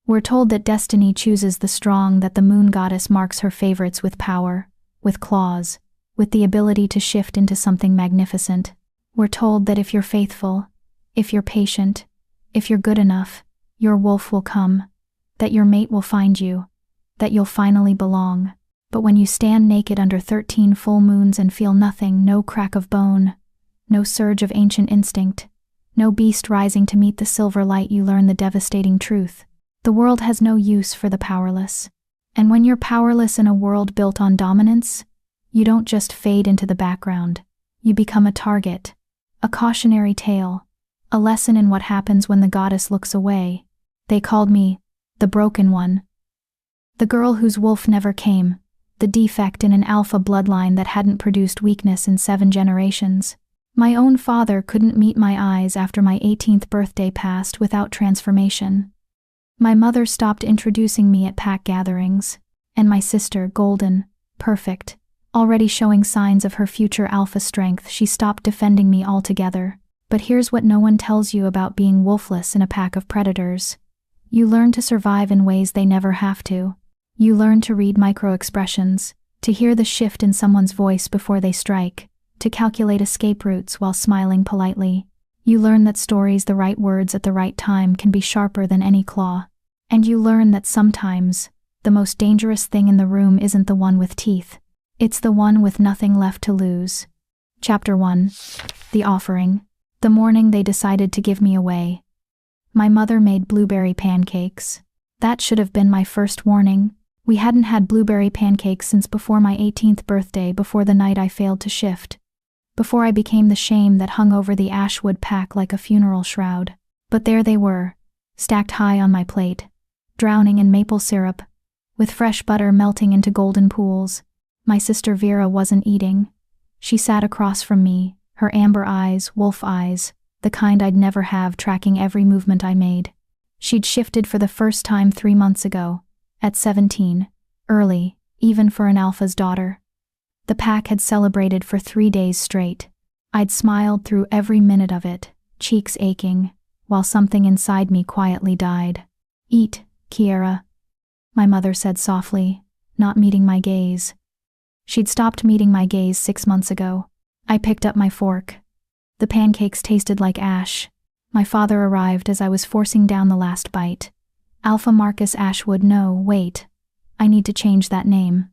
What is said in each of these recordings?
We're told that destiny chooses the strong, that the moon goddess marks her favorites with power, with claws, with the ability to shift into something magnificent. We're told that if you're faithful, if you're patient, if you're good enough, your wolf will come, that your mate will find you, that you'll finally belong. But when you stand naked under 13 full moons and feel nothing, no crack of bone, no surge of ancient instinct, no beast rising to meet the silver light, you learn the devastating truth. The world has no use for the powerless. And when you're powerless in a world built on dominance, you don't just fade into the background. You become a target, a cautionary tale, a lesson in what happens when the goddess looks away. They called me the broken one, the girl whose wolf never came, the defect in an alpha bloodline that hadn't produced weakness in 7 generations. My own father couldn't meet my eyes after my 18th birthday passed without transformation. My mother stopped introducing me at pack gatherings, and my sister, golden, perfect, already showing signs of her future alpha strength, she stopped defending me altogether. But here's what no one tells you about being wolfless in a pack of predators. You learn to survive in ways they never have to. You learn to read micro-expressions, to hear the shift in someone's voice before they strike, to calculate escape routes while smiling politely. You learn that stories, the right words at the right time, can be sharper than any claw. And you learn that sometimes, the most dangerous thing in the room isn't the one with teeth. It's the one with nothing left to lose. Chapter 1. The Offering. The morning they decided to give me away. My mother made blueberry pancakes. That should have been my first warning. We hadn't had blueberry pancakes since before my 18th birthday, before the night I failed to shift. Before I became the shame that hung over the ashwood pack like a funeral shroud. But there they were, stacked high on my plate, drowning in maple syrup, with fresh butter melting into golden pools. My sister Vera wasn't eating. She sat across from me, her amber eyes, wolf eyes, the kind I'd never have, tracking every movement I made. She'd shifted for the first time 3 months ago, at 17, early, even for an alpha's daughter. The pack had celebrated for 3 days straight. I'd smiled through every minute of it, cheeks aching, while something inside me quietly died. "Eat, Kiera," my mother said softly, not meeting my gaze. She'd stopped meeting my gaze 6 months ago. I picked up my fork. The pancakes tasted like ash. My father arrived as I was forcing down the last bite. Alpha Marcus Ashwood. No, wait. I need to change that name.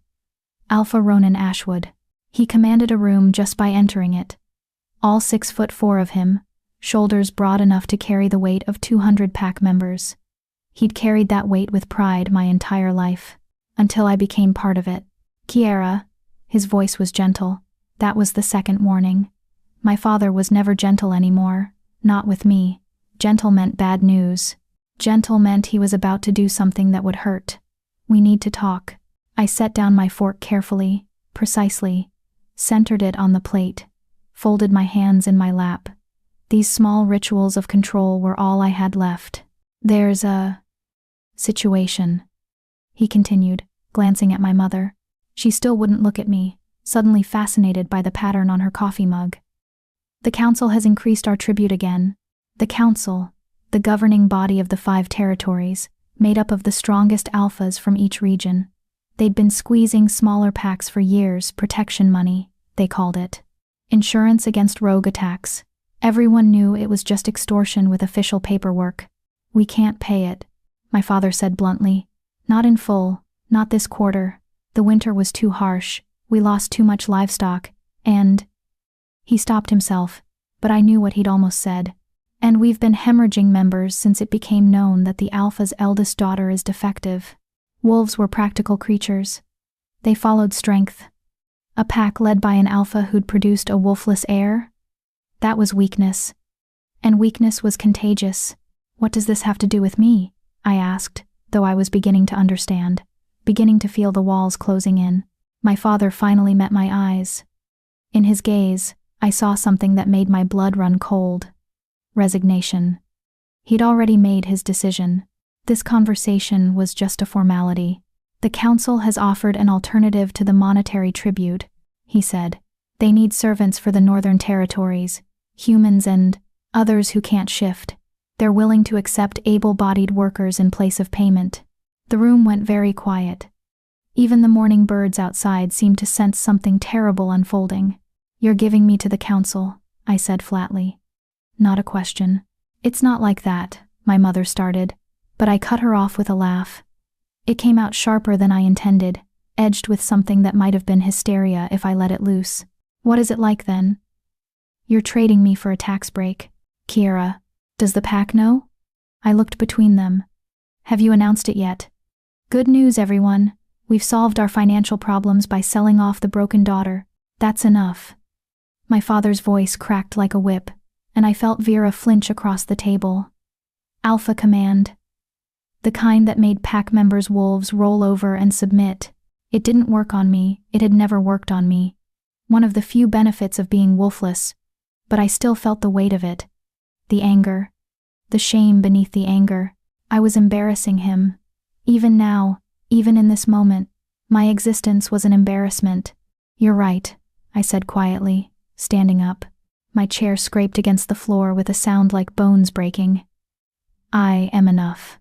Alpha Ronan Ashwood. He commanded a room just by entering it. All 6'4" of him, shoulders broad enough to carry the weight of 200 pack members. He'd carried that weight with pride my entire life, until I became part of it. "Kiera," his voice was gentle. That was the second warning. My father was never gentle anymore, not with me. Gentle meant bad news. Gentle meant he was about to do something that would hurt. "We need to talk." I set down my fork carefully, precisely, centered it on the plate, folded my hands in my lap. These small rituals of control were all I had left. "There's a situation," he continued, glancing at my mother. She still wouldn't look at me, suddenly fascinated by the pattern on her coffee mug. "The council has increased our tribute again." The council, the governing body of the 5 territories, made up of the strongest alphas from each region. They'd been squeezing smaller packs for years, protection money, they called it. Insurance against rogue attacks. Everyone knew it was just extortion with official paperwork. "We can't pay it," my father said bluntly. "Not in full, not this quarter. The winter was too harsh, we lost too much livestock, and..." He stopped himself, but I knew what he'd almost said. "And we've been hemorrhaging members since it became known that the alpha's eldest daughter is defective." Wolves were practical creatures. They followed strength. A pack led by an alpha who'd produced a wolfless heir? That was weakness. And weakness was contagious. "What does this have to do with me?" I asked, though I was beginning to understand, beginning to feel the walls closing in. My father finally met my eyes. In his gaze, I saw something that made my blood run cold. Resignation. He'd already made his decision. This conversation was just a formality. "The council has offered an alternative to the monetary tribute," he said. "They need servants for the northern territories, humans and others who can't shift. They're willing to accept able-bodied workers in place of payment. The room went very quiet. Even the morning birds outside seemed to sense something terrible unfolding. "You're giving me to the council," I said flatly. "Not a question." "It's not like that," my mother started, but I cut her off with a laugh. It came out sharper than I intended, edged with something that might have been hysteria if I let it loose. "What is it like then?" "You're trading me for a tax break. Kiera, does the pack know?" I looked between them. "Have you announced it yet?" "Good news, everyone. We've solved our financial problems by selling off the broken daughter. That's enough." My father's voice cracked like a whip, and I felt Vera flinch across the table. Alpha command. The kind that made pack members' wolves roll over and submit. It didn't work on me, it had never worked on me. One of the few benefits of being wolfless, but I still felt the weight of it. The anger. The shame beneath the anger. I was embarrassing him. Even now, even in this moment, my existence was an embarrassment. "You're right," I said quietly, standing up. My chair scraped against the floor with a sound like bones breaking. "I am enough.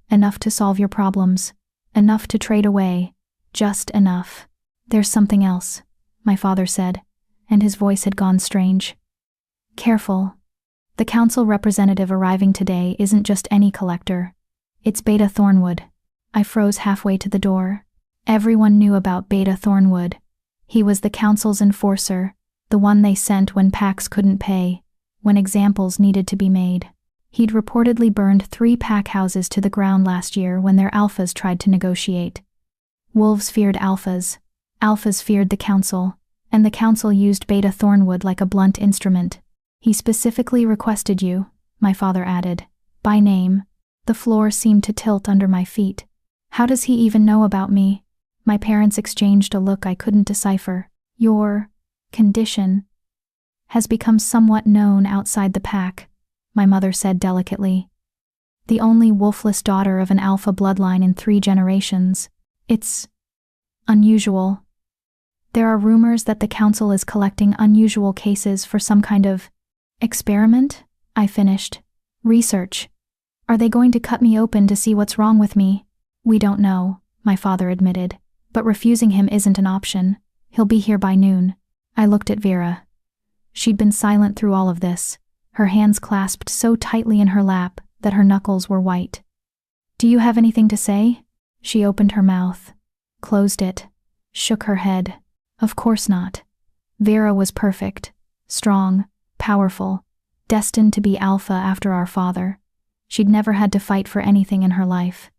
Enough to solve your problems. Enough to trade away. Just enough." "There's something else," my father said, and his voice had gone strange. "Careful. The council representative arriving today isn't just any collector. It's Beta Thornwood." I froze halfway to the door. Everyone knew about Beta Thornwood. He was the council's enforcer, the one they sent when packs couldn't pay, when examples needed to be made. He'd reportedly burned 3 pack houses to the ground last year when their alphas tried to negotiate. Wolves feared alphas feared the council, and the council used Beta Thornwood like a blunt instrument. "He specifically requested you," my father added, "by name." The floor seemed to tilt under my feet. How does he even know about me? My parents exchanged a look I couldn't decipher. "Your condition has become somewhat known outside the pack," my mother said delicately. "The only wolfless daughter of an alpha bloodline in 3 generations. It's unusual. There are rumors that the council is collecting unusual cases for some kind of experiment," I finished. "Research. Are they going to cut me open to see what's wrong with me?" "We don't know," my father admitted, "but refusing him isn't an option. He'll be here by noon." I looked at Vera. She'd been silent through all of this, her hands clasped so tightly in her lap that her knuckles were white. "Do you have anything to say?" She opened her mouth, closed it, shook her head. Of course not. Vera was perfect, strong, powerful, destined to be alpha after our father. She'd never had to fight for anything in her life.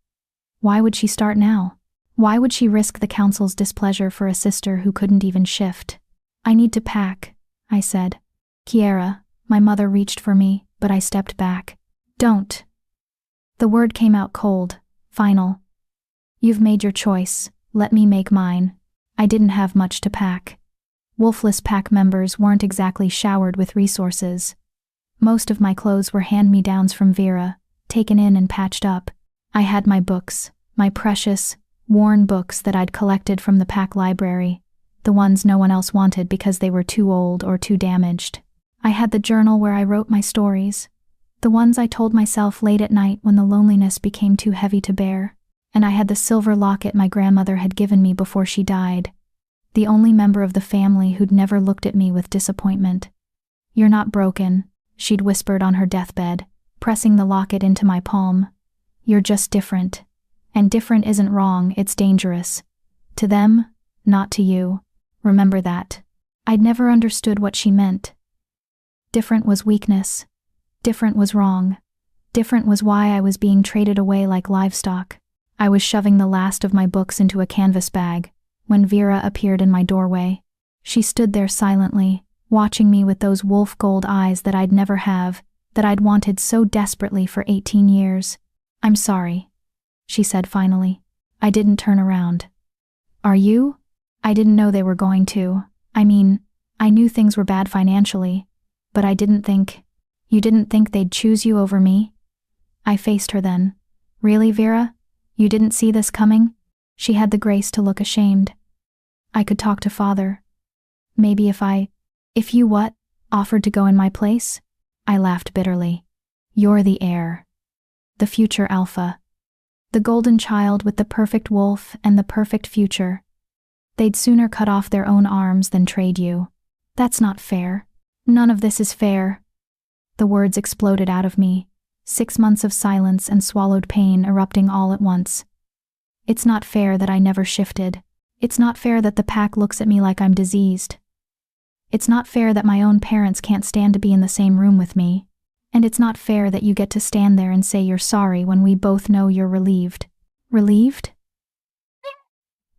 Why would she start now? Why would she risk the council's displeasure for a sister who couldn't even shift? "I need to pack," I said. "Kiera," my mother reached for me, but I stepped back. "Don't." The word came out cold, final. "You've made your choice, let me make mine." I didn't have much to pack. Wolfless pack members weren't exactly showered with resources. Most of my clothes were hand-me-downs from Vera, taken in and patched up. I had my books, my precious, worn books that I'd collected from the pack library, the ones no one else wanted because they were too old or too damaged. I had the journal where I wrote my stories, the ones I told myself late at night when the loneliness became too heavy to bear, and I had the silver locket my grandmother had given me before she died, the only member of the family who'd never looked at me with disappointment. "You're not broken," she'd whispered on her deathbed, pressing the locket into my palm. "You're just different. And different isn't wrong, it's dangerous. To them, not to you. Remember that." I'd never understood what she meant. Different was weakness. Different was wrong. Different was why I was being traded away like livestock. I was shoving the last of my books into a canvas bag when Vera appeared in my doorway. She stood there silently, watching me with those wolf gold eyes that I'd never have, that I'd wanted so desperately for 18 years. "I'm sorry," she said finally. I didn't turn around. "Are you?" I didn't know they were going to. I mean, I knew things were bad financially, but I didn't think. "You didn't think they'd choose you over me?" I faced her then. "Really, Vera? You didn't see this coming?" She had the grace to look ashamed. "I could talk to Father. Maybe if you what? Offered to go in my place?" I laughed bitterly. You're the heir. The future alpha. The golden child with the perfect wolf and the perfect future. They'd sooner cut off their own arms than trade you. That's not fair. None of this is fair. The words exploded out of me, 6 months of silence and swallowed pain erupting all at once. It's not fair that I never shifted. It's not fair that the pack looks at me like I'm diseased. It's not fair that my own parents can't stand to be in the same room with me. And it's not fair that you get to stand there and say you're sorry when we both know you're relieved. Relieved?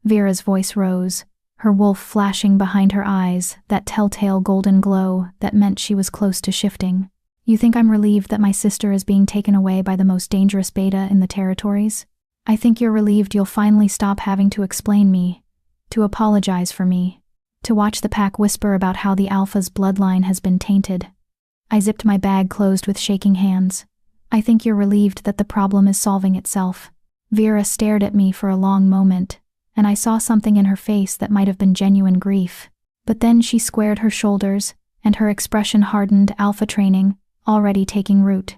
Vera's voice rose, her wolf flashing behind her eyes, that telltale golden glow that meant she was close to shifting. You think I'm relieved that my sister is being taken away by the most dangerous beta in the territories? I think you're relieved you'll finally stop having to explain me, to apologize for me, to watch the pack whisper about how the alpha's bloodline has been tainted. I zipped my bag closed with shaking hands. I think you're relieved that the problem is solving itself. Vera stared at me for a long moment, and I saw something in her face that might have been genuine grief. But then she squared her shoulders, and her expression hardened, alpha training, already taking root.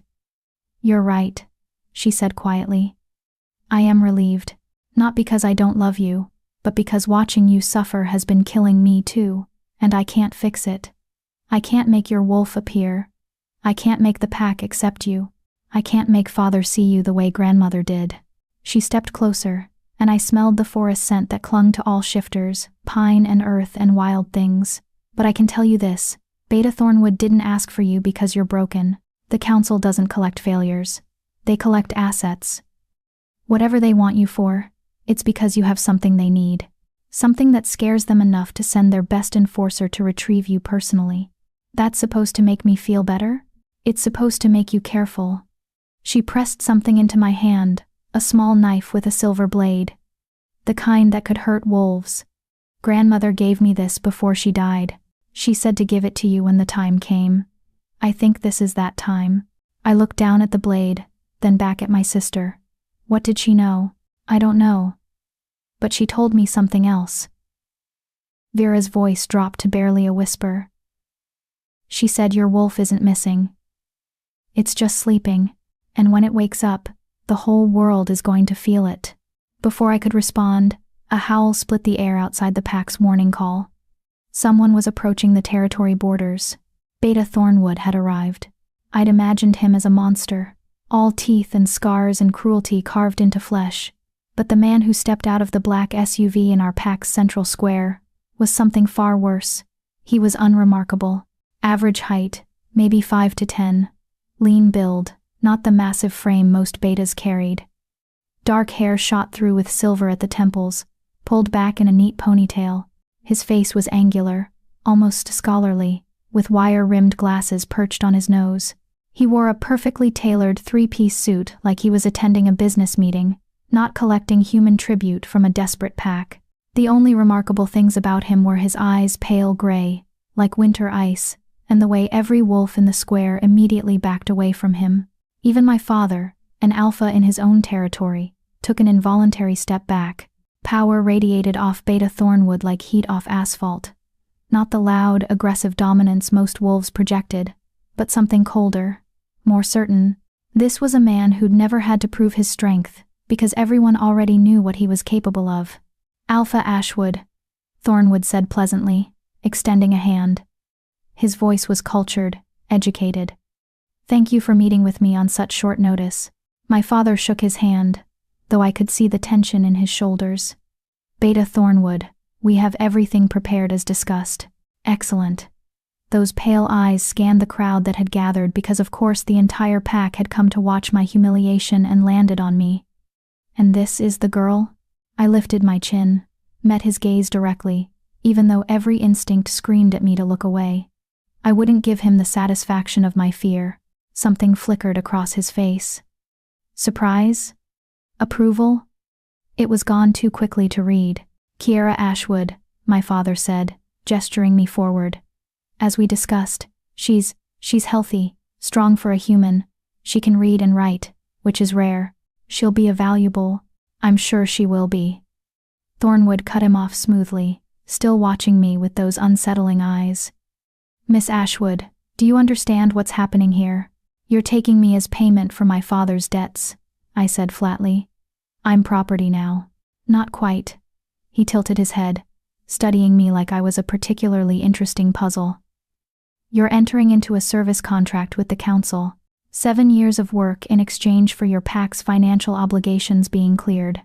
You're right, she said quietly. I am relieved, not because I don't love you, but because watching you suffer has been killing me too, and I can't fix it. I can't make your wolf appear. I can't make the pack accept you. I can't make father see you the way grandmother did. She stepped closer, and I smelled the forest scent that clung to all shifters, pine and earth and wild things. But I can tell you this, Beta Thornwood didn't ask for you because you're broken. The council doesn't collect failures. They collect assets. Whatever they want you for, it's because you have something they need. Something that scares them enough to send their best enforcer to retrieve you personally. That's supposed to make me feel better? It's supposed to make you careful. She pressed something into my hand, a small knife with a silver blade. The kind that could hurt wolves. Grandmother gave me this before she died. She said to give it to you when the time came. I think this is that time. I looked down at the blade, then back at my sister. What did she know? I don't know. But she told me something else. Vera's voice dropped to barely a whisper. She said your wolf isn't missing. It's just sleeping, and when it wakes up, the whole world is going to feel it. Before I could respond, a howl split the air outside the pack's warning call. Someone was approaching the territory borders. Beta Thornwood had arrived. I'd imagined him as a monster, all teeth and scars and cruelty carved into flesh. But the man who stepped out of the black SUV in our pack's central square was something far worse. He was unremarkable. Average height, maybe 5 to 10. Lean build, not the massive frame most betas carried. Dark hair shot through with silver at the temples, pulled back in a neat ponytail. His face was angular, almost scholarly, with wire-rimmed glasses perched on his nose. He wore a perfectly tailored 3-piece suit like he was attending a business meeting, not collecting human tribute from a desperate pack. The only remarkable things about him were his eyes pale gray, like winter ice, and the way every wolf in the square immediately backed away from him. Even my father, an alpha in his own territory, took an involuntary step back. Power radiated off Beta Thornwood like heat off asphalt. Not the loud, aggressive dominance most wolves projected, but something colder, more certain. This was a man who'd never had to prove his strength, because everyone already knew what he was capable of. Alpha Ashwood, Thornwood said pleasantly, extending a hand. His voice was cultured, educated. Thank you for meeting with me on such short notice. My father shook his hand, though I could see the tension in his shoulders. Beta Thornwood, we have everything prepared as discussed. Excellent. Those pale eyes scanned the crowd that had gathered because of course the entire pack had come to watch my humiliation and landed on me. And this is the girl? I lifted my chin, met his gaze directly, even though every instinct screamed at me to look away. I wouldn't give him the satisfaction of my fear. Something flickered across his face. Surprise? Approval? It was gone too quickly to read. Kiera Ashwood, my father said, gesturing me forward. As we discussed, she's healthy, strong for a human. She can read and write, which is rare. She'll be a valuable. I'm sure she will be. Thornwood cut him off smoothly, still watching me with those unsettling eyes. Miss Ashwood, do you understand what's happening here? "You're taking me as payment for my father's debts," I said flatly. "I'm property now." "Not quite." He tilted his head, studying me like I was a particularly interesting puzzle. "You're entering into a service contract with the council. 7 years of work in exchange for your pack's financial obligations being cleared.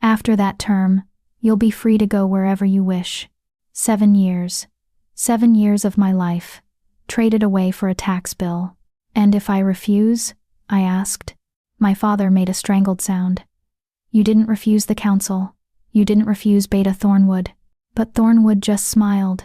After that term, you'll be free to go wherever you wish. 7 years. 7 years of my life, traded away for a tax bill." "And if I refuse?" I asked. My father made a strangled sound. "You didn't refuse the council. You didn't refuse Beta Thornwood." But Thornwood just smiled.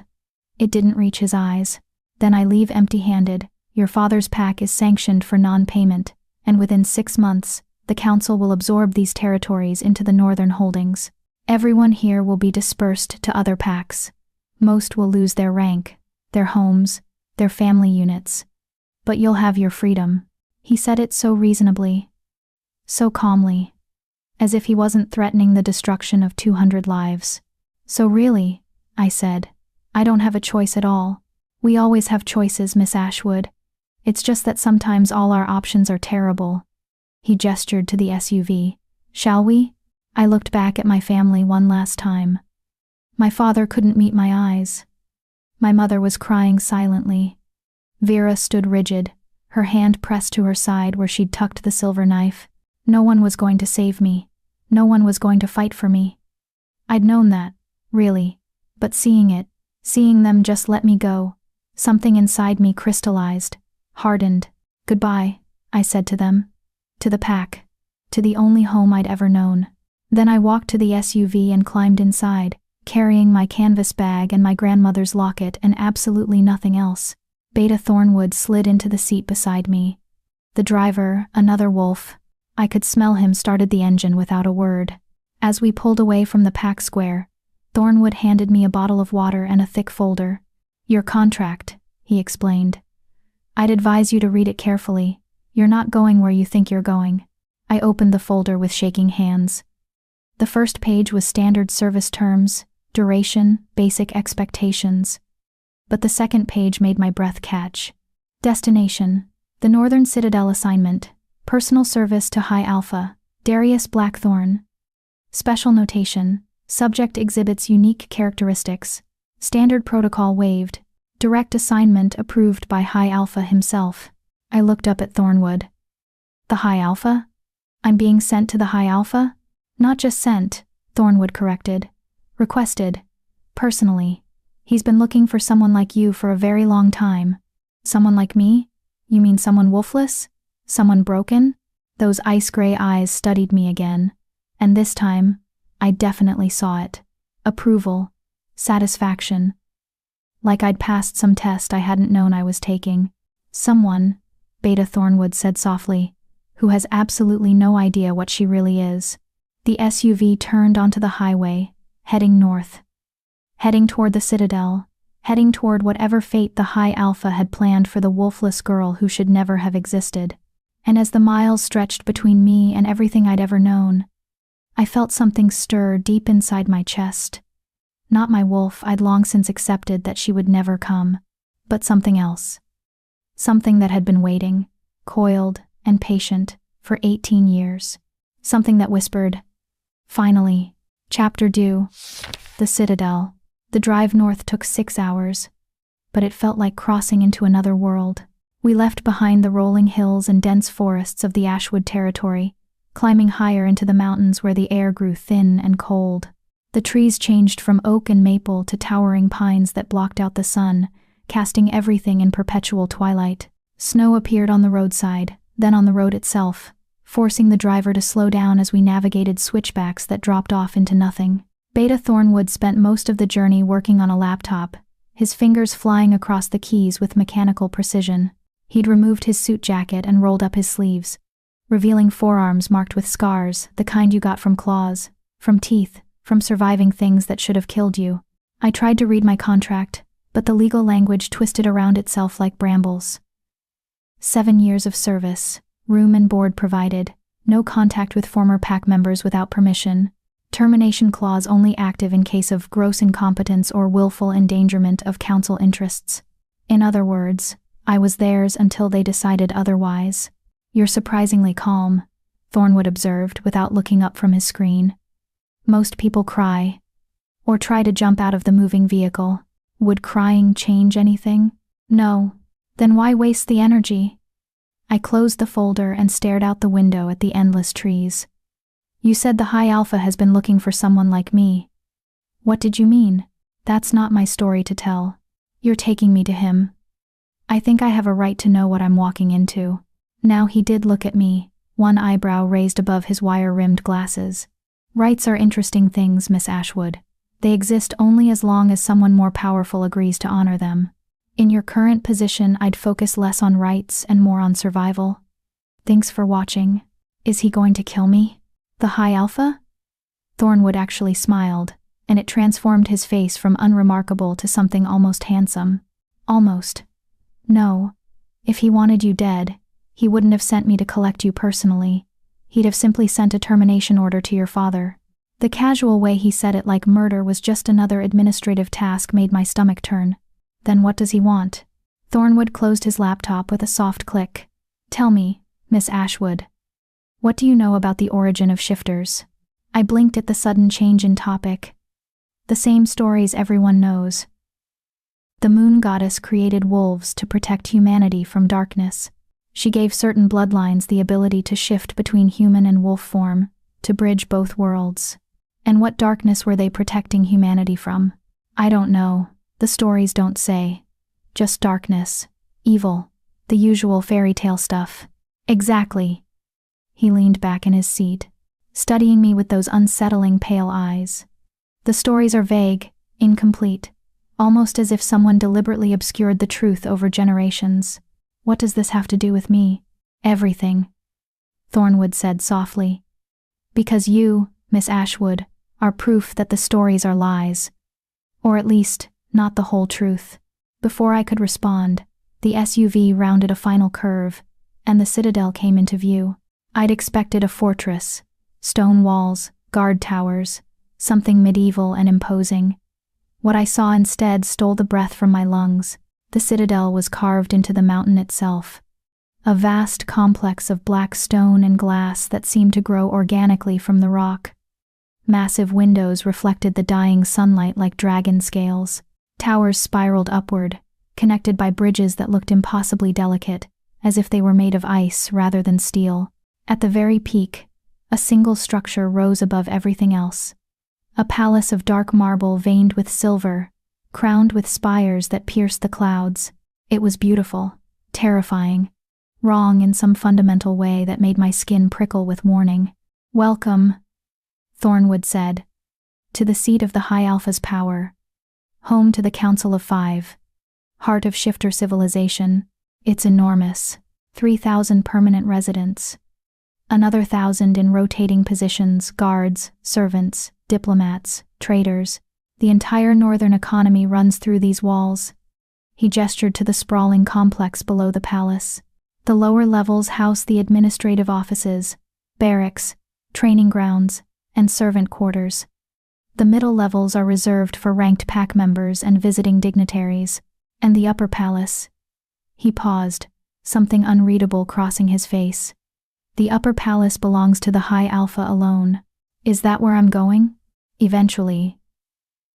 It didn't reach his eyes. "Then I leave empty-handed. Your father's pack is sanctioned for non-payment, and within 6 months, the council will absorb these territories into the northern holdings. Everyone here will be dispersed to other packs. Most will lose their rank, their homes, their family units. But you'll have your freedom." He said it so reasonably, so calmly, as if he wasn't threatening the destruction of 200 lives. "So really," I said, "I don't have a choice at all. We always have choices, Miss Ashwood. It's just that sometimes all our options are terrible." He gestured to the SUV. "Shall we?" I looked back at my family one last time. My father couldn't meet my eyes. My mother was crying silently. Vera stood rigid, her hand pressed to her side where she'd tucked the silver knife. No one was going to save me. No one was going to fight for me. I'd known that, really, but seeing them just let me go, something inside me crystallized, hardened. "Goodbye," I said to them. To the pack. To the only home I'd ever known. Then I walked to the SUV and climbed inside, carrying my canvas bag and my grandmother's locket and absolutely nothing else. Beta Thornwood slid into the seat beside me. The driver, another wolf, I could smell him, started the engine without a word. As we pulled away from the pack square, Thornwood handed me a bottle of water and a thick folder. "Your contract," he explained. "I'd advise you to read it carefully. You're not going where you think you're going." I opened the folder with shaking hands. The first page was standard service terms, duration, basic expectations. But the second page made my breath catch. Destination: the Northern Citadel assignment. Personal service to High Alpha, Darius Blackthorn. Special notation: subject exhibits unique characteristics. Standard protocol waived. Direct assignment approved by High Alpha himself. I looked up at Thornwood. "The High Alpha? I'm being sent to the High Alpha?" "Not just sent," Thornwood corrected. "Requested. Personally. He's been looking for someone like you for a very long time." "Someone like me? You mean someone wolfless? Someone broken?" Those ice-gray eyes studied me again, and this time, I definitely saw it. Approval. Satisfaction. Like I'd passed some test I hadn't known I was taking. "Someone," Beta Thornwood said softly, "who has absolutely no idea what she really is." The SUV turned onto the highway, heading north. Heading toward the Citadel, heading toward whatever fate the High Alpha had planned for the wolfless girl who should never have existed. And as the miles stretched between me and everything I'd ever known, I felt something stir deep inside my chest. Not my wolf, I'd long since accepted that she would never come, but something else. Something that had been waiting, coiled and patient, for 18 years. Something that whispered, "Finally, chapter due." The Citadel. The drive north took 6 hours, but it felt like crossing into another world. We left behind the rolling hills and dense forests of the Ashwood territory, climbing higher into the mountains where the air grew thin and cold. The trees changed from oak and maple to towering pines that blocked out the sun, casting everything in perpetual twilight. Snow appeared on the roadside, then on the road itself, forcing the driver to slow down as we navigated switchbacks that dropped off into nothing. Beta Thornwood spent most of the journey working on a laptop, his fingers flying across the keys with mechanical precision. He'd removed his suit jacket and rolled up his sleeves, revealing forearms marked with scars, the kind you got from claws, from teeth, from surviving things that should have killed you. I tried to read my contract, but the legal language twisted around itself like brambles. 7 years of service, room and board provided, no contact with former pack members without permission, termination clause only active in case of gross incompetence or willful endangerment of council interests. In other words, I was theirs until they decided otherwise. You're surprisingly calm, Thornwood observed without looking up from his screen. Most people cry, or try to jump out of the moving vehicle. Would crying change anything? No. Then why waste the energy? I closed the folder and stared out the window at the endless trees. You said the High Alpha has been looking for someone like me. What did you mean? That's not my story to tell. You're taking me to him. I think I have a right to know what I'm walking into. Now he did look at me, one eyebrow raised above his wire-rimmed glasses. Rights are interesting things, Miss Ashwood. They exist only as long as someone more powerful agrees to honor them. In your current position, I'd focus less on rights and more on survival. Thanks for watching. Is he going to kill me? The High Alpha? Thornwood actually smiled, and it transformed his face from unremarkable to something almost handsome. Almost. No. If he wanted you dead, he wouldn't have sent me to collect you personally. He'd have simply sent a termination order to your father. The casual way he said it, like murder was just another administrative task, made my stomach turn. Then what does he want? Thornwood closed his laptop with a soft click. Tell me, Miss Ashwood. What do you know about the origin of shifters? I blinked at the sudden change in topic. The same stories everyone knows. The moon goddess created wolves to protect humanity from darkness. She gave certain bloodlines the ability to shift between human and wolf form, to bridge both worlds. And what darkness were they protecting humanity from? I don't know. The stories don't say. Just darkness, evil, the usual fairy tale stuff. Exactly. He leaned back in his seat, studying me with those unsettling pale eyes. The stories are vague, incomplete, almost as if someone deliberately obscured the truth over generations. What does this have to do with me? Everything, Thornwood said softly. Because you, Miss Ashwood, are proof that the stories are lies. Or at least, not the whole truth. Before I could respond, the SUV rounded a final curve, and the citadel came into view. I'd expected a fortress, stone walls, guard towers, something medieval and imposing. What I saw instead stole the breath from my lungs. The citadel was carved into the mountain itself. A vast complex of black stone and glass that seemed to grow organically from the rock. Massive windows reflected the dying sunlight like dragon scales. Towers spiraled upward, connected by bridges that looked impossibly delicate, as if they were made of ice rather than steel. At the very peak, a single structure rose above everything else. A palace of dark marble veined with silver, crowned with spires that pierced the clouds. It was beautiful, terrifying, wrong in some fundamental way that made my skin prickle with warning. Welcome, Thornwood said, to the seat of the High Alpha's power. Home to the Council of Five. Heart of shifter civilization. It's enormous. 3,000 permanent residents. Another 1,000 in rotating positions, guards, servants, diplomats, traders. The entire northern economy runs through these walls. He gestured to the sprawling complex below the palace. The lower levels house the administrative offices, barracks, training grounds, and servant quarters. The middle levels are reserved for ranked pack members and visiting dignitaries, and the upper palace. He paused, something unreadable crossing his face. The upper palace belongs to the High Alpha alone. Is that where I'm going? Eventually.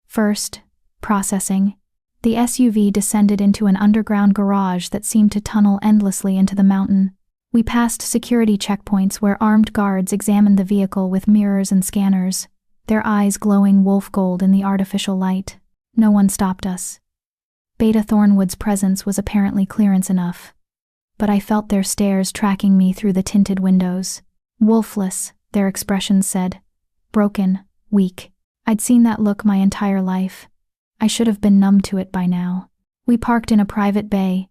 First, processing. The SUV descended into an underground garage that seemed to tunnel endlessly into the mountain. We passed security checkpoints where armed guards examined the vehicle with mirrors and scanners, their eyes glowing wolf gold in the artificial light. No one stopped us. Beta Thornwood's presence was apparently clearance enough, but I felt their stares tracking me through the tinted windows. Wolfless, their expressions said. Broken, weak. I'd seen that look my entire life. I should have been numb to it by now. We parked in a private bay,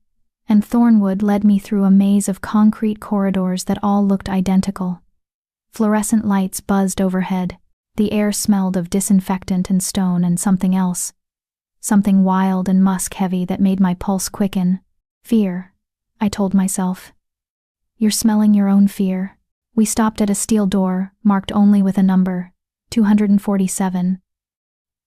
and Thornwood led me through a maze of concrete corridors that all looked identical. Fluorescent lights buzzed overhead. The air smelled of disinfectant and stone and something else. Something wild and musk-heavy that made my pulse quicken. Fear, I told myself. You're smelling your own fear. We stopped at a steel door, marked only with a number, 247.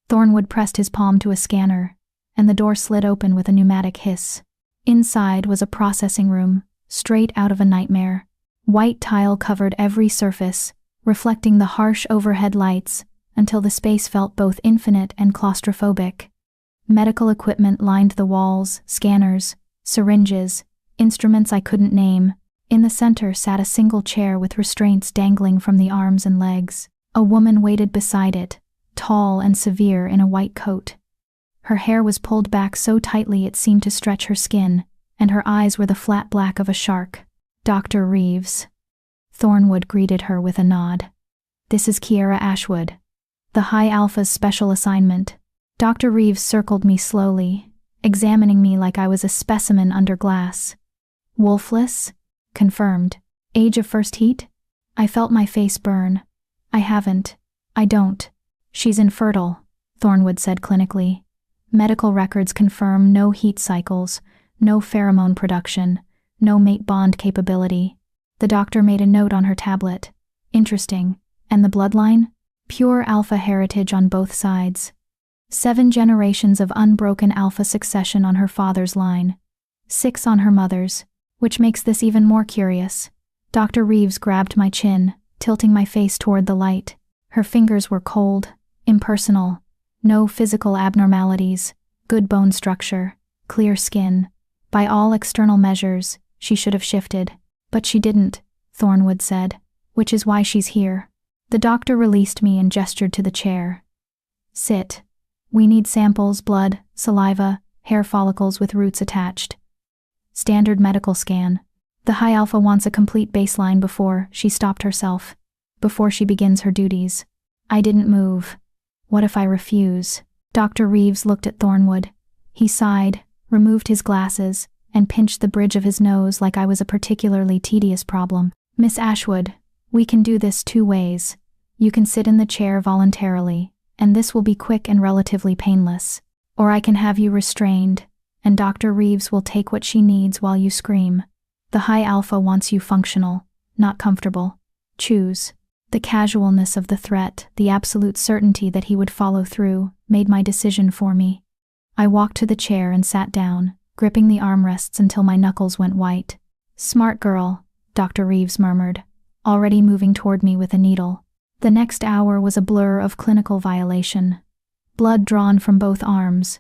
Thornwood pressed his palm to a scanner, and the door slid open with a pneumatic hiss. Inside was a processing room, straight out of a nightmare. White tile covered every surface, reflecting the harsh overhead lights, until the space felt both infinite and claustrophobic. Medical equipment lined the walls, scanners, syringes, instruments I couldn't name. In the center sat a single chair with restraints dangling from the arms and legs. A woman waited beside it, tall and severe in a white coat. Her hair was pulled back so tightly it seemed to stretch her skin, and her eyes were the flat black of a shark. Dr. Reeves. Thornwood greeted her with a nod. This is Kiera Ashwood. The High Alpha's special assignment. Dr. Reeves circled me slowly, examining me like I was a specimen under glass. Wolfless? Confirmed. Age of first heat? I felt my face burn. I don't. She's infertile, Thornwood said clinically. Medical records confirm no heat cycles, no pheromone production, no mate bond capability. The doctor made a note on her tablet. Interesting. And the bloodline? Pure alpha heritage on both sides. 7 generations of unbroken alpha succession on her father's line. 6 on her mother's, which makes this even more curious. Dr. Reeves grabbed my chin, tilting my face toward the light. Her fingers were cold, impersonal. No physical abnormalities, good bone structure, clear skin. By all external measures, she should have shifted. But she didn't, Thornwood said, which is why she's here. The doctor released me and gestured to the chair. Sit. We need samples, blood, saliva, hair follicles with roots attached. Standard medical scan. The High Alpha wants a complete baseline before she stopped herself, before she begins her duties. I didn't move. What if I refuse? Dr. Reeves looked at Thornwood. He sighed, removed his glasses, and pinched the bridge of his nose like I was a particularly tedious problem. Miss Ashwood, we can do this 2 ways. You can sit in the chair voluntarily, and this will be quick and relatively painless. Or I can have you restrained, and Dr. Reeves will take what she needs while you scream. The High Alpha wants you functional, not comfortable. Choose. The casualness of the threat, the absolute certainty that he would follow through, made my decision for me. I walked to the chair and sat down, gripping the armrests until my knuckles went white. Smart girl, Dr. Reeves murmured, already moving toward me with a needle. The next hour was a blur of clinical violation. Blood drawn from both arms.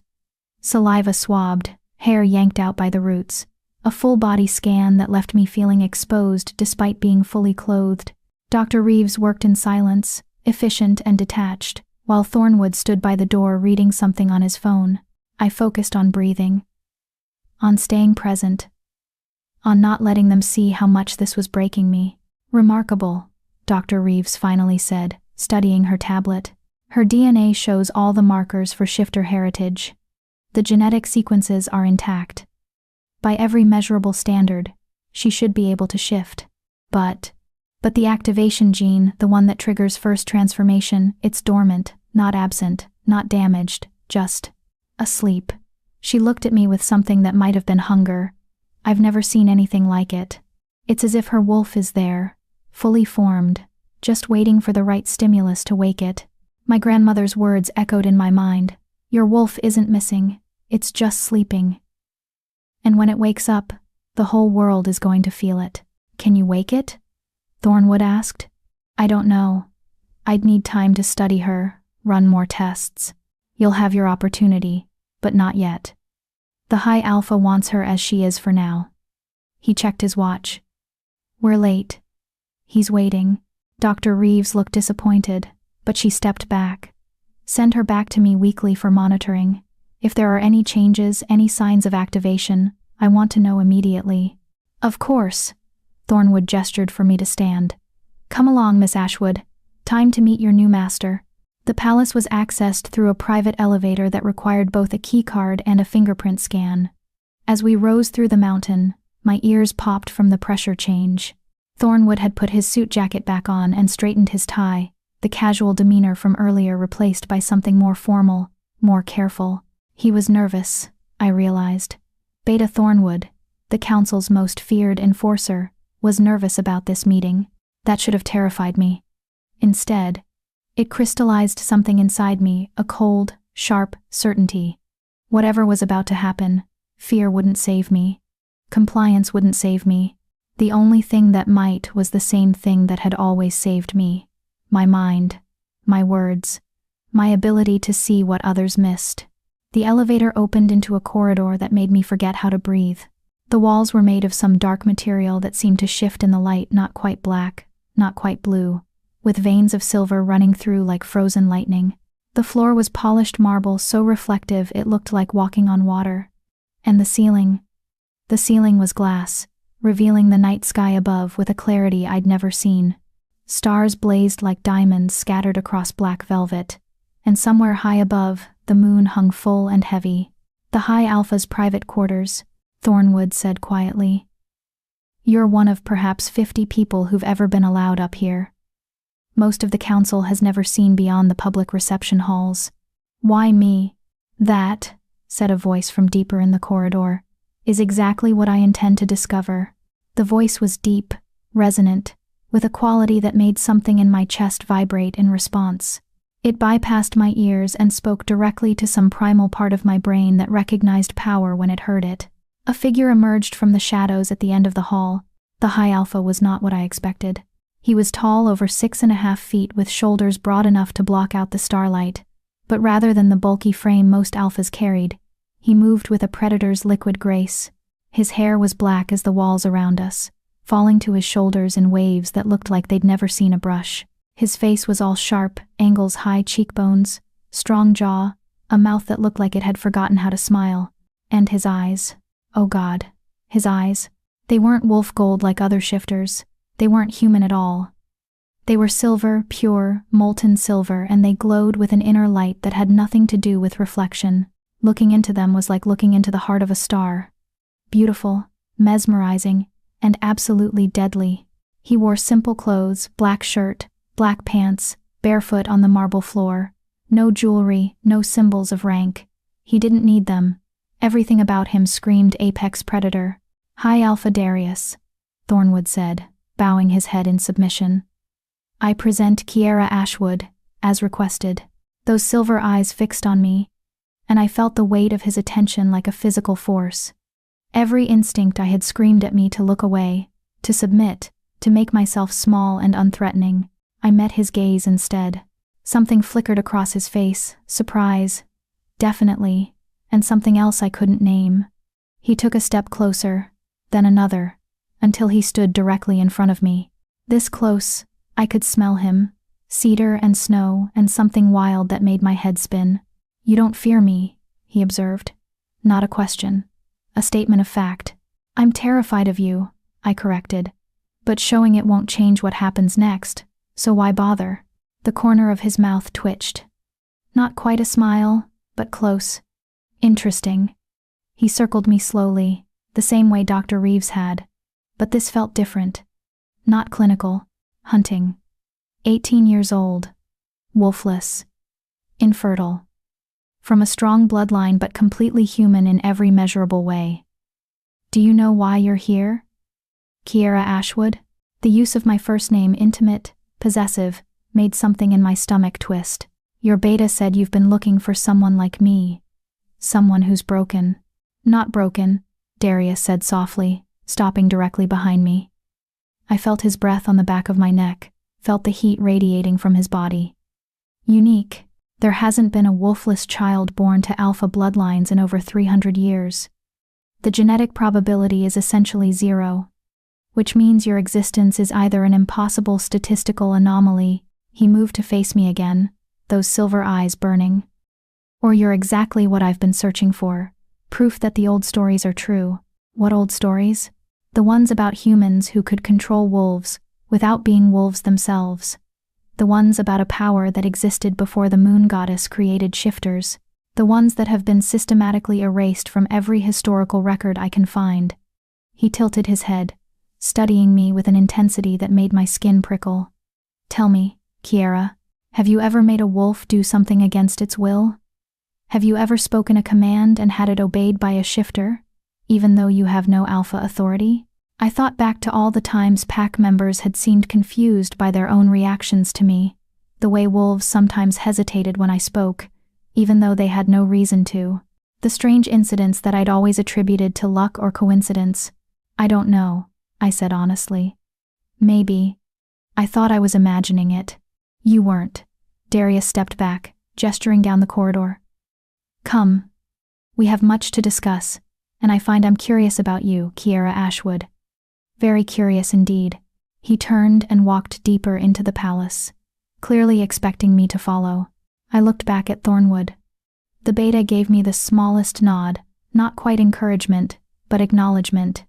Saliva swabbed, hair yanked out by the roots. A full-body scan that left me feeling exposed despite being fully clothed. Dr. Reeves worked in silence, efficient and detached, while Thornwood stood by the door reading something on his phone. I focused on breathing. On staying present. On not letting them see how much this was breaking me. Remarkable, Dr. Reeves finally said, studying her tablet. Her DNA shows all the markers for shifter heritage. The genetic sequences are intact. By every measurable standard, she should be able to shift. But the activation gene, the one that triggers first transformation, it's dormant, not absent, not damaged, just asleep. She looked at me with something that might have been hunger. I've never seen anything like it. It's as if her wolf is there, fully formed, just waiting for the right stimulus to wake it. My grandmother's words echoed in my mind. Your wolf isn't missing, it's just sleeping. And when it wakes up, the whole world is going to feel it. Can you wake it? Thornwood asked. I don't know. I'd need time to study her, run more tests. You'll have your opportunity, but not yet. The High Alpha wants her as she is for now. He checked his watch. We're late. He's waiting. Dr. Reeves looked disappointed, but she stepped back. Send her back to me weekly for monitoring. If there are any changes, any signs of activation, I want to know immediately. Of course. Thornwood gestured for me to stand. Come along, Miss Ashwood. Time to meet your new master. The palace was accessed through a private elevator that required both a keycard and a fingerprint scan. As we rose through the mountain, my ears popped from the pressure change. Thornwood had put his suit jacket back on and straightened his tie, the casual demeanor from earlier replaced by something more formal, more careful. He was nervous, I realized. Beta Thornwood, the council's most feared enforcer, was nervous about this meeting. That should have terrified me. Instead, it crystallized something inside me, a cold, sharp certainty. Whatever was about to happen, fear wouldn't save me. Compliance wouldn't save me. The only thing that might was the same thing that had always saved me. My mind, my words, my ability to see what others missed. The elevator opened into a corridor that made me forget how to breathe. The walls were made of some dark material that seemed to shift in the light, not quite black, not quite blue, with veins of silver running through like frozen lightning. The floor was polished marble so reflective it looked like walking on water. And the ceiling was glass, revealing the night sky above with a clarity I'd never seen. Stars blazed like diamonds scattered across black velvet, and somewhere high above, the moon hung full and heavy. "The High Alpha's private quarters," Thornwood said quietly. "You're one of perhaps 50 people who've ever been allowed up here. Most of the council has never seen beyond the public reception halls." "Why me?" "That," said a voice from deeper in the corridor, "is exactly what I intend to discover." The voice was deep, resonant, with a quality that made something in my chest vibrate in response. It bypassed my ears and spoke directly to some primal part of my brain that recognized power when it heard it. A figure emerged from the shadows at the end of the hall. The High Alpha was not what I expected. He was tall, over 6.5 feet, with shoulders broad enough to block out the starlight, but rather than the bulky frame most alphas carried, he moved with a predator's liquid grace. His hair was black as the walls around us, falling to his shoulders in waves that looked like they'd never seen a brush. His face was all sharp angles, high cheekbones, strong jaw, a mouth that looked like it had forgotten how to smile. And his eyes. Oh God, his eyes. They weren't wolf gold like other shifters. They weren't human at all. They were silver, pure, molten silver, and they glowed with an inner light that had nothing to do with reflection. Looking into them was like looking into the heart of a star. Beautiful, mesmerizing, and absolutely deadly. He wore simple clothes, black shirt, black pants, barefoot on the marble floor. No jewelry, no symbols of rank. He didn't need them. Everything about him screamed apex predator. "High Alpha Darius," Thornwood said, bowing his head in submission. "I present Kiera Ashwood, as requested." Those silver eyes fixed on me, and I felt the weight of his attention like a physical force. Every instinct I had screamed at me to look away, to submit, to make myself small and unthreatening. I met his gaze instead. Something flickered across his face, surprise, definitely, and something else I couldn't name. He took a step closer, then another, until he stood directly in front of me. This close, I could smell him, cedar and snow and something wild that made my head spin. "You don't fear me," he observed. Not a question. A statement of fact. "I'm terrified of you," I corrected. "But showing it won't change what happens next, so why bother?" The corner of his mouth twitched. Not quite a smile, but close. "Interesting." He circled me slowly, the same way Dr. Reeves had. But this felt different. Not clinical. Hunting. 18 years old. Wolfless. Infertile. From a strong bloodline but completely human in every measurable way. "Do you know why you're here?" "Kiera Ashwood?" The use of my first name, intimate, possessive, made something in my stomach twist. "Your beta said you've been looking for someone like me. Someone who's broken." "Not broken," Darius said softly, stopping directly behind me. I felt his breath on the back of my neck, felt the heat radiating from his body. "Unique. There hasn't been a wolfless child born to alpha bloodlines in over 300 years. The genetic probability is essentially 0, which means your existence is either an impossible statistical anomaly," he moved to face me again, those silver eyes burning, "or you're exactly what I've been searching for, proof that the old stories are true." "What old stories?" "The ones about humans who could control wolves without being wolves themselves. The ones about a power that existed before the moon goddess created shifters. The ones that have been systematically erased from every historical record I can find." He tilted his head, studying me with an intensity that made my skin prickle. "Tell me, Kiera, have you ever made a wolf do something against its will? Have you ever spoken a command and had it obeyed by a shifter, even though you have no alpha authority?" I thought back to all the times pack members had seemed confused by their own reactions to me, the way wolves sometimes hesitated when I spoke, even though they had no reason to. The strange incidents that I'd always attributed to luck or coincidence, I don't know, I said honestly. Maybe. I thought I was imagining it. You weren't. Darius stepped back, gesturing down the corridor. Come. We have much to discuss, and I find I'm curious about you, Kiera Ashwood. Very curious indeed. He turned and walked deeper into the palace, clearly expecting me to follow. I looked back at Thornwood. The beta gave me the smallest nod, not quite encouragement, but acknowledgement.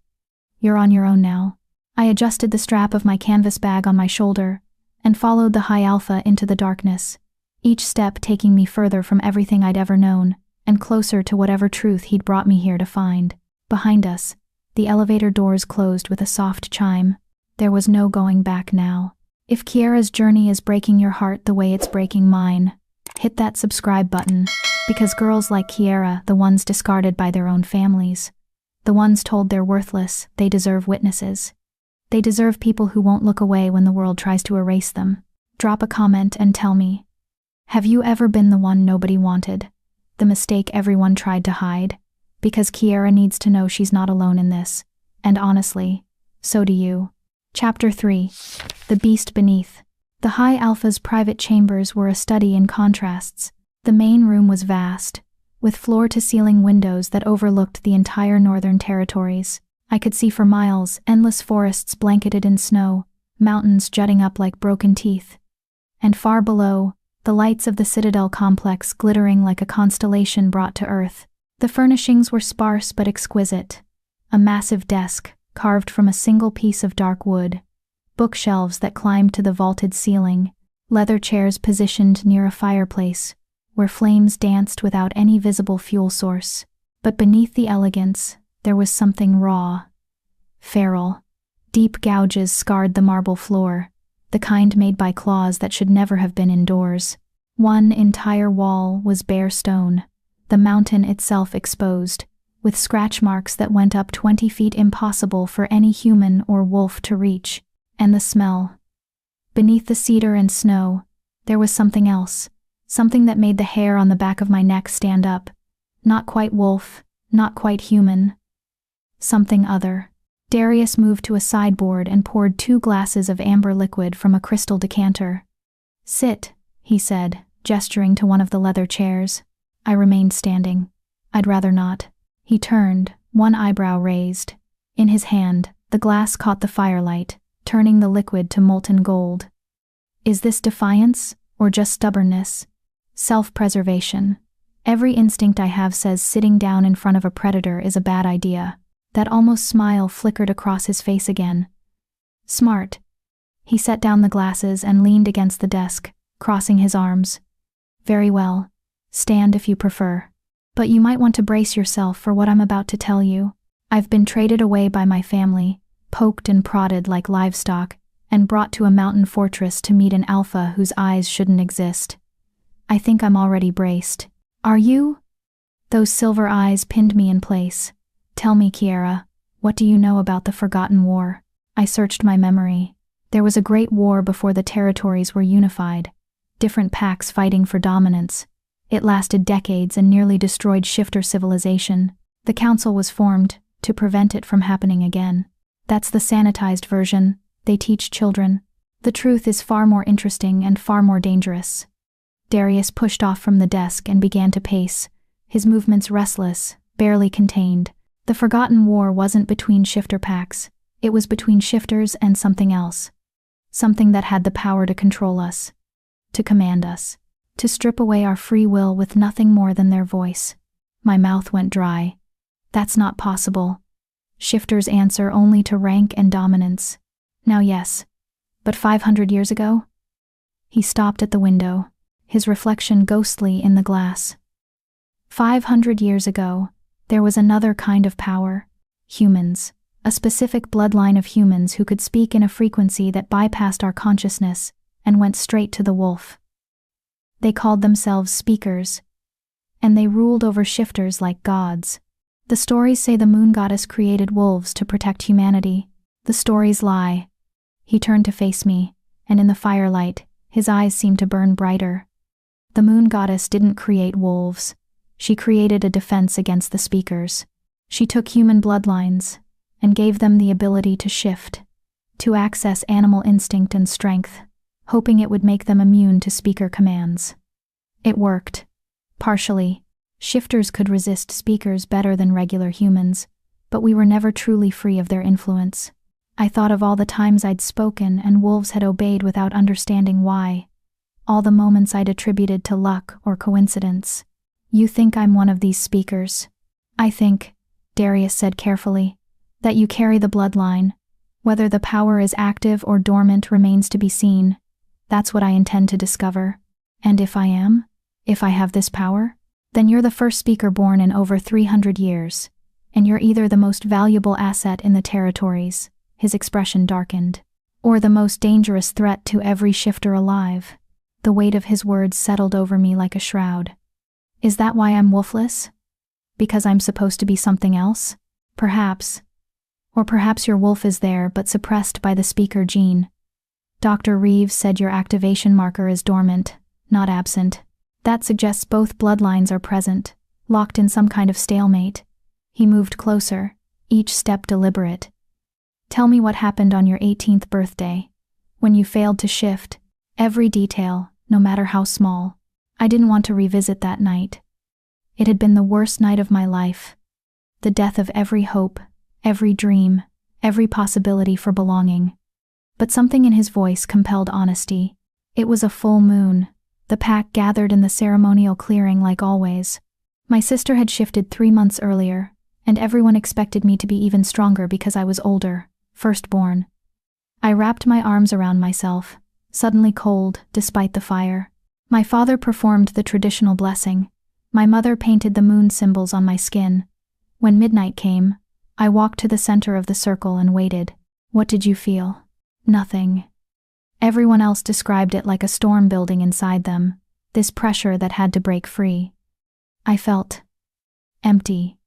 You're on your own now. I adjusted the strap of my canvas bag on my shoulder and followed the high alpha into the darkness, each step taking me further from everything I'd ever known and closer to whatever truth he'd brought me here to find. Behind us, the elevator doors closed with a soft chime. There was no going back now. If Kiera's journey is breaking your heart the way it's breaking mine, hit that subscribe button, because girls like Kiera, the ones discarded by their own families, the ones told they're worthless, they deserve witnesses. They deserve people who won't look away when the world tries to erase them. Drop a comment and tell me, have you ever been the one nobody wanted? The mistake everyone tried to hide? Because Kiera needs to know she's not alone in this, and honestly, so do you. Chapter 3. The Beast Beneath. The High Alpha's private chambers were a study in contrasts. The main room was vast, with floor-to-ceiling windows that overlooked the entire Northern Territories. I could see for miles endless forests blanketed in snow, mountains jutting up like broken teeth. And far below, the lights of the Citadel complex glittering like a constellation brought to Earth. The furnishings were sparse but exquisite. A massive desk, carved from a single piece of dark wood. Bookshelves that climbed to the vaulted ceiling. Leather chairs positioned near a fireplace, where flames danced without any visible fuel source. But beneath the elegance, there was something raw, feral. Deep gouges scarred the marble floor, the kind made by claws that should never have been indoors. One entire wall was bare stone, the mountain itself exposed, with scratch marks that went up 20 feet, impossible for any human or wolf to reach. And the smell. Beneath the cedar and snow, there was something else, something that made the hair on the back of my neck stand up. Not quite wolf, not quite human. Something other. Darius moved to a sideboard and poured 2 glasses of amber liquid from a crystal decanter. Sit, he said, gesturing to one of the leather chairs. I remained standing. I'd rather not. He turned, one eyebrow raised. In his hand, the glass caught the firelight, turning the liquid to molten gold. Is this defiance, or just stubbornness? Self-preservation. Every instinct I have says sitting down in front of a predator is a bad idea. That almost smile flickered across his face again. Smart. He set down the glasses and leaned against the desk, crossing his arms. Very well. Stand if you prefer. But you might want to brace yourself for what I'm about to tell you. I've been traded away by my family, poked and prodded like livestock, and brought to a mountain fortress to meet an alpha whose eyes shouldn't exist. I think I'm already braced. Are you? Those silver eyes pinned me in place. Tell me, Kiera, what do you know about the Forgotten War? I searched my memory. There was a great war before the territories were unified. Different packs fighting for dominance. It lasted decades and nearly destroyed shifter civilization. The council was formed to prevent it from happening again. That's the sanitized version. They teach children. The truth is far more interesting and far more dangerous. Darius pushed off from the desk and began to pace, his movements restless, barely contained. The Forgotten War wasn't between shifter packs. It was between shifters and something else. Something that had the power to control us, to command us, to strip away our free will with nothing more than their voice. My mouth went dry. That's not possible. Shifters answer only to rank and dominance. Now yes, but 500 years ago? He stopped at the window, his reflection ghostly in the glass. 500 years ago, there was another kind of power. Humans. A specific bloodline of humans who could speak in a frequency that bypassed our consciousness and went straight to the wolf. They called themselves speakers, and they ruled over shifters like gods. The stories say the moon goddess created wolves to protect humanity. The stories lie. He turned to face me, and in the firelight, his eyes seemed to burn brighter. The moon goddess didn't create wolves. She created a defense against the speakers. She took human bloodlines and gave them the ability to shift, to access animal instinct and strength, hoping it would make them immune to speaker commands. It worked. Partially. Shifters could resist speakers better than regular humans, but we were never truly free of their influence. I thought of all the times I'd spoken and wolves had obeyed without understanding why. All the moments I'd attributed to luck or coincidence. You think I'm one of these speakers? I think, Darius said carefully, that you carry the bloodline. Whether the power is active or dormant remains to be seen. That's what I intend to discover. And if I am? If I have this power? Then you're the first speaker born in over 300 years. And you're either the most valuable asset in the territories, his expression darkened, or the most dangerous threat to every shifter alive. The weight of his words settled over me like a shroud. Is that why I'm wolfless? Because I'm supposed to be something else? Perhaps. Or perhaps your wolf is there but suppressed by the speaker gene. Dr. Reeves said your activation marker is dormant, not absent. That suggests both bloodlines are present, locked in some kind of stalemate. He moved closer, each step deliberate. Tell me what happened on your 18th birthday, when you failed to shift. Every detail, no matter how small. I didn't want to revisit that night. It had been the worst night of my life. The death of every hope, every dream, every possibility for belonging. But something in his voice compelled honesty. It was a full moon. The pack gathered in the ceremonial clearing like always. My sister had shifted 3 months earlier, and everyone expected me to be even stronger because I was older, firstborn. I wrapped my arms around myself, suddenly cold despite the fire. My father performed the traditional blessing. My mother painted the moon symbols on my skin. When midnight came, I walked to the center of the circle and waited. What did you feel? Nothing. Everyone else described it like a storm building inside them, this pressure that had to break free. I felt empty,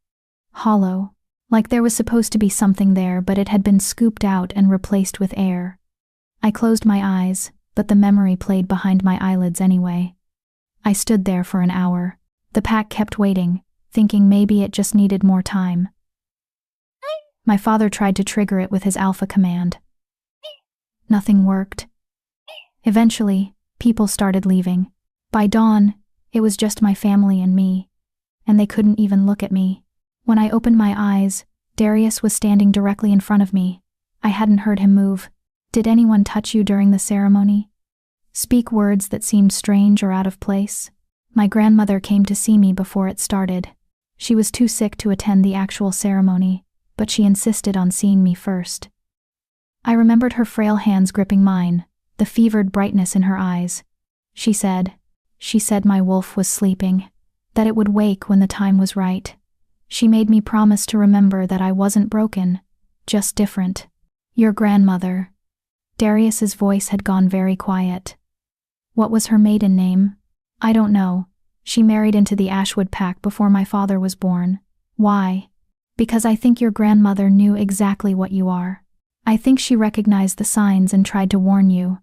hollow, like there was supposed to be something there, but it had been scooped out and replaced with air. I closed my eyes, but the memory played behind my eyelids anyway. I stood there for an hour. The pack kept waiting, thinking maybe it just needed more time. My father tried to trigger it with his alpha command. Nothing worked. Eventually, people started leaving. By dawn, it was just my family and me, and they couldn't even look at me. When I opened my eyes, Darius was standing directly in front of me. I hadn't heard him move. Did anyone touch you during the ceremony? Speak words that seemed strange or out of place? My grandmother came to see me before it started. She was too sick to attend the actual ceremony, but she insisted on seeing me first. I remembered her frail hands gripping mine, the fevered brightness in her eyes. She said my wolf was sleeping, that it would wake when the time was right. She made me promise to remember that I wasn't broken, just different. Your grandmother. Darius's voice had gone very quiet. What was her maiden name? I don't know. She married into the Ashwood pack before my father was born. Why? Because I think your grandmother knew exactly what you are. I think she recognized the signs and tried to warn you.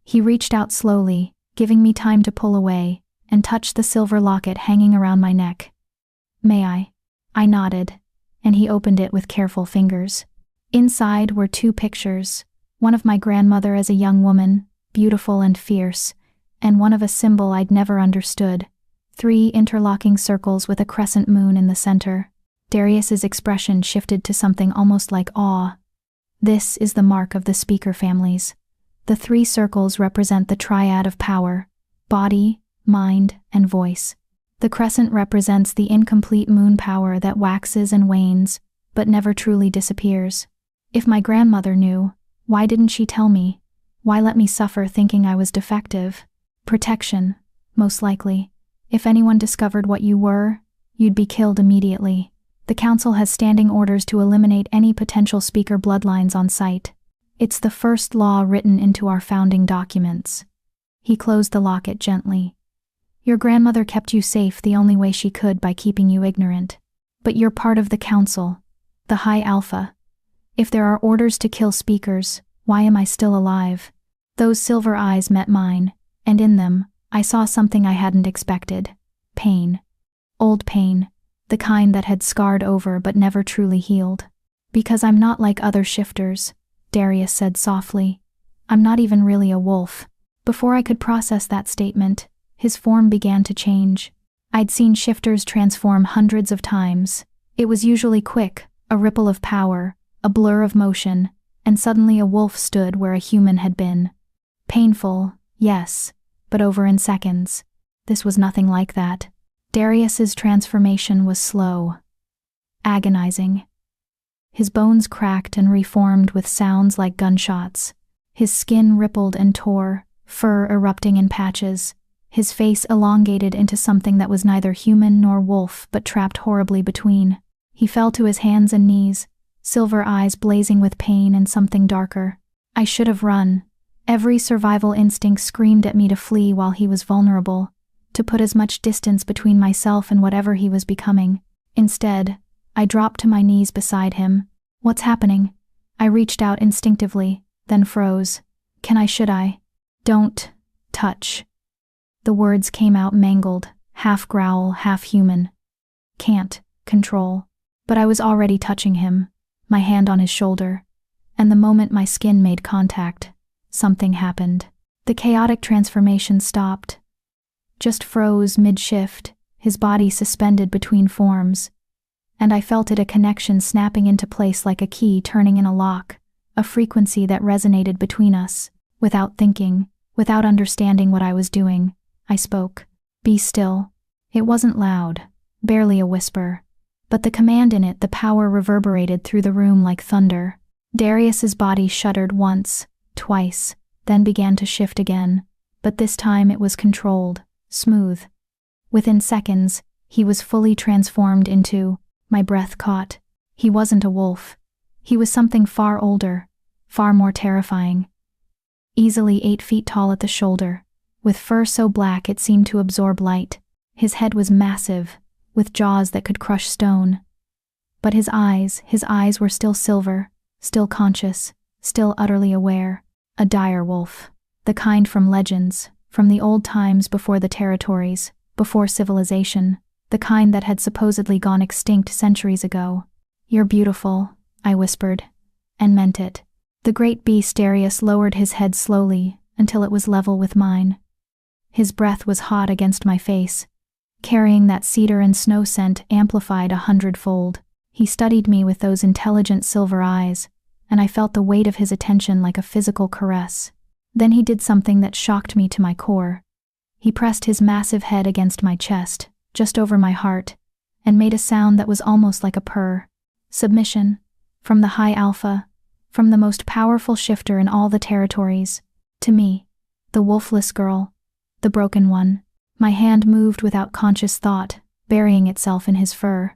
He reached out slowly, giving me time to pull away, and touched the silver locket hanging around my neck. May I? I nodded, and he opened it with careful fingers. Inside were 2 pictures, one of my grandmother as a young woman, beautiful and fierce, and one of a symbol I'd never understood, 3 interlocking circles with a crescent moon in the center. Darius's expression shifted to something almost like awe. This is the mark of the speaker families. The 3 circles represent the triad of power: body, mind, and voice. The crescent represents the incomplete moon power that waxes and wanes, but never truly disappears. If my grandmother knew, why didn't she tell me? Why let me suffer thinking I was defective? Protection, most likely. If anyone discovered what you were, you'd be killed immediately. The council has standing orders to eliminate any potential speaker bloodlines on sight. It's the first law written into our founding documents. He closed the locket gently. Your grandmother kept you safe the only way she could, by keeping you ignorant. But you're part of the council, the High Alpha. If there are orders to kill speakers, why am I still alive? Those silver eyes met mine, and in them, I saw something I hadn't expected. Pain. Old pain. The kind that had scarred over but never truly healed. Because I'm not like other shifters, Darius said softly. I'm not even really a wolf. Before I could process that statement, his form began to change. I'd seen shifters transform hundreds of times. It was usually quick, a ripple of power, a blur of motion, and suddenly a wolf stood where a human had been. Painful, yes, but over in seconds. This was nothing like that. Darius's transformation was slow, agonizing. His bones cracked and reformed with sounds like gunshots. His skin rippled and tore, fur erupting in patches. His face elongated into something that was neither human nor wolf but trapped horribly between. He fell to his hands and knees, silver eyes blazing with pain and something darker. I should have run. Every survival instinct screamed at me to flee while he was vulnerable, to put as much distance between myself and whatever he was becoming. Instead, I dropped to my knees beside him. What's happening? I reached out instinctively, then froze. Should I? Don't touch. The words came out mangled, half growl, half human. Can't control. But I was already touching him, my hand on his shoulder, and the moment my skin made contact, something happened. The chaotic transformation stopped. Just froze mid-shift, his body suspended between forms, and I felt it, a connection snapping into place like a key turning in a lock, a frequency that resonated between us. Without thinking, without understanding what I was doing, I spoke. Be still. It wasn't loud, barely a whisper, but the command in it, the power reverberated through the room like thunder. Darius's body shuddered once, twice, then began to shift again, but this time it was controlled, smooth. Within seconds, he was fully transformed into, my breath caught. He wasn't a wolf. He was something far older, far more terrifying. Easily 8 feet tall at the shoulder, with fur so black it seemed to absorb light. His head was massive, with jaws that could crush stone. But his eyes were still silver, still conscious, still utterly aware. A dire wolf. The kind from legends, from the old times before the territories, before civilization, the kind that had supposedly gone extinct centuries ago. You're beautiful, I whispered, and meant it. The great beast Darius lowered his head slowly until it was level with mine. His breath was hot against my face, carrying that cedar and snow scent amplified 100-fold. He studied me with those intelligent silver eyes, and I felt the weight of his attention like a physical caress. Then he did something that shocked me to my core. He pressed his massive head against my chest, just over my heart, and made a sound that was almost like a purr. Submission. From the high alpha, from the most powerful shifter in all the territories, to me, the wolfless girl, the broken one. My hand moved without conscious thought, burying itself in his fur.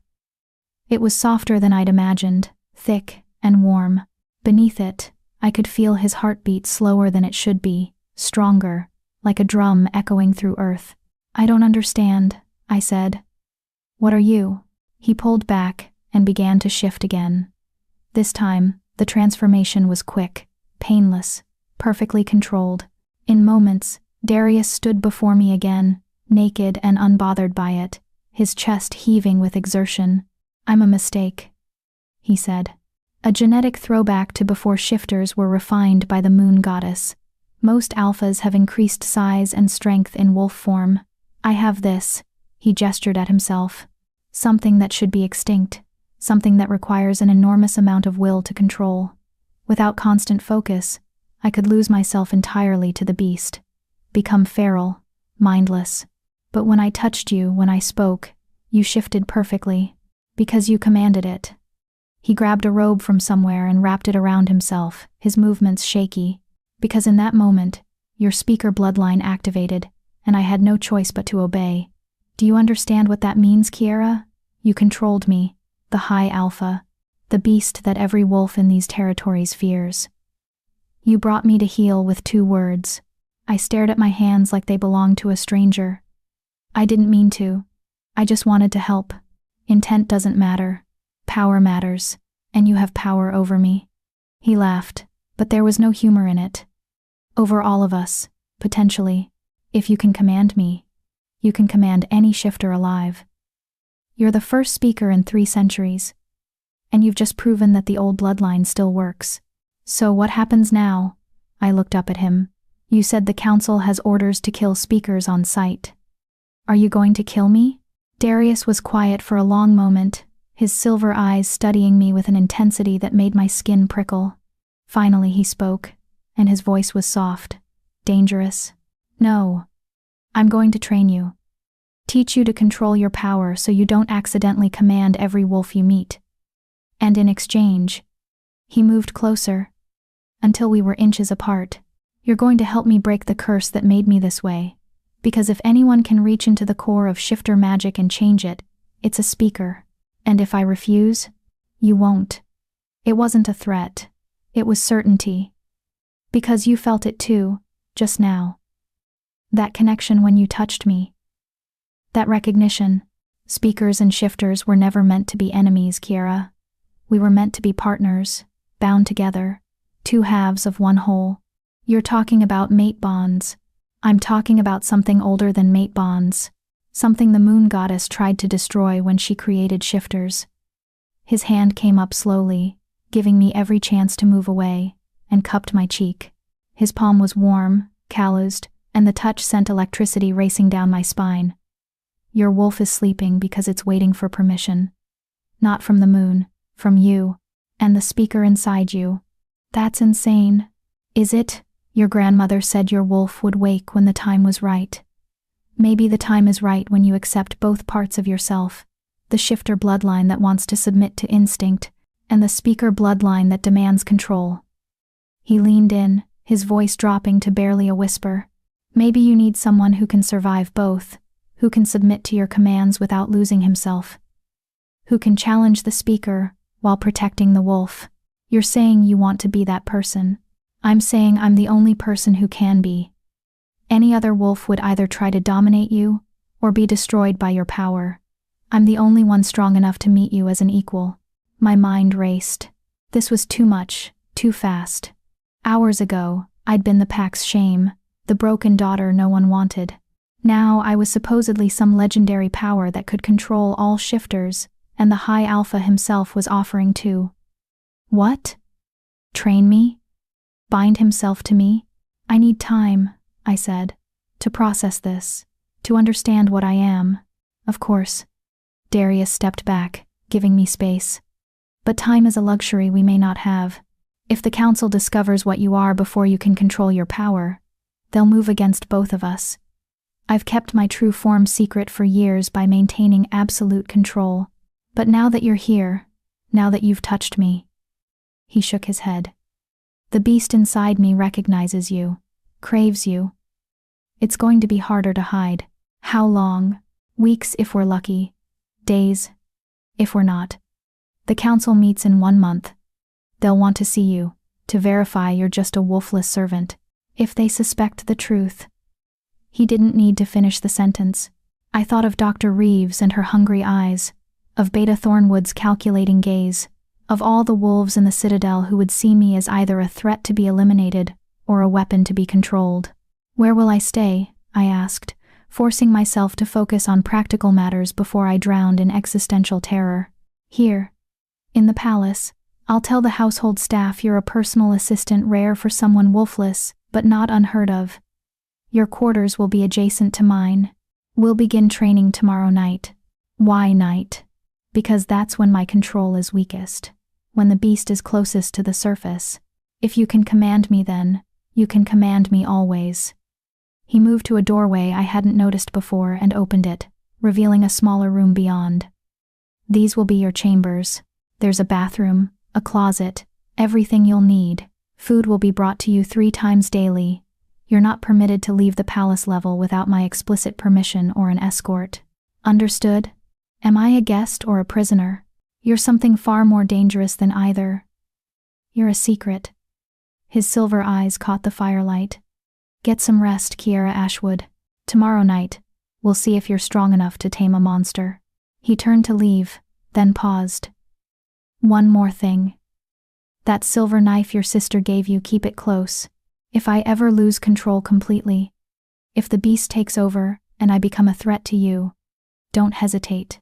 It was softer than I'd imagined, thick and warm. Beneath it, I could feel his heartbeat slower than it should be, stronger, like a drum echoing through earth. I don't understand, I said. What are you? He pulled back and began to shift again. This time, the transformation was quick, painless, perfectly controlled. In moments, Darius stood before me again, naked and unbothered by it, his chest heaving with exertion. I'm a mistake, he said. A genetic throwback to before shifters were refined by the moon goddess. Most alphas have increased size and strength in wolf form. I have this, he gestured at himself. Something that should be extinct, something that requires an enormous amount of will to control. Without constant focus, I could lose myself entirely to the beast, become feral, mindless. But when I touched you, when I spoke, you shifted perfectly, because you commanded it. He grabbed a robe from somewhere and wrapped it around himself, his movements shaky, because in that moment, your speaker bloodline activated, and I had no choice but to obey. Do you understand what that means, Kiera? You controlled me, the high alpha, the beast that every wolf in these territories fears. You brought me to heel with 2 words. I stared at my hands like they belonged to a stranger. I didn't mean to. I just wanted to help. Intent doesn't matter. Power matters, and you have power over me. He laughed, but there was no humor in it. Over all of us, potentially. If you can command me, you can command any shifter alive. You're the first speaker in 3 centuries. and you've just proven that the old bloodline still works. So what happens now? I looked up at him. You said the council has orders to kill speakers on sight. Are you going to kill me? Darius was quiet for a long moment, his silver eyes studying me with an intensity that made my skin prickle. Finally he spoke, and his voice was soft, dangerous. No. I'm going to train you. Teach you to control your power so you don't accidentally command every wolf you meet. And in exchange, he moved closer, until we were inches apart. You're going to help me break the curse that made me this way. Because if anyone can reach into the core of shifter magic and change it, it's a speaker. And if I refuse, you won't. It wasn't a threat. It was certainty. Because you felt it too, just now. That connection when you touched me. That recognition. Speakers and shifters were never meant to be enemies, Kiera. We were meant to be partners, bound together, two halves of one whole. You're talking about mate bonds. I'm talking about something older than mate bonds, something the moon goddess tried to destroy when she created shifters. His hand came up slowly, giving me every chance to move away, and cupped my cheek. His palm was warm, calloused, and the touch sent electricity racing down my spine. Your wolf is sleeping because it's waiting for permission. Not from the moon, from you, and the speaker inside you. That's insane. Is it? Your grandmother said your wolf would wake when the time was right. Maybe the time is right when you accept both parts of yourself, the shifter bloodline that wants to submit to instinct, and the speaker bloodline that demands control. He leaned in, his voice dropping to barely a whisper. Maybe you need someone who can survive both, who can submit to your commands without losing himself, who can challenge the speaker while protecting the wolf. You're saying you want to be that person. I'm saying I'm the only person who can be. Any other wolf would either try to dominate you or be destroyed by your power. I'm the only one strong enough to meet you as an equal. My mind raced. This was too much, too fast. Hours ago, I'd been the pack's shame, the broken daughter no one wanted. Now I was supposedly some legendary power that could control all shifters, and the High Alpha himself was offering to. What? Train me? Bind himself to me? I need time, I said, to process this, to understand what I am. Of course. Darius stepped back, giving me space. But time is a luxury we may not have. If the council discovers what you are before you can control your power, they'll move against both of us. I've kept my true form secret for years by maintaining absolute control. But now that you're here, now that you've touched me. He shook his head. The beast inside me recognizes you, craves you. It's going to be harder to hide. How long? Weeks if we're lucky. Days if we're not. The council meets in 1 month. They'll want to see you, to verify you're just a wolfless servant. If they suspect the truth. He didn't need to finish the sentence. I thought of Dr. Reeves and her hungry eyes, of Beta Thornwood's calculating gaze, of all the wolves in the Citadel who would see me as either a threat to be eliminated or a weapon to be controlled. Where will I stay? I asked, forcing myself to focus on practical matters before I drowned in existential terror. Here. In the palace. I'll tell the household staff you're a personal assistant rare for someone wolfless, but not unheard of. Your quarters will be adjacent to mine. We'll begin training tomorrow night. Why night? Because that's when my control is weakest. When the beast is closest to the surface. If you can command me then, you can command me always. He moved to a doorway I hadn't noticed before and opened it, revealing a smaller room beyond. These will be your chambers. There's a bathroom, a closet, everything you'll need. Food will be brought to you 3 times daily. You're not permitted to leave the palace level without my explicit permission or an escort. Understood? Am I a guest or a prisoner? You're something far more dangerous than either. You're a secret. His silver eyes caught the firelight. Get some rest, Kiera Ashwood. Tomorrow night, we'll see if you're strong enough to tame a monster. He turned to leave, then paused. One more thing. That silver knife your sister gave you, keep it close. If I ever lose control completely, if the beast takes over and I become a threat to you, don't hesitate.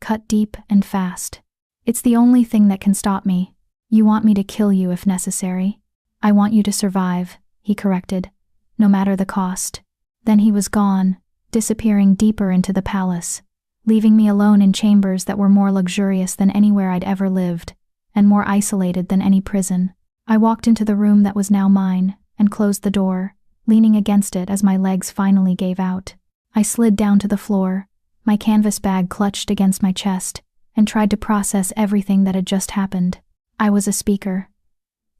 Cut deep and fast. It's the only thing that can stop me. You want me to kill you if necessary. I want you to survive, he corrected, no matter the cost. Then he was gone, disappearing deeper into the palace, leaving me alone in chambers that were more luxurious than anywhere I'd ever lived, and more isolated than any prison. I walked into the room that was now mine, and closed the door, leaning against it as my legs finally gave out. I slid down to the floor, my canvas bag clutched against my chest, and tried to process everything that had just happened. I was a speaker.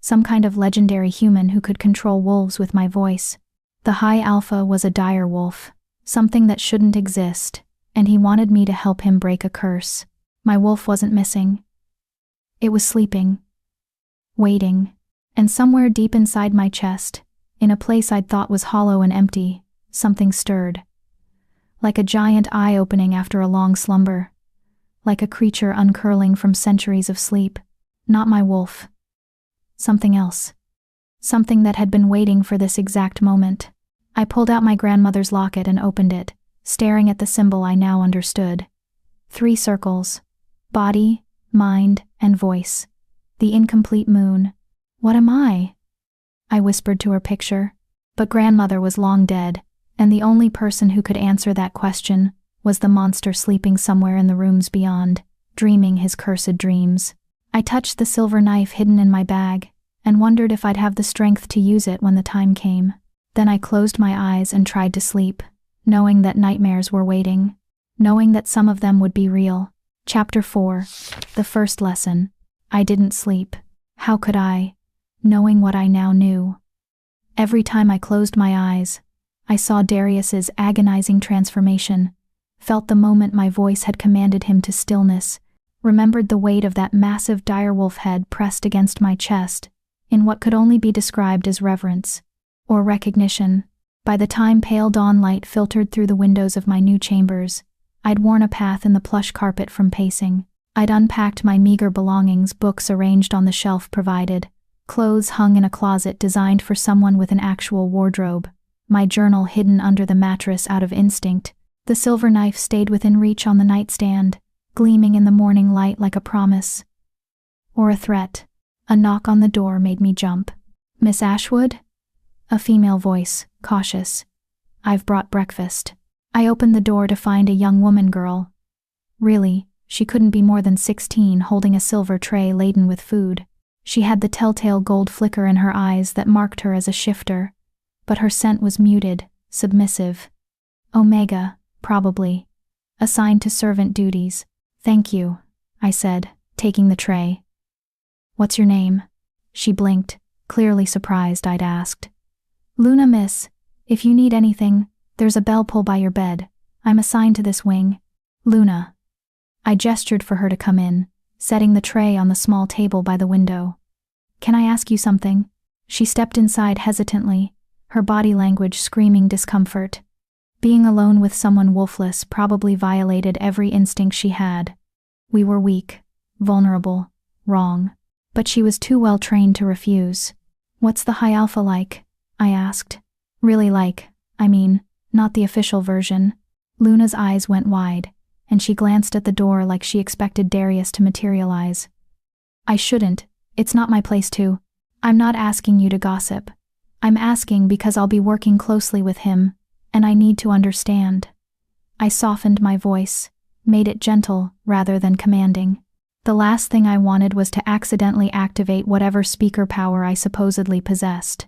Some kind of legendary human who could control wolves with my voice. The High Alpha was a dire wolf, something that shouldn't exist, and he wanted me to help him break a curse. My wolf wasn't missing. It was sleeping, waiting, and somewhere deep inside my chest, in a place I'd thought was hollow and empty, something stirred. Like a giant eye opening after a long slumber. Like a creature uncurling from centuries of sleep. Not my wolf. Something else. Something that had been waiting for this exact moment. I pulled out my grandmother's locket and opened it, staring at the symbol I now understood. 3 circles. Body, mind, and voice. The incomplete moon. What am I? I whispered to her picture. But grandmother was long dead, and the only person who could answer that question was the monster sleeping somewhere in the rooms beyond, dreaming his cursed dreams. I touched the silver knife hidden in my bag, and wondered if I'd have the strength to use it when the time came. Then I closed my eyes and tried to sleep, knowing that nightmares were waiting, knowing that some of them would be real. Chapter 4. The first lesson. I didn't sleep. How could I, knowing what I now knew? Every time I closed my eyes, I saw Darius's agonizing transformation, felt the moment my voice had commanded him to stillness, remembered the weight of that massive direwolf head pressed against my chest, in what could only be described as reverence, or recognition. By the time pale dawn light filtered through the windows of my new chambers, I'd worn a path in the plush carpet from pacing. I'd unpacked my meager belongings, books arranged on the shelf provided, clothes hung in a closet designed for someone with an actual wardrobe, my journal hidden under the mattress out of instinct. The silver knife stayed within reach on the nightstand, gleaming in the morning light like a promise. Or a threat. A knock on the door made me jump. "Miss Ashwood?" A female voice, cautious. "I've brought breakfast." I opened the door to find a young woman girl. Really, she couldn't be more than 16, holding a silver tray laden with food. She had the telltale gold flicker in her eyes that marked her as a shifter, but her scent was muted, submissive. Omega, probably. Assigned to servant duties. "Thank you," I said, taking the tray. "What's your name?" She blinked, clearly surprised I'd asked. "Luna, miss. If you need anything, there's a bell pull by your bed. I'm assigned to this wing." "Luna." I gestured for her to come in, setting the tray on the small table by the window. "Can I ask you something?" She stepped inside hesitantly, her body language screaming discomfort. Being alone with someone wolfless probably violated every instinct she had. We were weak, vulnerable, wrong, but she was too well trained to refuse. "What's the High Alpha like?" I asked. "Really like, I mean, not the official version." Luna's eyes went wide, and she glanced at the door like she expected Darius to materialize. "I shouldn't, it's not my place to. I'm not asking you to gossip. I'm asking because I'll be working closely with him, and I need to understand." I softened my voice, made it gentle rather than commanding. The last thing I wanted was to accidentally activate whatever speaker power I supposedly possessed.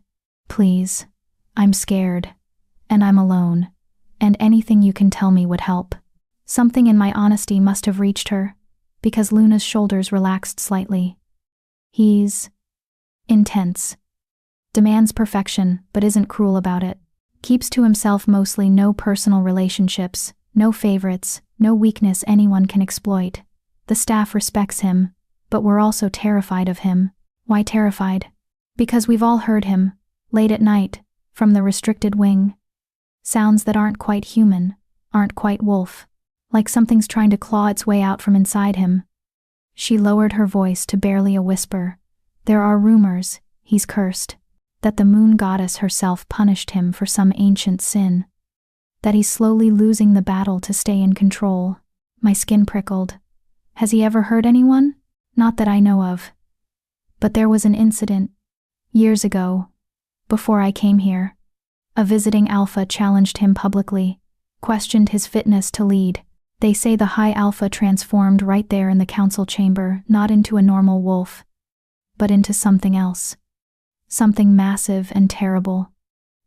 "Please, I'm scared, and I'm alone, and anything you can tell me would help." Something in my honesty must have reached her, because Luna's shoulders relaxed slightly. "He's intense. Demands perfection, but isn't cruel about it. Keeps to himself mostly, no personal relationships, no favorites, no weakness anyone can exploit. The staff respects him, but we're also terrified of him." "Why terrified?" "Because we've all heard him, late at night, from the restricted wing. Sounds that aren't quite human, aren't quite wolf. Like something's trying to claw its way out from inside him." She lowered her voice to barely a whisper. "There are rumors, he's cursed. That the moon goddess herself punished him for some ancient sin. That he's slowly losing the battle to stay in control." My skin prickled. "Has he ever hurt anyone?" Not that I know of. But there was an incident, years ago, before I came here. A visiting alpha challenged him publicly, questioned his fitness to lead. They say the high alpha transformed right there in the council chamber, not into a normal wolf, but into something else. Something massive and terrible.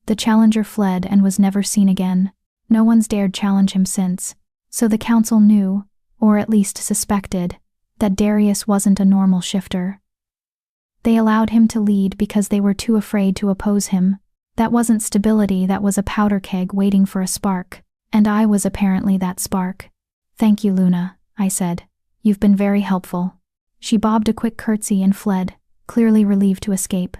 The challenger fled and was never seen again. No one's dared challenge him since. So the council knew, or at least suspected, that Darius wasn't a normal shifter. They allowed him to lead because they were too afraid to oppose him. That wasn't stability, that was a powder keg waiting for a spark. And I was apparently that spark. "Thank you, Luna," I said. "You've been very helpful." She bobbed a quick curtsy and fled, clearly relieved to escape.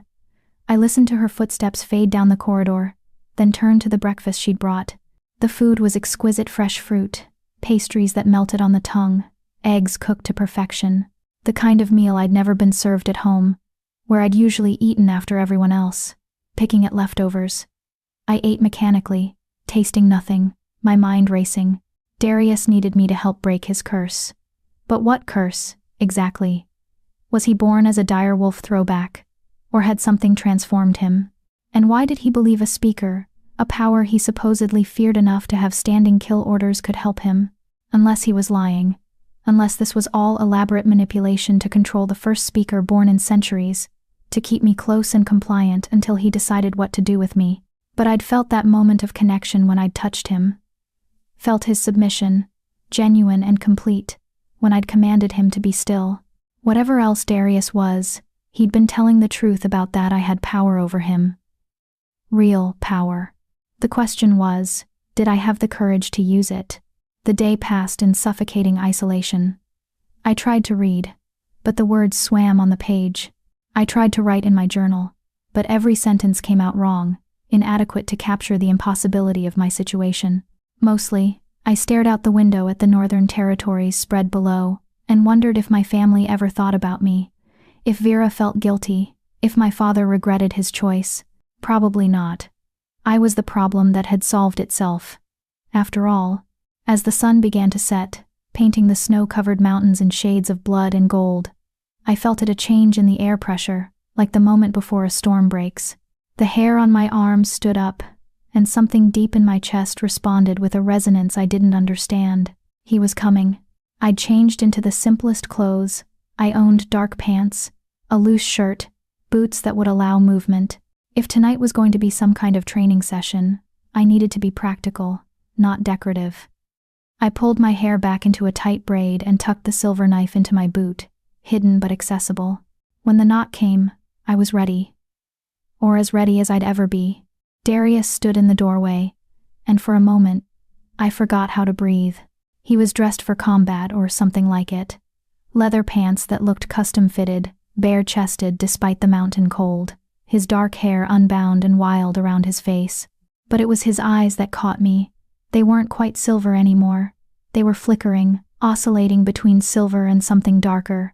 I listened to her footsteps fade down the corridor, then turned to the breakfast she'd brought. The food was exquisite fresh fruit, pastries that melted on the tongue, eggs cooked to perfection, the kind of meal I'd never been served at home, where I'd usually eaten after everyone else, picking at leftovers. I ate mechanically, tasting nothing, my mind racing. Darius needed me to help break his curse. But what curse, exactly? Was he born as a direwolf throwback, or had something transformed him? And why did he believe a speaker, a power he supposedly feared enough to have standing kill orders, could help him? Unless he was lying. Unless this was all elaborate manipulation to control the first speaker born in centuries, to keep me close and compliant until he decided what to do with me. But I'd felt that moment of connection when I'd touched him. Felt his submission, genuine and complete, when I'd commanded him to be still. Whatever else Darius was, he'd been telling the truth about that. I had power over him. Real power. The question was, did I have the courage to use it? The day passed in suffocating isolation. I tried to read, but the words swam on the page. I tried to write in my journal, but every sentence came out wrong, inadequate to capture the impossibility of my situation. Mostly, I stared out the window at the northern territories spread below, and wondered if my family ever thought about me, if Vera felt guilty, if my father regretted his choice. Probably not. I was the problem that had solved itself. After all, as the sun began to set, painting the snow-covered mountains in shades of blood and gold, I felt a change in the air pressure, like the moment before a storm breaks. The hair on my arms stood up, and something deep in my chest responded with a resonance I didn't understand. He was coming. I'd changed into the simplest clothes. I owned dark pants, a loose shirt, boots that would allow movement. If tonight was going to be some kind of training session, I needed to be practical, not decorative. I pulled my hair back into a tight braid and tucked the silver knife into my boot, hidden but accessible. When the knock came, I was ready. Or as ready as I'd ever be. Darius stood in the doorway, and for a moment, I forgot how to breathe. He was dressed for combat or something like it. Leather pants that looked custom-fitted, bare-chested despite the mountain cold, his dark hair unbound and wild around his face. But it was his eyes that caught me. They weren't quite silver anymore. They were flickering, oscillating between silver and something darker.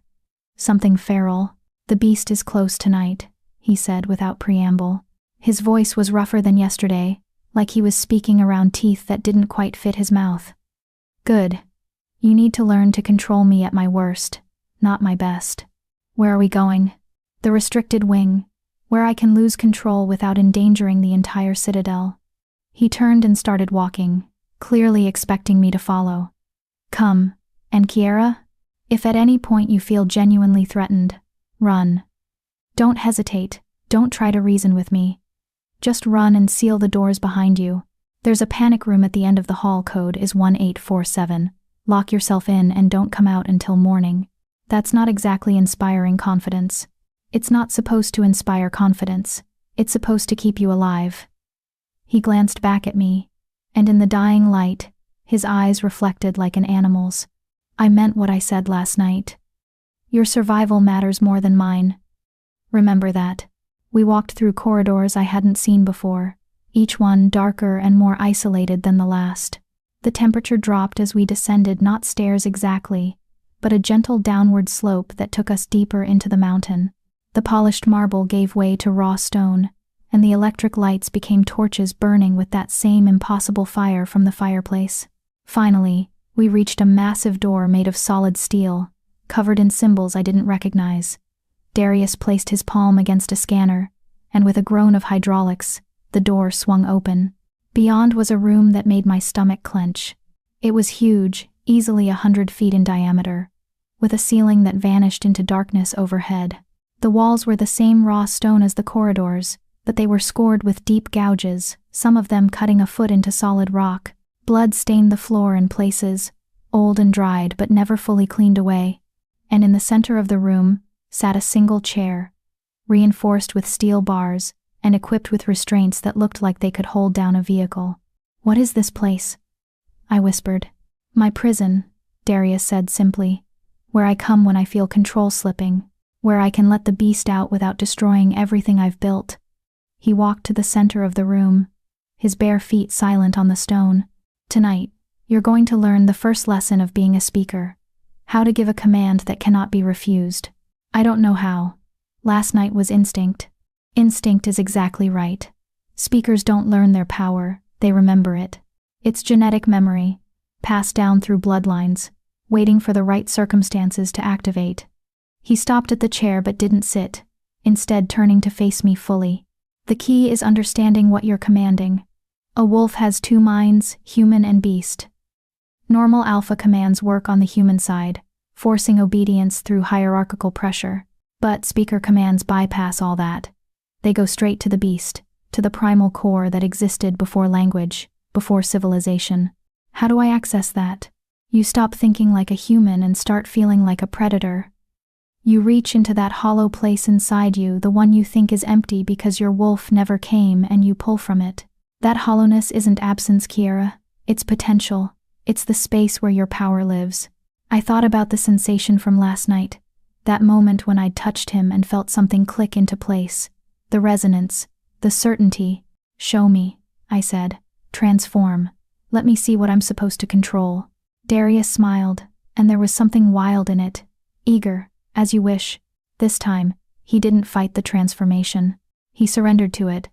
Something feral. "The beast is close tonight," he said without preamble. His voice was rougher than yesterday, like he was speaking around teeth that didn't quite fit his mouth. "Good. You need to learn to control me at my worst, not my best. Where are we going?" "The restricted wing, where I can lose control without endangering the entire citadel." He turned and started walking, clearly expecting me to follow. "Come. And Kiera? If at any point you feel genuinely threatened, run. Don't hesitate, don't try to reason with me. Just run and seal the doors behind you. There's a panic room at the end of the hall. Code is 1847. Lock yourself in and don't come out until morning." That's not exactly inspiring confidence. It's not supposed to inspire confidence. It's supposed to keep you alive. He glanced back at me, and in the dying light, his eyes reflected like an animal's. "I meant what I said last night. Your survival matters more than mine. Remember that." We walked through corridors I hadn't seen before, each one darker and more isolated than the last. The temperature dropped as we descended, not stairs exactly, but a gentle downward slope that took us deeper into the mountain. The polished marble gave way to raw stone, and the electric lights became torches burning with that same impossible fire from the fireplace. Finally, we reached a massive door made of solid steel, covered in symbols I didn't recognize. Darius placed his palm against a scanner, and with a groan of hydraulics, the door swung open. Beyond was a room that made my stomach clench. It was huge, easily 100 feet in diameter, with a ceiling that vanished into darkness overhead. The walls were the same raw stone as the corridors, but they were scored with deep gouges, some of them cutting a foot into solid rock. Blood stained the floor in places, old and dried but never fully cleaned away. And in the center of the room sat a single chair, reinforced with steel bars and equipped with restraints that looked like they could hold down a vehicle. "What is this place?" I whispered. "My prison," Darius said simply. "Where I come when I feel control slipping, where I can let the beast out without destroying everything I've built." He walked to the center of the room, his bare feet silent on the stone. "Tonight, you're going to learn the first lesson of being a speaker. How to give a command that cannot be refused. I don't know how. Last night was instinct. Instinct is exactly right. Speakers don't learn their power, they remember it. It's genetic memory, passed down through bloodlines, waiting for the right circumstances to activate." He stopped at the chair but didn't sit, instead turning to face me fully. "The key is understanding what you're commanding. A wolf has two minds, human and beast. Normal alpha commands work on the human side, forcing obedience through hierarchical pressure. But speaker commands bypass all that. They go straight to the beast, to the primal core that existed before language, before civilization. How do I access that? You stop thinking like a human and start feeling like a predator. You reach into that hollow place inside you, the one you think is empty because your wolf never came, and you pull from it. That hollowness isn't absence, Kiera. It's potential. It's the space where your power lives." I thought about the sensation from last night, that moment when I'd touched him and felt something click into place. The resonance, the certainty. "Show me," I said. "Transform. Let me see what I'm supposed to control." Darius smiled, and there was something wild in it. Eager. "As you wish." This time, he didn't fight the transformation. He surrendered to it,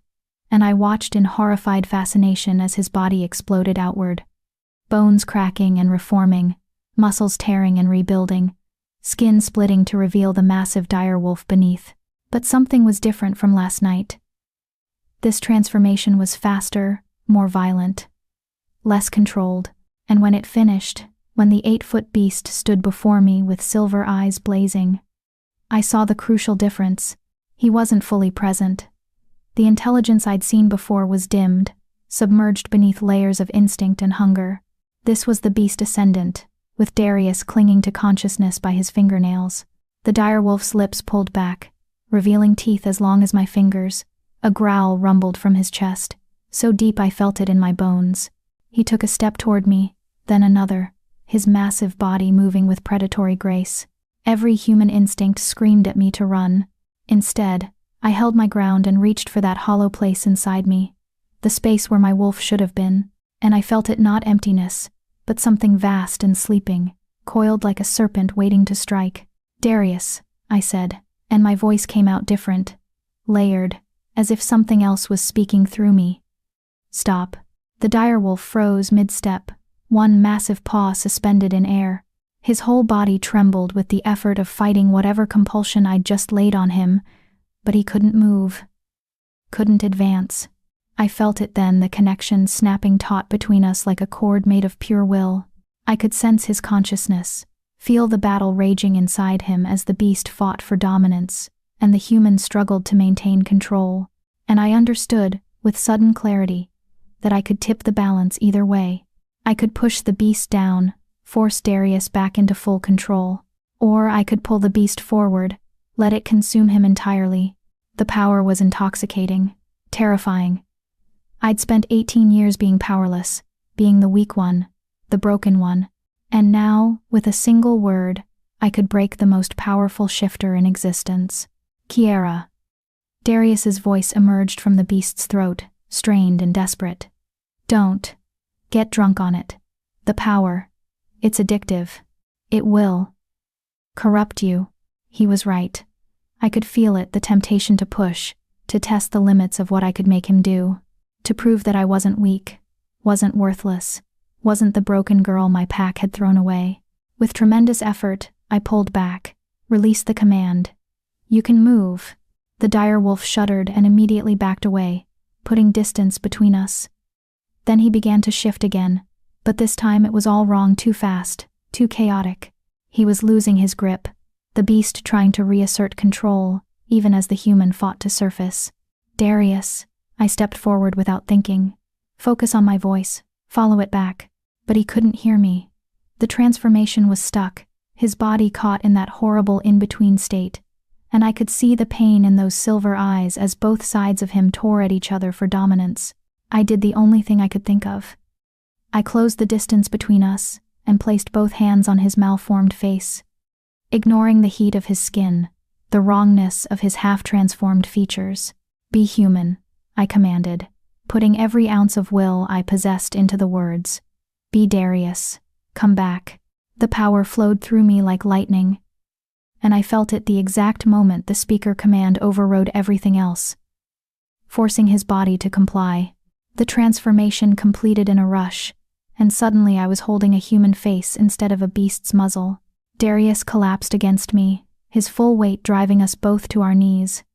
and I watched in horrified fascination as his body exploded outward. Bones cracking and reforming, muscles tearing and rebuilding, skin splitting to reveal the massive direwolf beneath. But something was different from last night. This transformation was faster, more violent, less controlled, and when it finished, when the 8-foot beast stood before me with silver eyes blazing, I saw the crucial difference. He wasn't fully present. The intelligence I'd seen before was dimmed, submerged beneath layers of instinct and hunger. This was the beast ascendant, with Darius clinging to consciousness by his fingernails. The direwolf's lips pulled back, revealing teeth as long as my fingers. A growl rumbled from his chest, so deep I felt it in my bones. He took a step toward me, then another, his massive body moving with predatory grace. Every human instinct screamed at me to run. Instead, I held my ground and reached for that hollow place inside me, the space where my wolf should have been, and I felt it not emptiness, but something vast and sleeping, coiled like a serpent waiting to strike. "Darius," I said, and my voice came out different, layered, as if something else was speaking through me. "Stop." The direwolf froze mid-step, one massive paw suspended in air. His whole body trembled with the effort of fighting whatever compulsion I'd just laid on him, but he couldn't move, couldn't advance. I felt it then, the connection snapping taut between us like a cord made of pure will. I could sense his consciousness, feel the battle raging inside him as the beast fought for dominance, and the human struggled to maintain control. And I understood, with sudden clarity, that I could tip the balance either way. I could push the beast down, force Darius back into full control, or I could pull the beast forward, let it consume him entirely. The power was intoxicating, terrifying. I'd spent 18 years being powerless, being the weak one, the broken one, and now, with a single word, I could break the most powerful shifter in existence. "Kiera." Darius's voice emerged from the beast's throat, strained and desperate. "Don't. Get drunk on it. The power. It's addictive. It will corrupt you." He was right. I could feel it, the temptation to push, to test the limits of what I could make him do, to prove that I wasn't weak, wasn't worthless, wasn't the broken girl my pack had thrown away. With tremendous effort, I pulled back, released the command. You can move. The dire wolf shuddered and immediately backed away, putting distance between us. Then he began to shift again, but this time it was all wrong, too fast, too chaotic. He was losing his grip, the beast trying to reassert control, even as the human fought to surface. Darius, I stepped forward without thinking. Focus on my voice, follow it back. But he couldn't hear me. The transformation was stuck, his body caught in that horrible in-between state, and I could see the pain in those silver eyes as both sides of him tore at each other for dominance. I did the only thing I could think of. I closed the distance between us and placed both hands on his malformed face. Ignoring the heat of his skin, the wrongness of his half-transformed features. Be human, I commanded, putting every ounce of will I possessed into the words. Be Darius. Come back. The power flowed through me like lightning, and I felt it the exact moment the speaker command overrode everything else, forcing his body to comply. The transformation completed in a rush, and suddenly I was holding a human face instead of a beast's muzzle. Darius collapsed against me, his full weight driving us both to our knees.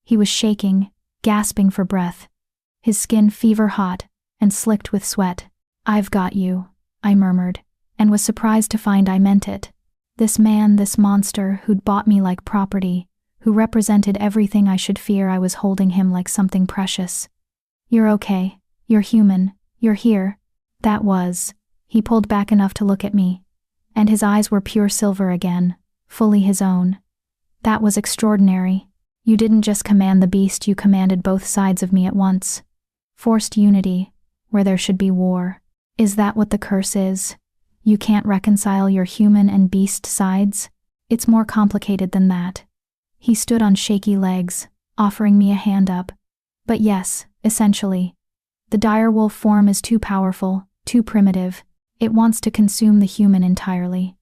He was shaking, gasping for breath, his skin fever-hot and slicked with sweat. I've got you, I murmured, and was surprised to find I meant it. This man, this monster who'd bought me like property, who represented everything I should fear, I was holding him like something precious. You're okay. You're human. You're here. That was. He pulled back enough to look at me, and his eyes were pure silver again, fully his own. That was extraordinary. You didn't just command the beast, you commanded both sides of me at once. Forced unity, where there should be war. Is that what the curse is? You can't reconcile your human and beast sides? It's more complicated than that. He stood on shaky legs, offering me a hand up. But yes, essentially. The dire wolf form is too powerful, too primitive. It wants to consume the human entirely.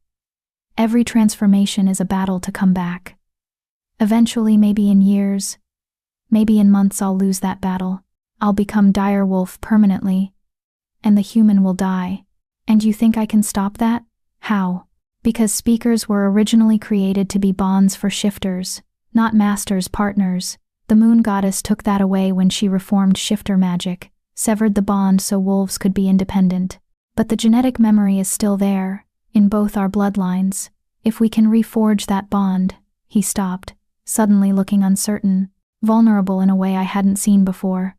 Every transformation is a battle to come back. Eventually, maybe in years, maybe in months, I'll lose that battle. I'll become dire wolf permanently, and the human will die. And you think I can stop that? How? Because speakers were originally created to be bonds for shifters, not masters, partners. The moon goddess took that away when she reformed shifter magic, severed the bond so wolves could be independent. But the genetic memory is still there, in both our bloodlines. If we can reforge that bond. He stopped, suddenly looking uncertain, vulnerable in a way I hadn't seen before.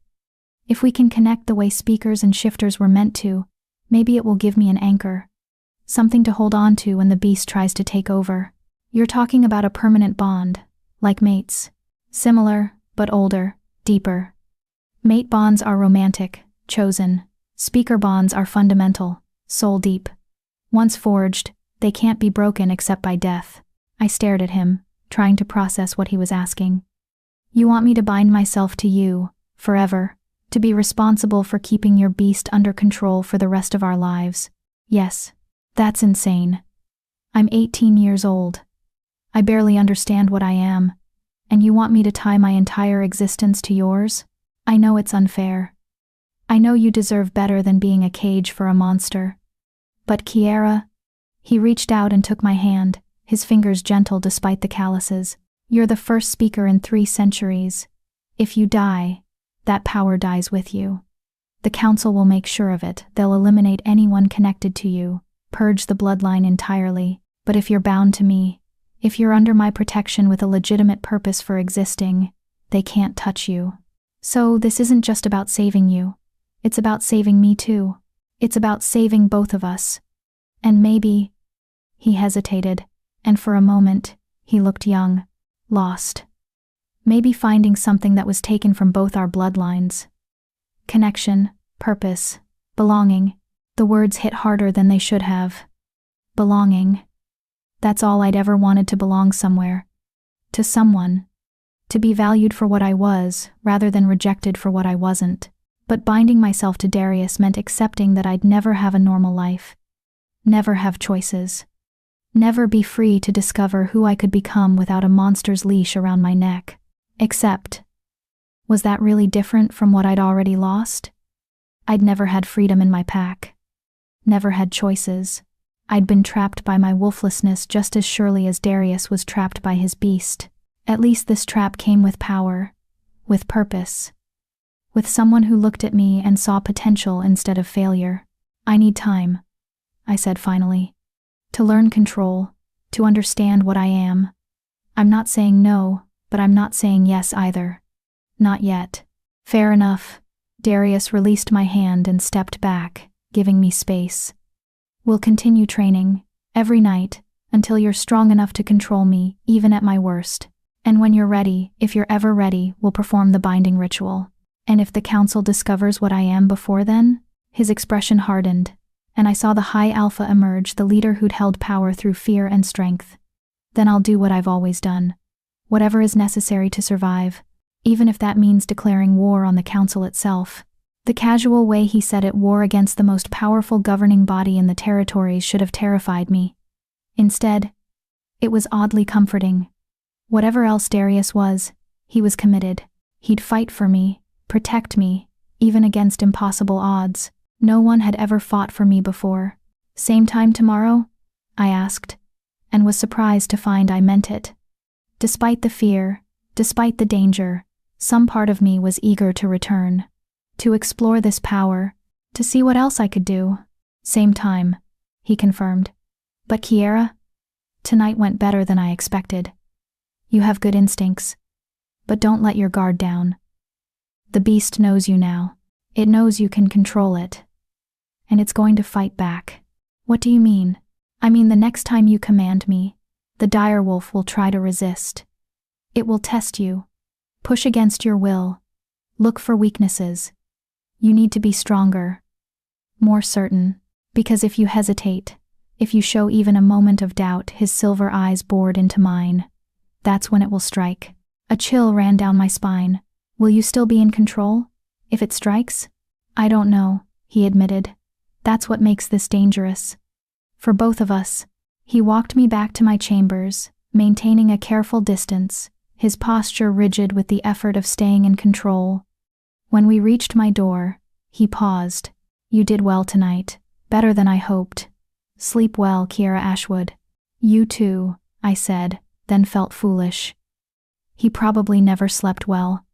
If we can connect the way speakers and shifters were meant to, maybe it will give me an anchor. Something to hold on to when the beast tries to take over. You're talking about a permanent bond, like mates. Similar, but older, deeper. Mate bonds are romantic, chosen. Speaker bonds are fundamental, soul deep. Once forged, they can't be broken except by death. I stared at him, trying to process what he was asking. You want me to bind myself to you, forever, to be responsible for keeping your beast under control for the rest of our lives? Yes. That's insane. I'm 18 years old. I barely understand what I am, and you want me to tie my entire existence to yours? I know it's unfair. I know you deserve better than being a cage for a monster. But Kiara, he reached out and took my hand, his fingers gentle despite the calluses. You're the first speaker in 3 centuries. If you die, that power dies with you. The council will make sure of it. They'll eliminate anyone connected to you, purge the bloodline entirely. But if you're bound to me, if you're under my protection with a legitimate purpose for existing, they can't touch you. So this isn't just about saving you. It's about saving me too. It's about saving both of us. And maybe... He hesitated, and for a moment, he looked young, lost. Maybe finding something that was taken from both our bloodlines. Connection, purpose, belonging. The words hit harder than they should have. Belonging. That's all I'd ever wanted, to belong somewhere. To someone. To be valued for what I was, rather than rejected for what I wasn't. But binding myself to Darius meant accepting that I'd never have a normal life. Never have choices. Never be free to discover who I could become without a monster's leash around my neck. Except, was that really different from what I'd already lost? I'd never had freedom in my pack. Never had choices. I'd been trapped by my wolflessness just as surely as Darius was trapped by his beast. At least this trap came with power, with purpose, with someone who looked at me and saw potential instead of failure. I need time, I said finally, to learn control, to understand what I am. I'm not saying no, but I'm not saying yes either. Not yet. Fair enough. Darius released my hand and stepped back, giving me space. We'll continue training, every night, until you're strong enough to control me, even at my worst. And when you're ready, if you're ever ready, we'll perform the binding ritual. And if the council discovers what I am before then? His expression hardened, and I saw the high alpha emerge, the leader who'd held power through fear and strength. Then I'll do what I've always done. Whatever is necessary to survive, even if that means declaring war on the council itself. The casual way he said it, war against the most powerful governing body in the territories, should have terrified me. Instead, it was oddly comforting. Whatever else Darius was, he was committed. He'd fight for me, protect me, even against impossible odds. No one had ever fought for me before. Same time tomorrow? I asked, and was surprised to find I meant it. Despite the fear, despite the danger, some part of me was eager to return, to explore this power, to see what else I could do. Same time, he confirmed. But Kiera? Tonight went better than I expected. You have good instincts, but don't let your guard down. The beast knows you now. It knows you can control it. And it's going to fight back. What do you mean? I mean, the next time you command me, the direwolf will try to resist. It will test you, push against your will, look for weaknesses. You need to be stronger, more certain, because if you hesitate, if you show even a moment of doubt, his silver eyes bored into mine, that's when it will strike. A chill ran down my spine. Will you still be in control, if it strikes? I don't know, he admitted. That's what makes this dangerous. For both of us. He walked me back to my chambers, maintaining a careful distance, his posture rigid with the effort of staying in control. When we reached my door, he paused. You did well tonight, better than I hoped. Sleep well, Kiera Ashwood. You too, I said, then felt foolish. He probably never slept well.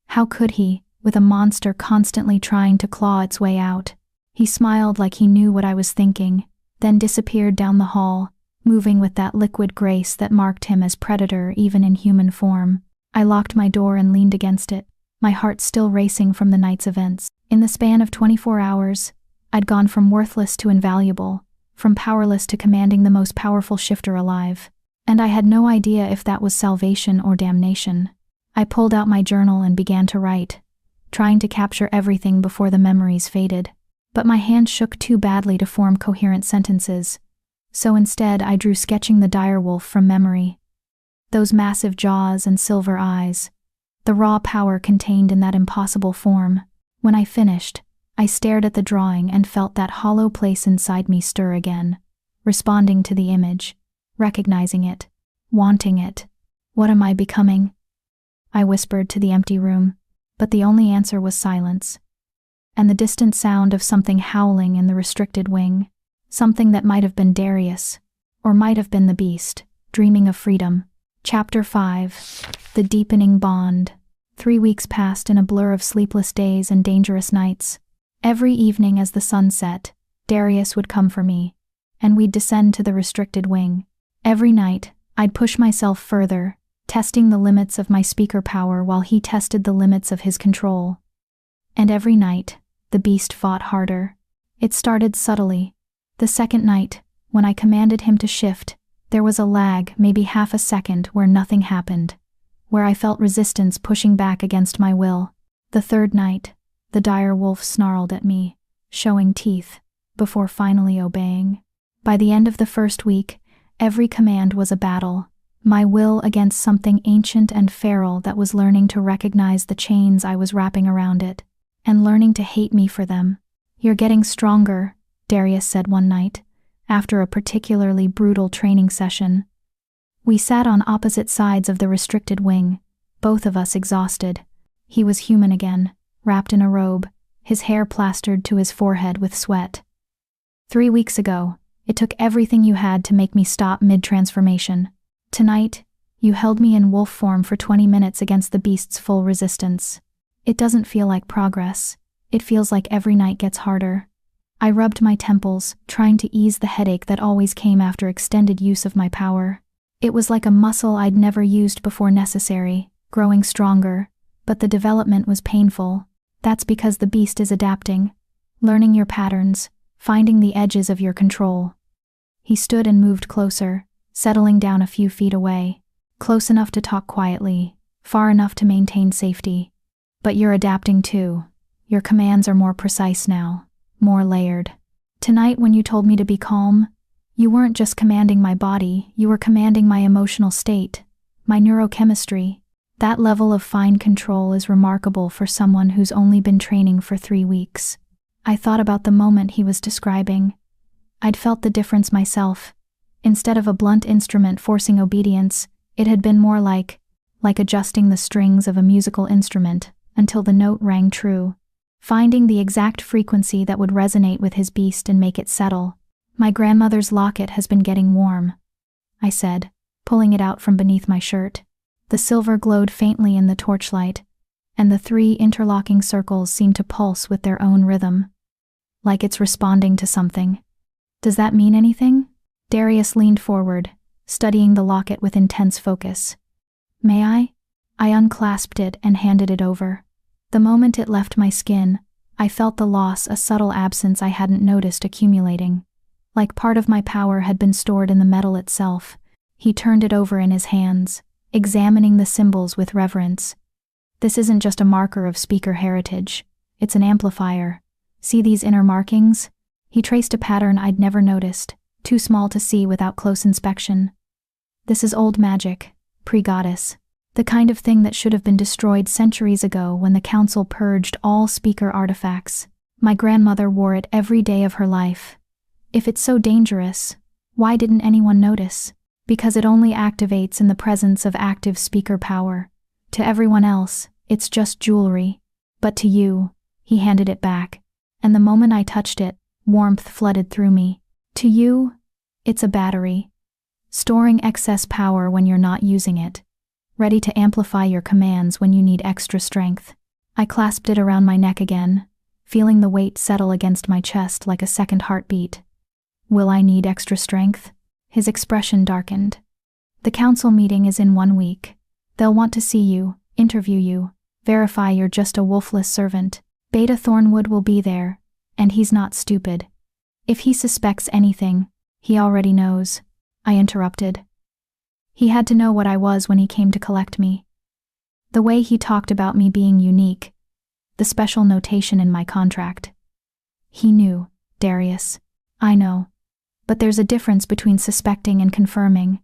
How could he, with a monster constantly trying to claw its way out? He smiled like he knew what I was thinking, then disappeared down the hall, moving with that liquid grace that marked him as predator even in human form. I locked my door and leaned against it, my heart still racing from the night's events. In the span of 24 hours, I'd gone from worthless to invaluable, from powerless to commanding the most powerful shifter alive. And I had no idea if that was salvation or damnation. I pulled out my journal and began to write, trying to capture everything before the memories faded. But my hand shook too badly to form coherent sentences, so instead I drew sketching the direwolf from memory. Those massive jaws and silver eyes, the raw power contained in that impossible form. When I finished, I stared at the drawing and felt that hollow place inside me stir again, responding to the image, recognizing it, wanting it. What am I becoming? I whispered to the empty room, but the only answer was silence, and the distant sound of something howling in the restricted wing, something that might have been Darius, or might have been the beast, dreaming of freedom. Chapter 5. The Deepening Bond. 3 weeks passed in a blur of sleepless days and dangerous nights. Every evening as the sun set, Darius would come for me, and we'd descend to the restricted wing. Every night, I'd push myself further, testing the limits of my speaker power while he tested the limits of his control. And every night, the beast fought harder. It started subtly. The second night, when I commanded him to shift, there was a lag, maybe half a second, where nothing happened, where I felt resistance pushing back against my will. The third night, the dire wolf snarled at me, showing teeth, before finally obeying. By the end of the first week, every command was a battle, my will against something ancient and feral that was learning to recognize the chains I was wrapping around it, and learning to hate me for them. You're getting stronger, Darius said one night, after a particularly brutal training session. We sat on opposite sides of the restricted wing, both of us exhausted. He was human again, wrapped in a robe, his hair plastered to his forehead with sweat. 3 weeks ago, It took everything you had to make me stop mid-transformation. Tonight, you held me in wolf form for 20 minutes against the beast's full resistance. It doesn't feel like progress. It feels like every night gets harder. I rubbed my temples, trying to ease the headache that always came after extended use of my power. It was like a muscle I'd never used before necessary, growing stronger, but the development was painful. That's because the beast is adapting, learning your patterns, finding the edges of your control. He stood and moved closer, settling down a few feet away, close enough to talk quietly, far enough to maintain safety. But you're adapting too. Your commands are more precise now, more layered. Tonight when you told me to be calm, you weren't just commanding my body, you were commanding my emotional state, my neurochemistry. That level of fine control is remarkable for someone who's only been training for 3 weeks. I thought about the moment he was describing. I'd felt the difference myself. Instead of a blunt instrument forcing obedience, it had been more like adjusting the strings of a musical instrument until the note rang true, finding the exact frequency that would resonate with his beast and make it settle. My grandmother's locket has been getting warm, I said, pulling it out from beneath my shirt. The silver glowed faintly in the torchlight, and the 3 interlocking circles seemed to pulse with their own rhythm, like it's responding to something. Does that mean anything? Darius leaned forward, studying the locket with intense focus. May I? I unclasped it and handed it over. The moment it left my skin, I felt the loss, a subtle absence I hadn't noticed accumulating. Like part of my power had been stored in the metal itself. He turned it over in his hands, examining the symbols with reverence. This isn't just a marker of speaker heritage, it's an amplifier. See these inner markings? He traced a pattern I'd never noticed, too small to see without close inspection. This is old magic, pre-goddess. The kind of thing that should have been destroyed centuries ago when the council purged all speaker artifacts. My grandmother wore it every day of her life. If it's so dangerous, why didn't anyone notice? Because it only activates in the presence of active speaker power. To everyone else, it's just jewelry. But to you, he handed it back, and the moment I touched it, warmth flooded through me. To you, it's a battery, storing excess power when you're not using it, ready to amplify your commands when you need extra strength. I clasped it around my neck again, feeling the weight settle against my chest like a second heartbeat. Will I need extra strength? His expression darkened. The council meeting is in 1 week. They'll want to see you, interview you, verify you're just a wolfless servant. Beta Thornwood will be there, and he's not stupid. If he suspects anything, he already knows. I interrupted. He had to know what I was when he came to collect me. The way he talked about me being unique, the special notation in my contract. He knew, Darius. I know. But there's a difference between suspecting and confirming.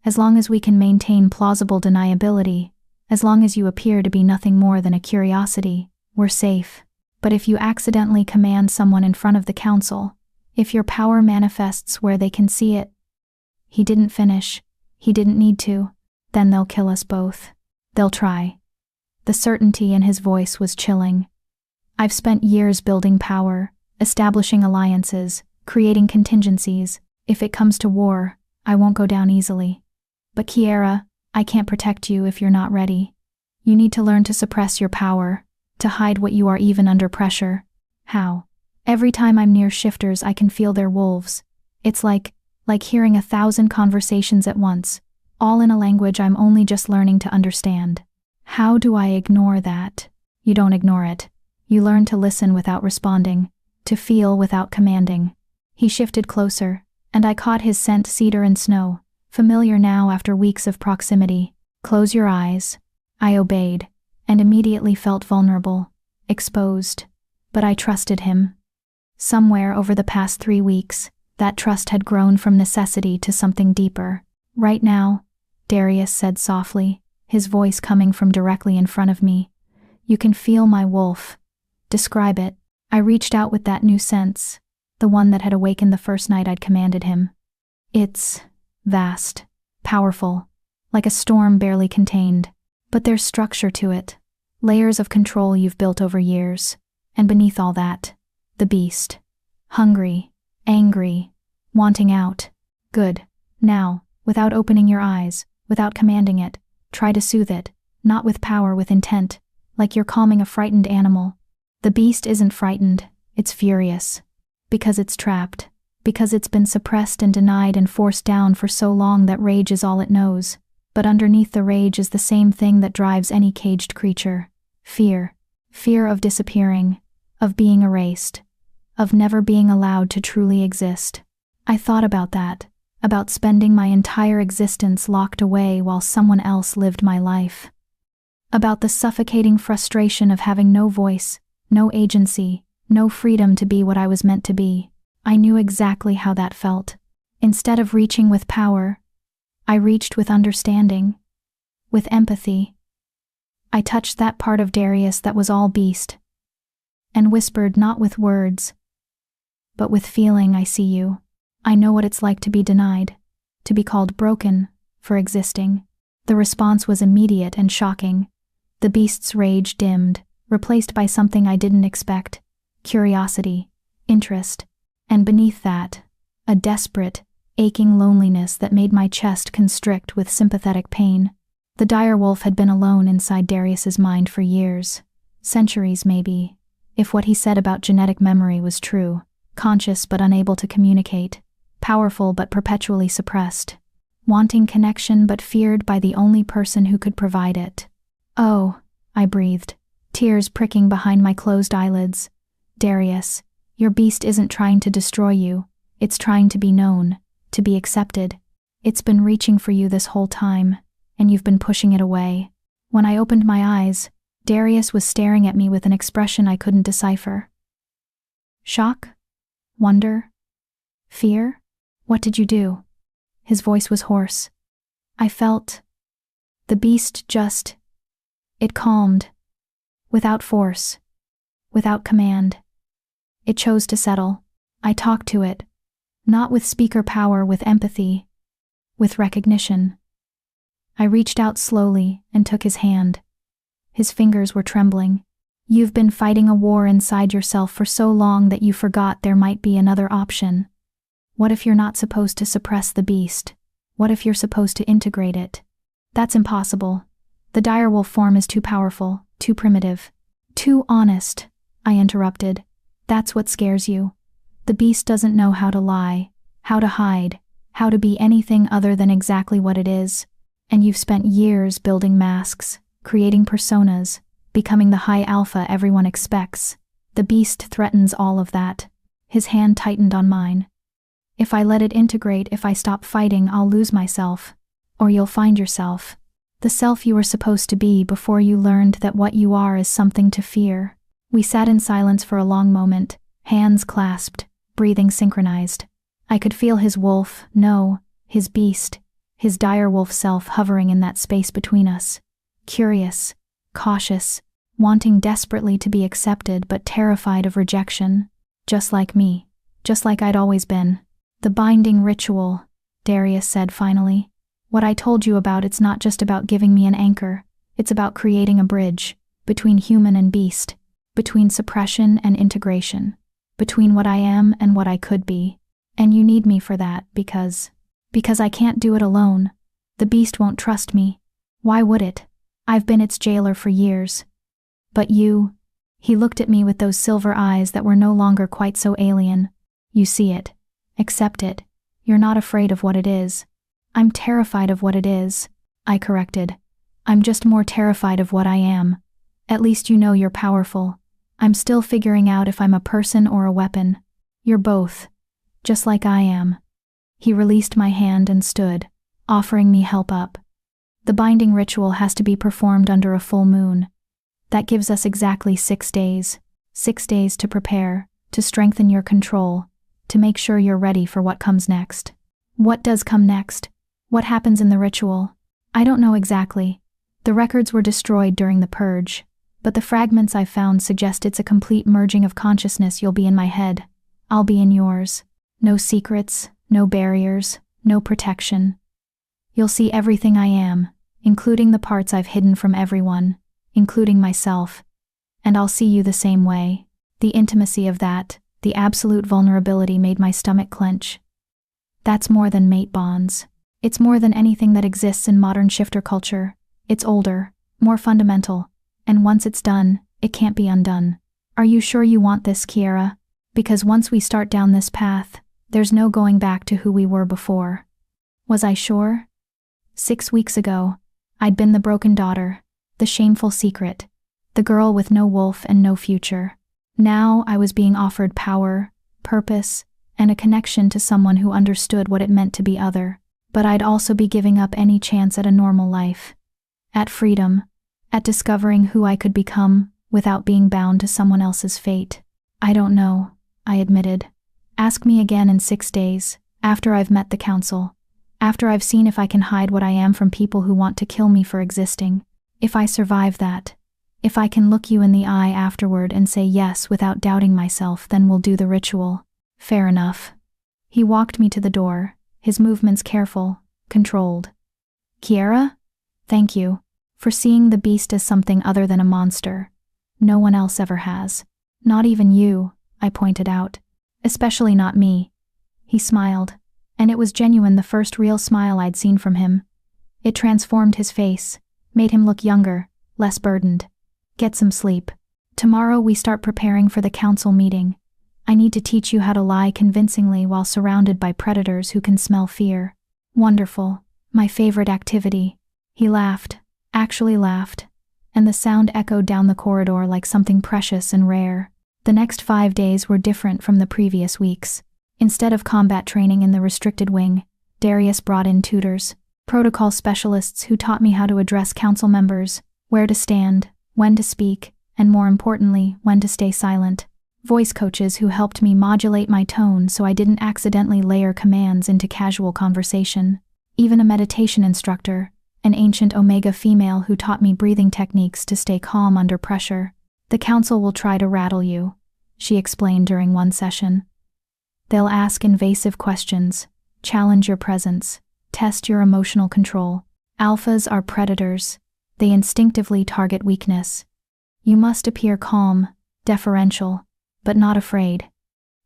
As long as we can maintain plausible deniability, as long as you appear to be nothing more than a curiosity, we're safe. But if you accidentally command someone in front of the council, if your power manifests where they can see it. He didn't finish. He didn't need to. Then they'll kill us both. They'll try. The certainty in his voice was chilling. I've spent years building power, establishing alliances, creating contingencies. If it comes to war, I won't go down easily. But Kiera, I can't protect you if you're not ready. You need to learn to suppress your power, to hide what you are even under pressure. How? Every time I'm near shifters I can feel their wolves. It's like hearing 1,000 conversations at once, all in a language I'm only just learning to understand. How do I ignore that? You don't ignore it. You learn to listen without responding, to feel without commanding. He shifted closer, and I caught his scent, cedar and snow, familiar now after weeks of proximity. Close your eyes. I obeyed, and immediately felt vulnerable, exposed. But I trusted him. Somewhere over the past 3 weeks, that trust had grown from necessity to something deeper. Right now, Darius said softly, his voice coming from directly in front of me. You can feel my wolf. Describe it. I reached out with that new sense, the one that had awakened the first night I'd commanded him. It's vast, powerful, like a storm barely contained. But there's structure to it, layers of control you've built over years. And beneath all that, the beast. Hungry, angry, wanting out. Good. Now, without opening your eyes, without commanding it, try to soothe it, not with power, with intent, like you're calming a frightened animal. The beast isn't frightened, it's furious. Because it's trapped. Because it's been suppressed and denied and forced down for so long that rage is all it knows. But underneath the rage is the same thing that drives any caged creature. Fear. Fear of disappearing, of being erased, of never being allowed to truly exist. I thought about that, about spending my entire existence locked away while someone else lived my life. About the suffocating frustration of having no voice, no agency, no freedom to be what I was meant to be. I knew exactly how that felt. Instead of reaching with power, I reached with understanding, with empathy. I touched that part of Darius that was all beast, and whispered not with words, but with feeling, I see you. I know what it's like to be denied, to be called broken for existing. The response was immediate and shocking. The beast's rage dimmed, replaced by something I didn't expect: curiosity, interest, and beneath that, a desperate, aching loneliness that made my chest constrict with sympathetic pain. The direwolf had been alone inside Darius's mind for years, centuries maybe, if what he said about genetic memory was true, conscious but unable to communicate, powerful but perpetually suppressed, wanting connection but feared by the only person who could provide it. "Oh," I breathed, tears pricking behind my closed eyelids. "Darius, your beast isn't trying to destroy you, it's trying to be known, to be accepted. It's been reaching for you this whole time, and you've been pushing it away." When I opened my eyes, Darius was staring at me with an expression I couldn't decipher. Shock? Wonder? Fear? "What did you do?" His voice was hoarse. I felt the beast just... It calmed. Without force. Without command. It chose to settle. I talked to it. Not with speaker power, with empathy. With recognition. I reached out slowly and took his hand. His fingers were trembling. "You've been fighting a war inside yourself for so long that you forgot there might be another option. What if you're not supposed to suppress the beast? What if you're supposed to integrate it? That's impossible. The direwolf form is too powerful, too primitive, too honest," I interrupted. "That's what scares you. The beast doesn't know how to lie, how to hide, how to be anything other than exactly what it is. And you've spent years building masks, creating personas, becoming the high alpha everyone expects. The beast threatens all of that." His hand tightened on mine. "If I let it integrate, if I stop fighting, I'll lose myself. Or you'll find yourself. The self you were supposed to be before you learned that what you are is something to fear." We sat in silence for a long moment, hands clasped, breathing synchronized. I could feel his wolf, no, his beast, his direwolf self hovering in that space between us. Curious, cautious, wanting desperately to be accepted but terrified of rejection. Just like me, just like I'd always been. "The binding ritual," Darius said finally. "What I told you about, it's not just about giving me an anchor, it's about creating a bridge, between human and beast, between suppression and integration, between what I am and what I could be. And you need me for that, because I can't do it alone. The beast won't trust me. Why would it? I've been its jailer for years. But you..." He looked at me with those silver eyes that were no longer quite so alien. "You see it. Accept it. You're not afraid of what it is." "I'm terrified of what it is," I corrected. "I'm just more terrified of what I am. At least you know you're powerful. I'm still figuring out if I'm a person or a weapon. You're both. Just like I am." He released my hand and stood, offering me help up. "The binding ritual has to be performed under a full moon. That gives us exactly 6 days. 6 days to prepare, to strengthen your control, to make sure you're ready for what comes next." "What does come next? What happens in the ritual?" "I don't know exactly. The records were destroyed during the purge, but the fragments I've found suggest it's a complete merging of consciousness. You'll be in my head. I'll be in yours. No secrets, no barriers, no protection. You'll see everything I am, including the parts I've hidden from everyone, including myself. And I'll see you the same way." The intimacy of that, the absolute vulnerability made my stomach clench. That's more than mate bonds. It's more than anything that exists in modern shifter culture. It's older, more fundamental, and once it's done, it can't be undone. Are you sure you want this, Kiera? Because once we start down this path, there's no going back to who we were before. Was I sure? 6 weeks ago, I'd been the broken daughter, the shameful secret, the girl with no wolf and no future. Now I was being offered power, purpose, and a connection to someone who understood what it meant to be other. But I'd also be giving up any chance at a normal life. At freedom, at discovering who I could become without being bound to someone else's fate. I don't know, I admitted. Ask me again in 6 days, after I've met the council. After I've seen if I can hide what I am from people who want to kill me for existing. If I survive that, if I can look you in the eye afterward and say yes without doubting myself, then we'll do the ritual. Fair enough. He walked me to the door, his movements careful, controlled. Kiera? Thank you, for seeing the beast as something other than a monster. No one else ever has. Not even you, I pointed out. Especially not me. He smiled, and it was genuine, the first real smile I'd seen from him. It transformed his face, made him look younger, less burdened. Get some sleep. Tomorrow we start preparing for the council meeting. I need to teach you how to lie convincingly while surrounded by predators who can smell fear. Wonderful. My favorite activity. He laughed, actually laughed, and the sound echoed down the corridor like something precious and rare. The next 5 days were different from the previous weeks. Instead of combat training in the restricted wing, Darius brought in tutors, protocol specialists who taught me how to address council members, where to stand, when to speak, and more importantly, when to stay silent. Voice coaches who helped me modulate my tone so I didn't accidentally layer commands into casual conversation. Even a meditation instructor, an ancient Omega female who taught me breathing techniques to stay calm under pressure. The council will try to rattle you, she explained during one session. They'll ask invasive questions, challenge your presence, test your emotional control. Alphas are predators. They instinctively target weakness. You must appear calm, deferential, but not afraid.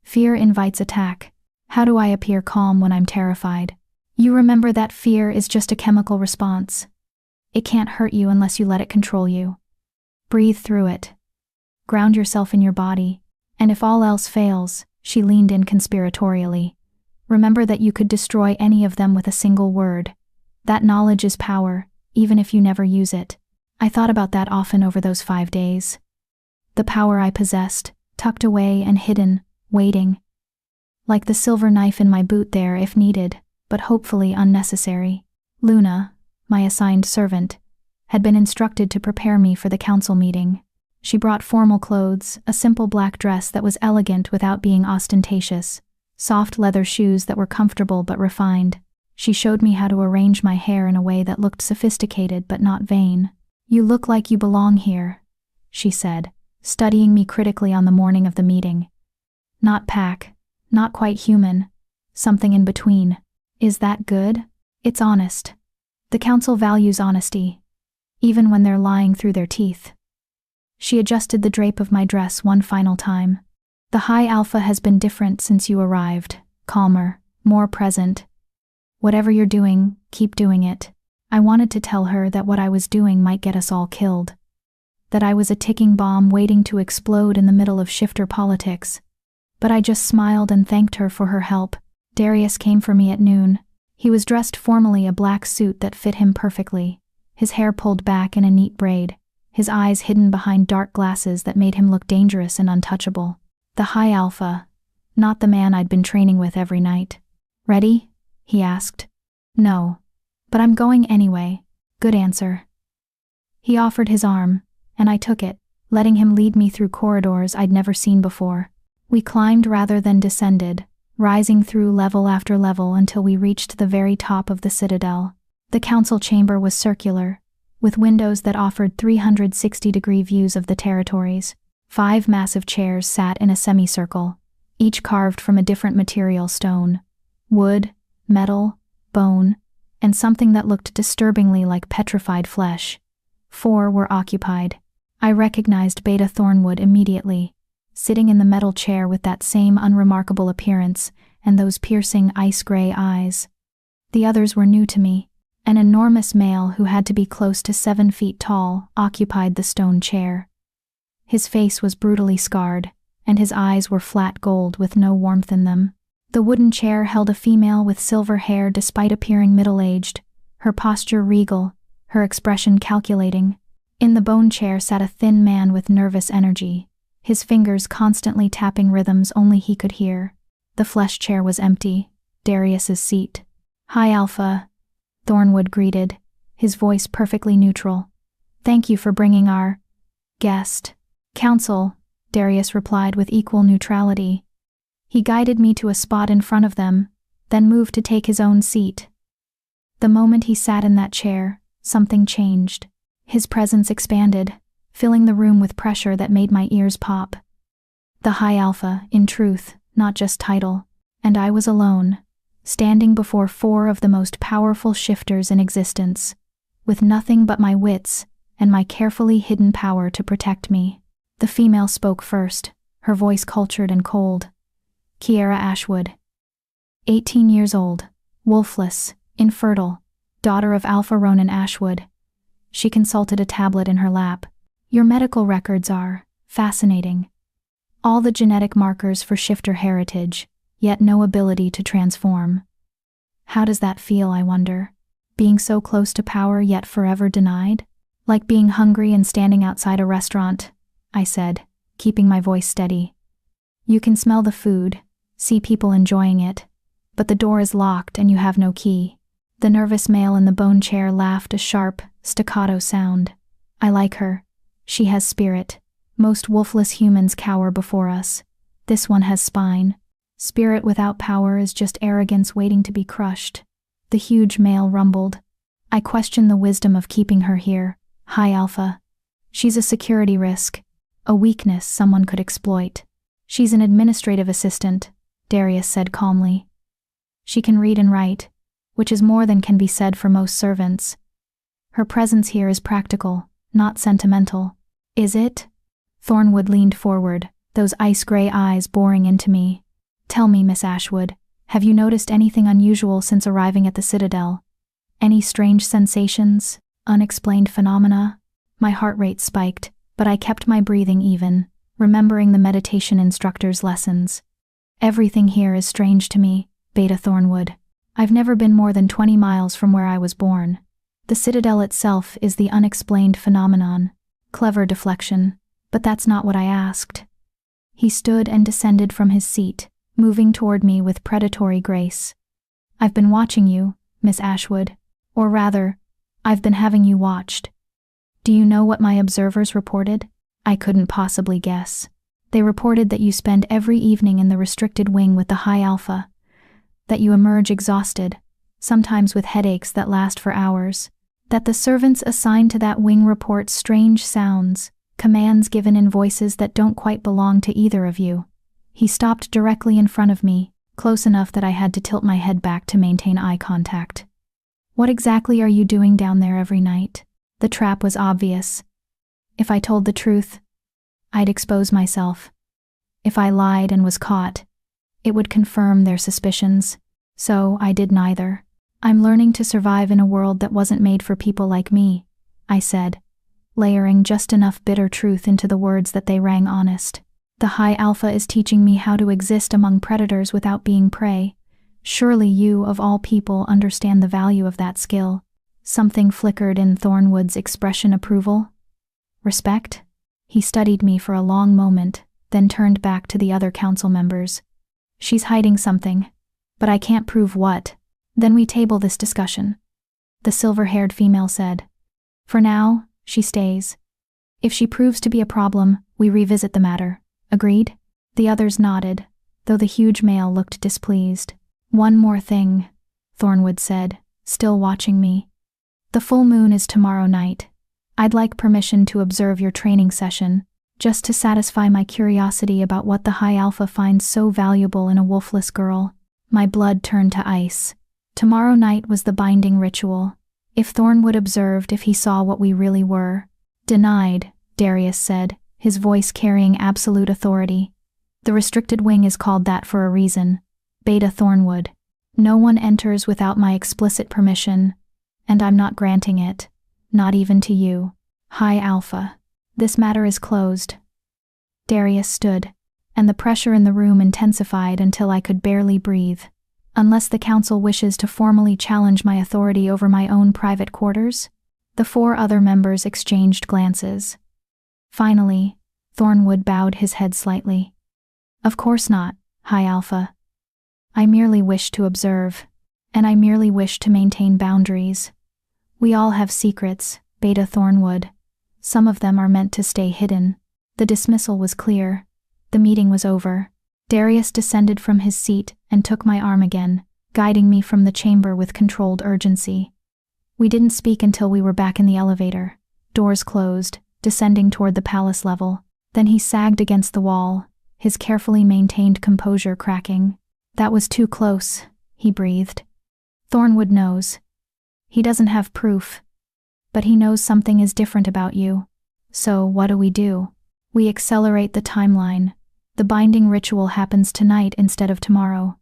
Fear invites attack. How do I appear calm when I'm terrified? You remember that fear is just a chemical response. It can't hurt you unless you let it control you. Breathe through it. Ground yourself in your body. And if all else fails, she leaned in conspiratorially. Remember that you could destroy any of them with a single word. That knowledge is power, even if you never use it. I thought about that often over those 5 days. The power I possessed, tucked away and hidden, waiting. Like the silver knife in my boot there if needed, but hopefully unnecessary. Luna, my assigned servant, had been instructed to prepare me for the council meeting. She brought formal clothes, a simple black dress that was elegant without being ostentatious, soft leather shoes that were comfortable but refined. She showed me how to arrange my hair in a way that looked sophisticated but not vain. You look like you belong here, she said, studying me critically on the morning of the meeting. Not pack, not quite human, something in between. Is that good? It's honest. The council values honesty, even when they're lying through their teeth. She adjusted the drape of my dress one final time. The High Alpha has been different since you arrived, calmer, more present. Whatever you're doing, keep doing it. I wanted to tell her that what I was doing might get us all killed. That I was a ticking bomb waiting to explode in the middle of shifter politics. But I just smiled and thanked her for her help. Darius came for me at noon. He was dressed formally, a black suit that fit him perfectly, his hair pulled back in a neat braid, his eyes hidden behind dark glasses that made him look dangerous and untouchable. The High Alpha, not the man I'd been training with every night. Ready? He asked. No. But I'm going anyway. Good answer. He offered his arm, and I took it, letting him lead me through corridors I'd never seen before. We climbed rather than descended, rising through level after level until we reached the very top of the citadel. The council chamber was circular, with windows that offered 360-degree views of the territories. 5 massive chairs sat in a semicircle, each carved from a different material: stone, wood, metal, bone, and something that looked disturbingly like petrified flesh. 4 were occupied. I recognized Beta Thornwood immediately, sitting in the metal chair with that same unremarkable appearance, and those piercing ice-gray eyes. The others were new to me. An enormous male who had to be close to 7 feet tall occupied the stone chair. His face was brutally scarred, and his eyes were flat gold with no warmth in them. The wooden chair held a female with silver hair despite appearing middle-aged, her posture regal, her expression calculating. In the bone chair sat a thin man with nervous energy, his fingers constantly tapping rhythms only he could hear. The flesh chair was empty, Darius's seat. "Hi, Alpha," Thornwood greeted, his voice perfectly neutral. "Thank you for bringing our guest." "Counsel," Darius replied with equal neutrality. He guided me to a spot in front of them, then moved to take his own seat. The moment he sat in that chair, something changed. His presence expanded, filling the room with pressure that made my ears pop. The High Alpha, in truth, not just title, and I was alone, standing before 4 of the most powerful shifters in existence, with nothing but my wits and my carefully hidden power to protect me. The female spoke first, her voice cultured and cold. Kiera Ashwood. 18 years old, wolfless, infertile, daughter of Alpha Ronan Ashwood. She consulted a tablet in her lap. "Your medical records are fascinating. All the genetic markers for shifter heritage, yet no ability to transform. How does that feel, I wonder? Being so close to power yet forever denied? Like being hungry and standing outside a restaurant," I said, keeping my voice steady. "You can smell the food, see people enjoying it, but the door is locked and you have no key." The nervous male in the bone chair laughed a sharp, staccato sound. "I like her. She has spirit. Most wolfless humans cower before us. This one has spine. Spirit without power is just arrogance waiting to be crushed." The huge male rumbled. "I question the wisdom of keeping her here, High Alpha. She's a security risk, a weakness someone could exploit." "She's an administrative assistant," Darius said calmly. "She can read and write, which is more than can be said for most servants. Her presence here is practical, not sentimental." "Is it?" Thornwood leaned forward, those ice-gray eyes boring into me. "Tell me, Miss Ashwood, have you noticed anything unusual since arriving at the Citadel? Any strange sensations, unexplained phenomena?" My heart rate spiked, but I kept my breathing even, remembering the meditation instructor's lessons. "Everything here is strange to me," Beta Thornwood. "I've never been more than 20 miles from where I was born. The Citadel itself is the unexplained phenomenon." Clever deflection, but that's not what I asked. He stood and descended from his seat, moving toward me with predatory grace. "I've been watching you, Miss Ashwood. Or rather, I've been having you watched. Do you know what my observers reported?" I couldn't possibly guess. "They reported that you spend every evening in the restricted wing with the High Alpha, that you emerge exhausted, sometimes with headaches that last for hours, that the servants assigned to that wing report strange sounds, commands given in voices that don't quite belong to either of you." He stopped directly in front of me, close enough that I had to tilt my head back to maintain eye contact. "What exactly are you doing down there every night?" The trap was obvious. If I told the truth, I'd expose myself. If I lied and was caught, it would confirm their suspicions. So I did neither. "I'm learning to survive in a world that wasn't made for people like me," I said, layering just enough bitter truth into the words that they rang honest. "The High Alpha is teaching me how to exist among predators without being prey. Surely you, of all people, understand the value of that skill." Something flickered in Thornwood's expression approval. "Respect?" He studied me for a long moment, then turned back to the other council members. "She's hiding something, but I can't prove what. Then we table this discussion," the silver-haired female said. "For now, she stays. If she proves to be a problem, we revisit the matter. Agreed?" The others nodded, though the huge male looked displeased. "One more thing," Thornwood said, still watching me. "The full moon is tomorrow night. I'd like permission to observe your training session, just to satisfy my curiosity about what the High Alpha finds so valuable in a wolfless girl." My blood turned to ice. Tomorrow night was the binding ritual. If Thornwood observed, if he saw what we really were. "Denied," Darius said, his voice carrying absolute authority. "The restricted wing is called that for a reason. Beta Thornwood. No one enters without my explicit permission, and I'm not granting it. Not even to you. High Alpha. This matter is closed. Darius stood, and the pressure in the room intensified until I could barely breathe. Unless the council wishes to formally challenge my authority over my own private quarters? The 4 other members exchanged glances. Finally, Thornwood bowed his head slightly. Of course not, High Alpha. I merely wish to observe, and I merely wish to maintain boundaries. We all have secrets, Beta Thornwood. Some of them are meant to stay hidden. The dismissal was clear. The meeting was over. Darius descended from his seat and took my arm again, guiding me from the chamber with controlled urgency. We didn't speak until we were back in the elevator. Doors closed, descending toward the palace level. Then he sagged against the wall, his carefully maintained composure cracking. That was too close, he breathed. Thornwood knows. He doesn't have proof, but he knows something is different about you. So what do? We accelerate the timeline. The binding ritual happens tonight instead of tomorrow.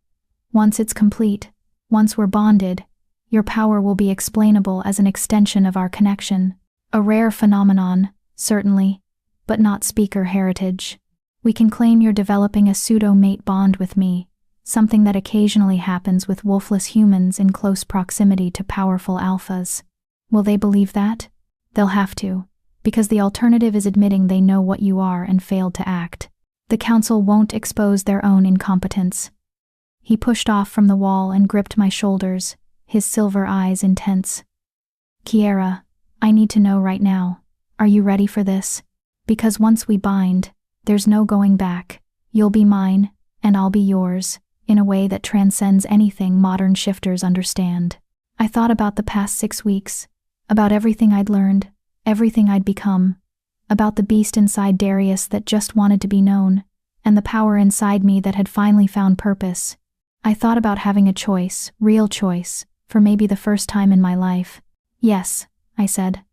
Once it's complete, once we're bonded, your power will be explainable as an extension of our connection. A rare phenomenon, certainly, but not speaker heritage. We can claim you're developing a pseudo-mate bond with me, something that occasionally happens with wolfless humans in close proximity to powerful alphas. Will they believe that? They'll have to, because the alternative is admitting they know what you are and failed to act. The council won't expose their own incompetence. He pushed off from the wall and gripped my shoulders, his silver eyes intense. Kiera, I need to know right now. Are you ready for this? Because once we bind, there's no going back. You'll be mine, and I'll be yours, in a way that transcends anything modern shifters understand. I thought about the past 6 weeks, about everything I'd learned, everything I'd become, about the beast inside Darius that just wanted to be known, and the power inside me that had finally found purpose. I thought about having a choice, real choice, for maybe the first time in my life. Yes, I said.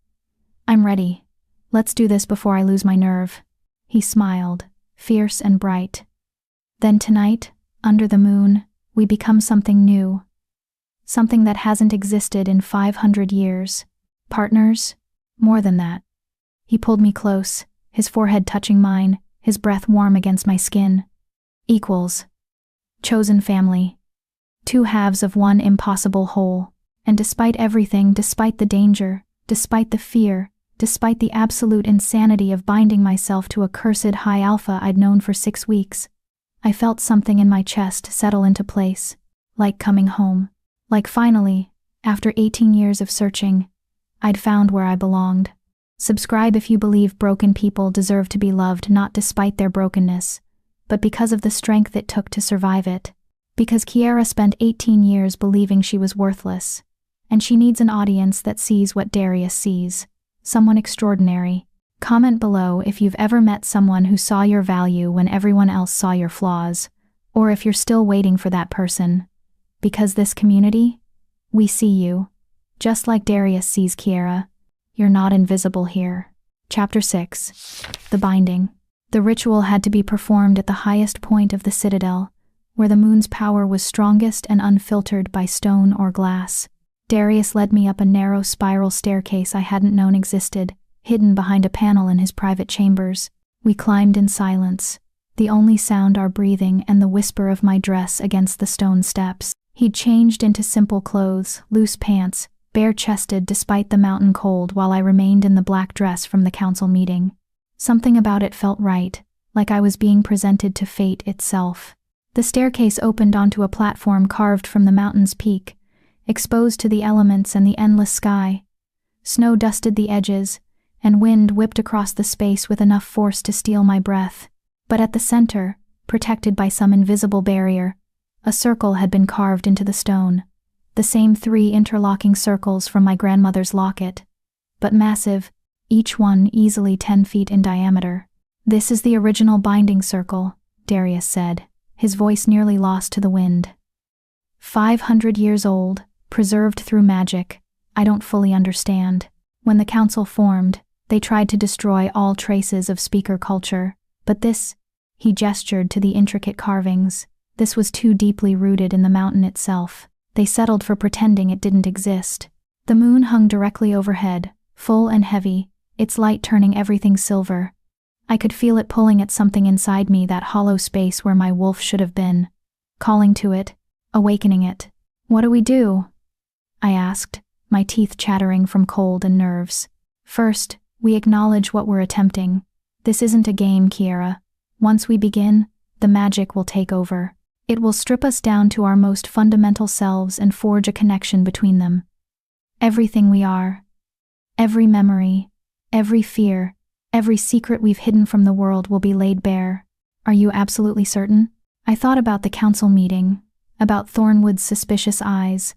I'm ready. Let's do this before I lose my nerve. He smiled, fierce and bright. Then tonight, under the moon, we become something new. Something that hasn't existed in 500 years. Partners? More than that. He pulled me close, his forehead touching mine, his breath warm against my skin. Equals. Chosen family. 2 halves of one impossible whole. And despite everything, despite the danger, despite the fear, despite the absolute insanity of binding myself to a cursed high alpha I'd known for 6 weeks, I felt something in my chest settle into place, like coming home. Like finally, after 18 years of searching, I'd found where I belonged. Subscribe if you believe broken people deserve to be loved not despite their brokenness, but because of the strength it took to survive it. Because Kiera spent 18 years believing she was worthless, and she needs an audience that sees what Darius sees. Someone extraordinary. Comment below if you've ever met someone who saw your value when everyone else saw your flaws, or if you're still waiting for that person. Because this community, we see you. Just like Darius sees Kiera. You're not invisible here. Chapter 6. The Binding. The ritual had to be performed at the highest point of the citadel, where the moon's power was strongest and unfiltered by stone or glass. Darius led me up a narrow spiral staircase I hadn't known existed, hidden behind a panel in his private chambers. We climbed in silence, the only sound our breathing and the whisper of my dress against the stone steps. He'd changed into simple clothes, loose pants, bare-chested despite the mountain cold, while I remained in the black dress from the council meeting. Something about it felt right, like I was being presented to fate itself. The staircase opened onto a platform carved from the mountain's peak, exposed to the elements and the endless sky. Snow dusted the edges, and wind whipped across the space with enough force to steal my breath. But at the center, protected by some invisible barrier, a circle had been carved into the stone. The same 3 interlocking circles from my grandmother's locket, but massive, each one easily 10 feet in diameter. This is the original binding circle, Darius said, his voice nearly lost to the wind. 500 years old, preserved through magic. I don't fully understand. When the council formed, they tried to destroy all traces of speaker culture, but this, he gestured to the intricate carvings, This was too deeply rooted in the mountain itself. They settled for pretending it didn't exist. The moon hung directly overhead, full and heavy, its light turning everything silver. I could feel it pulling at something inside me, that hollow space where my wolf should have been. Calling to it, awakening it. "What do we do?" I asked, my teeth chattering from cold and nerves. "First, we acknowledge what we're attempting. This isn't a game, Kiera. Once we begin, the magic will take over. It will strip us down to our most fundamental selves and forge a connection between them. Everything we are, every memory, every fear, every secret we've hidden from the world will be laid bare." "Are you absolutely certain?" I thought about the council meeting, about Thornwood's suspicious eyes,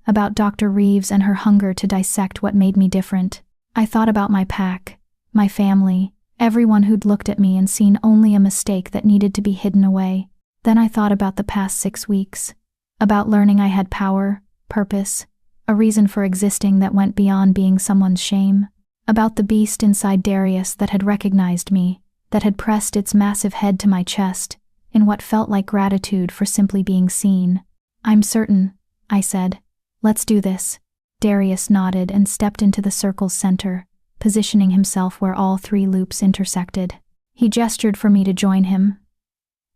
about Dr. Reeves and her hunger to dissect what made me different. I thought about my pack, my family, everyone who'd looked at me and seen only a mistake that needed to be hidden away. Then I thought about the past 6 weeks, about learning I had power, purpose, a reason for existing that went beyond being someone's shame, about the beast inside Darius that had recognized me, that had pressed its massive head to my chest, in what felt like gratitude for simply being seen. "I'm certain," I said. "Let's do this." Darius nodded and stepped into the circle's center, positioning himself where all 3 loops intersected. He gestured for me to join him.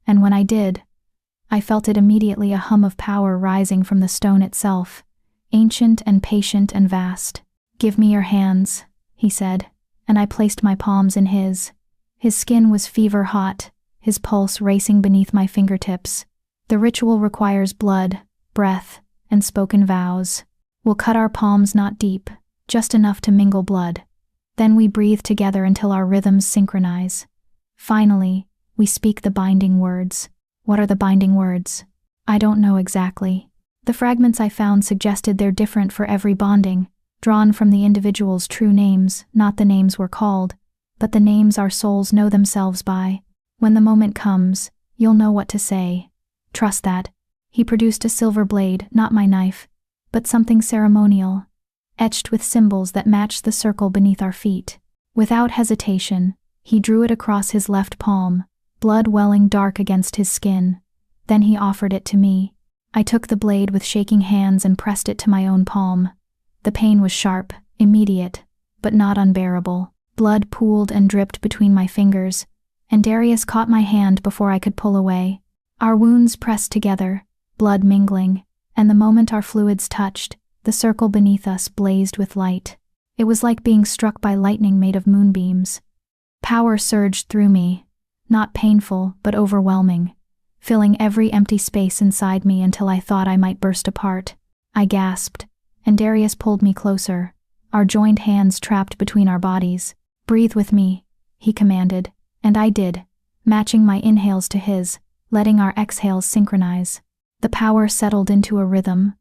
And when I did, I felt it immediately, a hum of power rising from the stone itself, ancient and patient and vast. "Give me your hands," he said, and I placed my palms in his. His skin was fever hot, his pulse racing beneath my fingertips. The ritual requires blood, breath, and spoken vows. We'll cut our palms not deep, just enough to mingle blood. Then we breathe together until our rhythms synchronize. Finally, we speak the binding words. What are the binding words? I don't know exactly. The fragments I found suggested they're different for every bonding, drawn from the individual's true names, not the names we're called, but the names our souls know themselves by. When the moment comes, you'll know what to say. Trust that." He produced a silver blade, not my knife, but something ceremonial, etched with symbols that matched the circle beneath our feet. Without hesitation, he drew it across his left palm, blood welling dark against his skin. Then he offered it to me. I took the blade with shaking hands and pressed it to my own palm. The pain was sharp, immediate, but not unbearable. Blood pooled and dripped between my fingers, and Darius caught my hand before I could pull away. Our wounds pressed together, blood mingling, and the moment our fluids touched, the circle beneath us blazed with light. It was like being struck by lightning made of moonbeams. Power surged through me, not painful but overwhelming, filling every empty space inside me until I thought I might burst apart. I gasped, and Darius pulled me closer, our joined hands trapped between our bodies. "Breathe with me," he commanded, and I did, matching my inhales to his, letting our exhales synchronize. The power settled into a rhythm,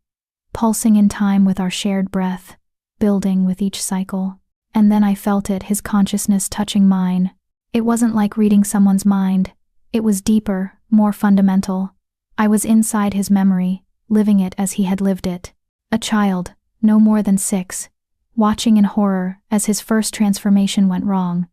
pulsing in time with our shared breath, building with each cycle. And then I felt it, his consciousness touching mine. It wasn't like reading someone's mind. It was deeper, more fundamental. I was inside his memory, living it as he had lived it. A child, no more than 6, watching in horror as his first transformation went wrong.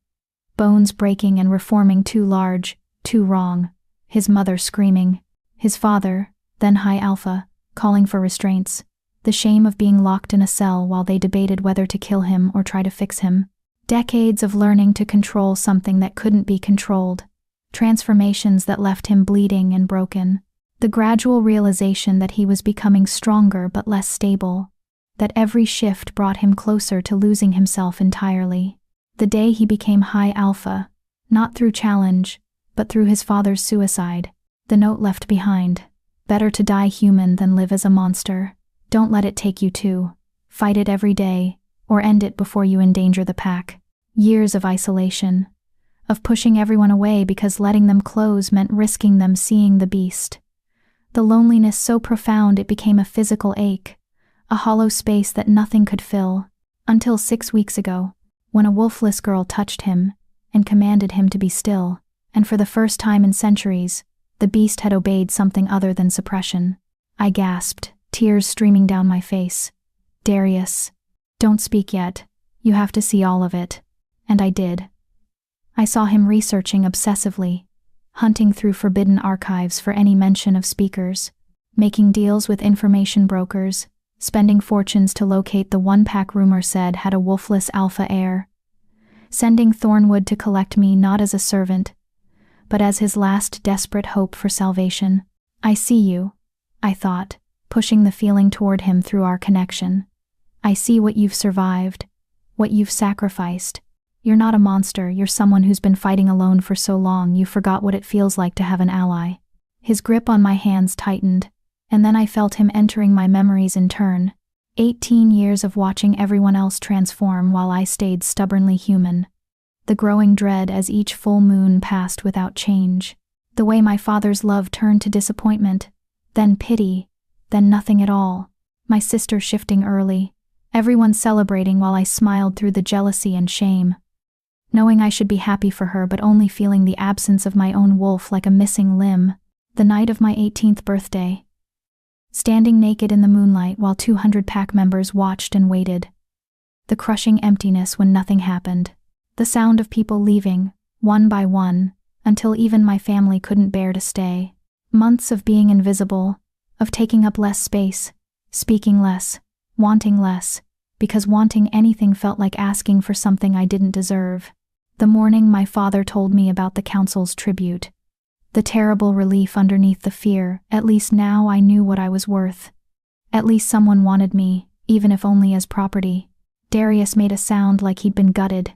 Bones breaking and reforming too large, too wrong. His mother screaming. His father, then High Alpha, calling for restraints. The shame of being locked in a cell while they debated whether to kill him or try to fix him. Decades of learning to control something that couldn't be controlled. Transformations that left him bleeding and broken. The gradual realization that he was becoming stronger but less stable. That every shift brought him closer to losing himself entirely. The day he became High Alpha, not through challenge, but through his father's suicide. The note left behind. Better to die human than live as a monster. Don't let it take you too. Fight it every day, or end it before you endanger the pack. Years of isolation. Of pushing everyone away because letting them close meant risking them seeing the beast. The loneliness so profound it became a physical ache. A hollow space that nothing could fill. Until 6 weeks ago, when a wolfless girl touched him and commanded him to be still, and for the first time in centuries, the beast had obeyed something other than suppression. I gasped, tears streaming down my face. "Darius, don't speak yet. You have to see all of it." And I did. I saw him researching obsessively, hunting through forbidden archives for any mention of speakers, making deals with information brokers, spending fortunes to locate the one pack rumor said had a wolfless alpha heir, sending Thornwood to collect me not as a servant, but as his last desperate hope for salvation. I see you, I thought, pushing the feeling toward him through our connection. I see what you've survived, what you've sacrificed. You're not a monster, you're someone who's been fighting alone for so long you forgot what it feels like to have an ally. His grip on my hands tightened, and then I felt him entering my memories in turn. 18 years of watching everyone else transform while I stayed stubbornly human. The growing dread as each full moon passed without change. The way my father's love turned to disappointment, then pity, then nothing at all. My sister shifting early, everyone celebrating while I smiled through the jealousy and shame. Knowing I should be happy for her but only feeling the absence of my own wolf like a missing limb. The night of my 18th birthday. Standing naked in the moonlight while 200 pack members watched and waited. The crushing emptiness when nothing happened. The sound of people leaving, one by one, until even my family couldn't bear to stay. Months of being invisible, of taking up less space, speaking less, wanting less, because wanting anything felt like asking for something I didn't deserve. The morning my father told me about the council's tribute. The terrible relief underneath the fear, at least now I knew what I was worth. At least someone wanted me, even if only as property. Darius made a sound like he'd been gutted.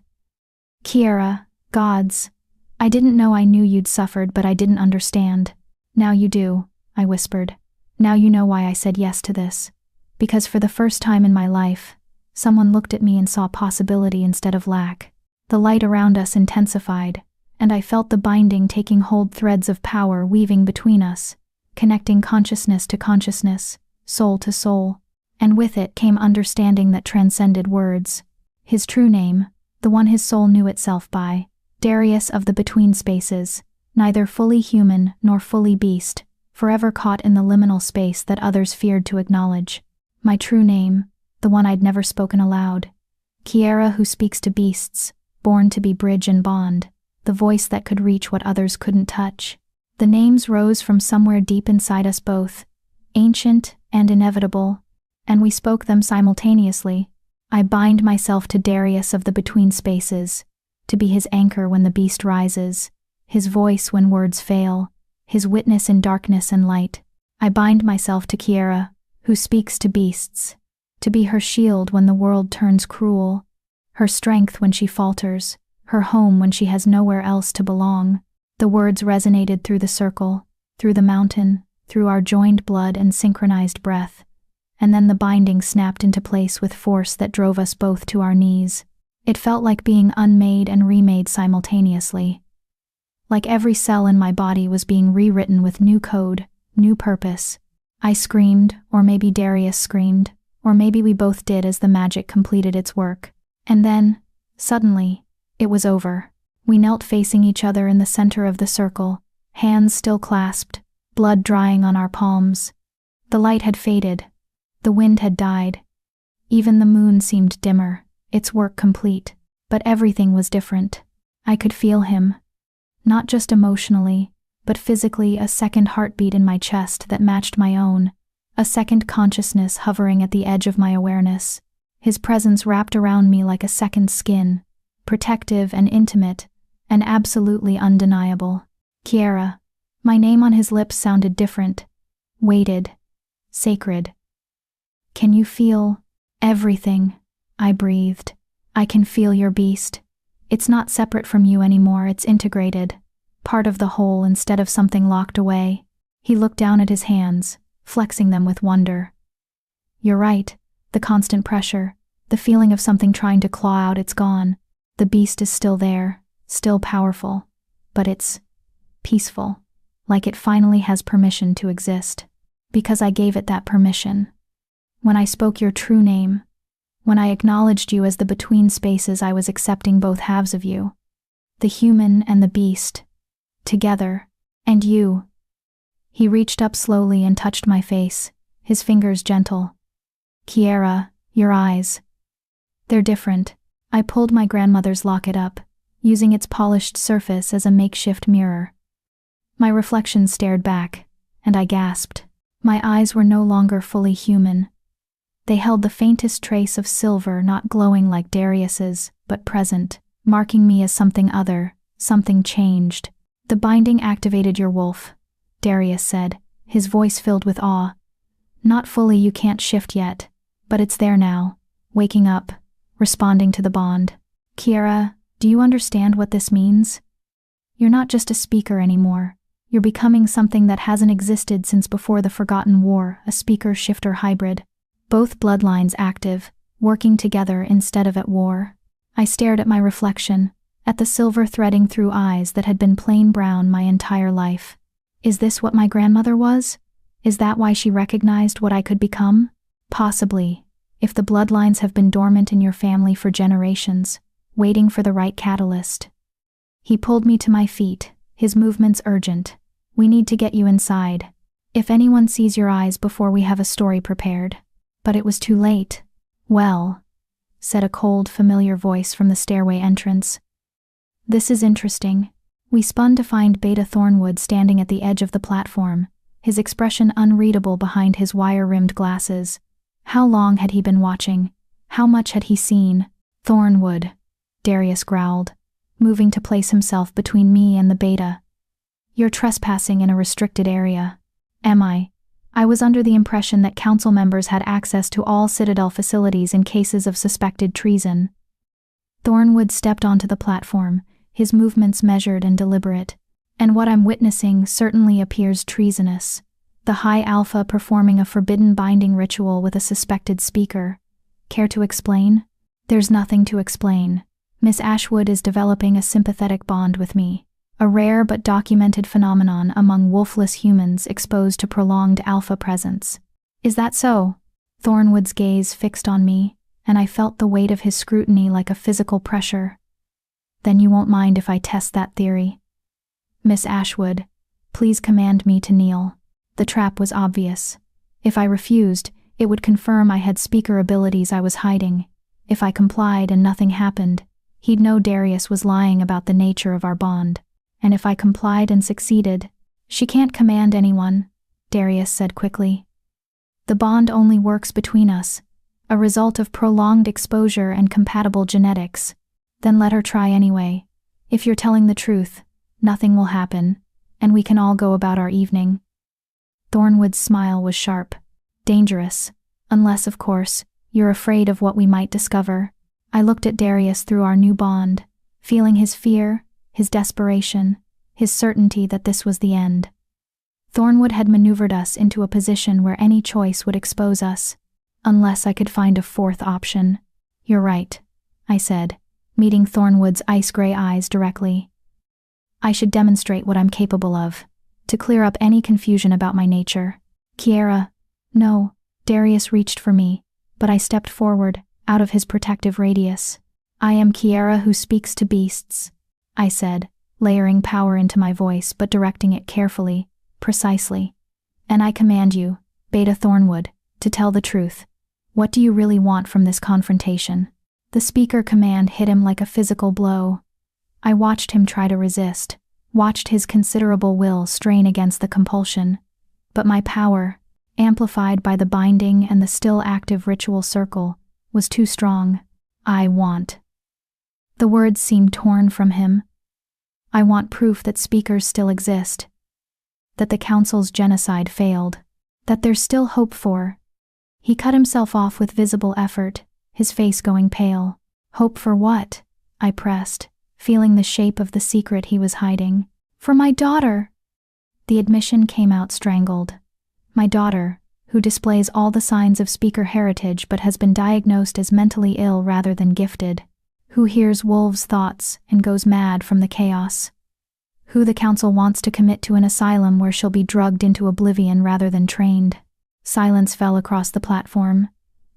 Kiera, gods. I didn't know I knew you'd suffered, but I didn't understand. Now you do, I whispered. Now you know why I said yes to this. Because for the first time in my life, someone looked at me and saw possibility instead of lack. The light around us intensified, and I felt the binding taking hold, threads of power weaving between us, connecting consciousness to consciousness, soul to soul, and with it came understanding that transcended words. His true name, the one his soul knew itself by, Darius of the between spaces, neither fully human nor fully beast, forever caught in the liminal space that others feared to acknowledge. My true name, the one I'd never spoken aloud. Kiera who speaks to beasts, born to be bridge and bond, the voice that could reach what others couldn't touch. The names rose from somewhere deep inside us both, ancient and inevitable, and we spoke them simultaneously. I bind myself to Darius of the between spaces, to be his anchor when the beast rises, his voice when words fail, his witness in darkness and light. I bind myself to Kiera, who speaks to beasts, to be her shield when the world turns cruel, her strength when she falters, her home when she has nowhere else to belong. The words resonated through the circle, through the mountain, through our joined blood and synchronized breath, and then the binding snapped into place with force that drove us both to our knees. It felt like being unmade and remade simultaneously. Like every cell in my body was being rewritten with new code, new purpose. I screamed, or maybe Darius screamed, or maybe we both did as the magic completed its work. And then, suddenly, it was over. We knelt facing each other in the center of the circle, hands still clasped, blood drying on our palms. The light had faded. The wind had died. Even the moon seemed dimmer, its work complete. But everything was different. I could feel him. Not just emotionally, but physically, a second heartbeat in my chest that matched my own, a second consciousness hovering at the edge of my awareness. His presence wrapped around me like a second skin, protective and intimate, and absolutely undeniable. Kiera. My name on his lips sounded different, weighted, sacred. Can you feel everything? I breathed. I can feel your beast. It's not separate from you anymore, it's integrated, part of the whole instead of something locked away. He looked down at his hands, flexing them with wonder. You're right. The constant pressure, the feeling of something trying to claw out, it's gone. The beast is still there, still powerful, but it's peaceful, like it finally has permission to exist. Because I gave it that permission. When I spoke your true name, when I acknowledged you as the between spaces, I was accepting both halves of you. The human and the beast. Together. And you. He reached up slowly and touched my face, his fingers gentle. Kiera, your eyes. They're different. I pulled my grandmother's locket up, using its polished surface as a makeshift mirror. My reflection stared back, and I gasped. My eyes were no longer fully human. They held the faintest trace of silver, not glowing like Darius's, but present, marking me as something other, something changed. "The binding activated your wolf," Darius said, his voice filled with awe. "Not fully, you can't shift yet, but it's there now, waking up, responding to the bond. Kiera, do you understand what this means? You're not just a speaker anymore. You're becoming something that hasn't existed since before the Forgotten War, a speaker-shifter hybrid. Both bloodlines active, working together instead of at war." I stared at my reflection, at the silver threading through eyes that had been plain brown my entire life. Is this what my grandmother was? Is that why she recognized what I could become? Possibly, if the bloodlines have been dormant in your family for generations, waiting for the right catalyst. He pulled me to my feet, his movements urgent. "We need to get you inside. If anyone sees your eyes before we have a story prepared." But it was too late. "Well," said a cold, familiar voice from the stairway entrance. "This is interesting." We spun to find Beta Thornwood standing at the edge of the platform, his expression unreadable behind his wire-rimmed glasses. How long had he been watching? How much had he seen? "Thornwood," Darius growled, moving to place himself between me and the Beta. "You're trespassing in a restricted area." "Am I?" I was under the impression that council members had access to all Citadel facilities in cases of suspected treason. Thornwood stepped onto the platform, his movements measured and deliberate. "And what I'm witnessing certainly appears treasonous. The High Alpha performing a forbidden binding ritual with a suspected speaker. Care to explain?" "There's nothing to explain. Miss Ashwood is developing a sympathetic bond with me. A rare but documented phenomenon among wolfless humans exposed to prolonged alpha presence." "Is that so?" Thornwood's gaze fixed on me, and I felt the weight of his scrutiny like a physical pressure. "Then you won't mind if I test that theory?" "Miss Ashwood, please command me to kneel." The trap was obvious. If I refused, it would confirm I had speaker abilities I was hiding. If I complied and nothing happened, he'd know Darius was lying about the nature of our bond. And if I complied and succeeded, "She can't command anyone," Darius said quickly. "The bond only works between us, a result of prolonged exposure and compatible genetics." "Then let her try anyway. If you're telling the truth, nothing will happen, and we can all go about our evening." Thornwood's smile was sharp. "Dangerous, unless, of course, you're afraid of what we might discover." I looked at Darius through our new bond, feeling his fear, his desperation, his certainty that this was the end. Thornwood had maneuvered us into a position where any choice would expose us, unless I could find a fourth option. "You're right," I said, meeting Thornwood's ice-gray eyes directly. "I should demonstrate what I'm capable of, to clear up any confusion about my nature." "Kiera." "No." Darius reached for me, but I stepped forward, out of his protective radius. "I am Kiera who speaks to beasts," I said, layering power into my voice but directing it carefully, precisely. "And I command you, Beta Thornwood, to tell the truth. What do you really want from this confrontation?" The speaker command hit him like a physical blow. I watched him try to resist, watched his considerable will strain against the compulsion. But my power, amplified by the binding and the still active ritual circle, was too strong. "I want." The words seemed torn from him. "I want proof that speakers still exist. That the council's genocide failed. That there's still hope for." He cut himself off with visible effort, his face going pale. "Hope for what?" I pressed, feeling the shape of the secret he was hiding. "For my daughter." The admission came out strangled. My daughter, who displays all the signs of speaker heritage but has been diagnosed as mentally ill rather than gifted. Who hears wolves' thoughts and goes mad from the chaos. Who the council wants to commit to an asylum where she'll be drugged into oblivion rather than trained. Silence fell across the platform.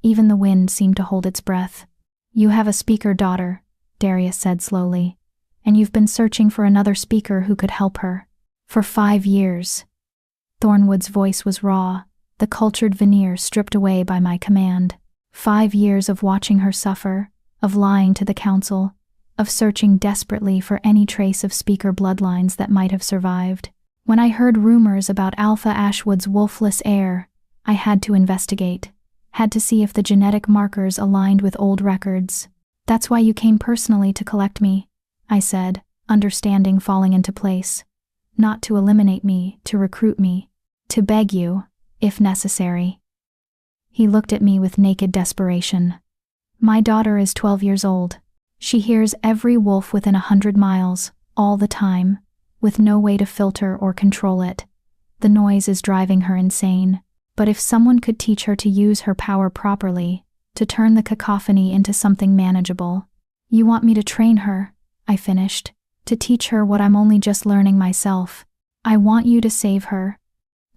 Even the wind seemed to hold its breath. "You have a speaker daughter," Darius said slowly, "and you've been searching for another speaker who could help her. For 5 years. Thornwood's voice was raw, the cultured veneer stripped away by my command. 5 years of watching her suffer, of lying to the council, of searching desperately for any trace of speaker bloodlines that might have survived. When I heard rumors about Alpha Ashwood's wolfless heir, I had to investigate, had to see if the genetic markers aligned with old records. That's why you came personally to collect me, I said, understanding falling into place. Not to eliminate me, to recruit me, to beg you, if necessary. He looked at me with naked desperation. My daughter is 12 years old. She hears every wolf within 100 miles, all the time, with no way to filter or control it. The noise is driving her insane. But if someone could teach her to use her power properly, to turn the cacophony into something manageable. You want me to train her, I finished, to teach her what I'm only just learning myself. I want you to save her.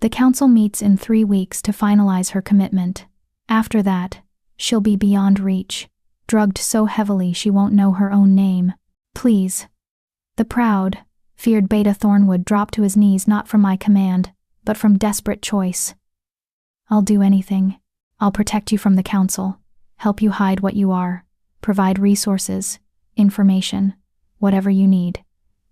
The council meets in 3 weeks to finalize her commitment. After that, she'll be beyond reach, drugged so heavily she won't know her own name. Please. The proud, feared Beta Thornwood dropped to his knees not from my command, but from desperate choice. I'll do anything. I'll protect you from the council, help you hide what you are, provide resources, information, whatever you need.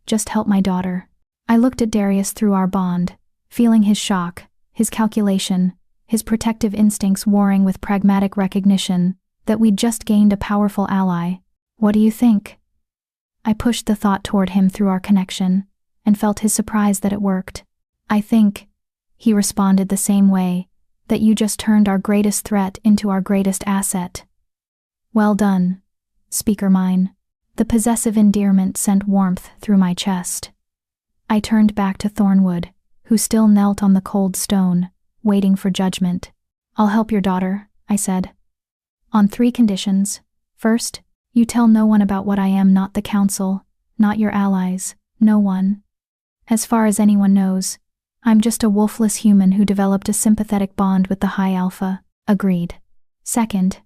Just help my daughter. I looked at Darius through our bond, feeling his shock, his calculation, his protective instincts warring with pragmatic recognition that we'd just gained a powerful ally. What do you think? I pushed the thought toward him through our connection, and felt his surprise that it worked. I think, he responded the same way, that you just turned our greatest threat into our greatest asset. Well done, speaker mine. The possessive endearment sent warmth through my chest. I turned back to Thornwood, who still knelt on the cold stone, waiting for judgment. I'll help your daughter, I said. On 3 conditions. First, you tell no one about what I am, not the council, not your allies, no one. As far as anyone knows, I'm just a wolfless human who developed a sympathetic bond with the High Alpha. Agreed. Second,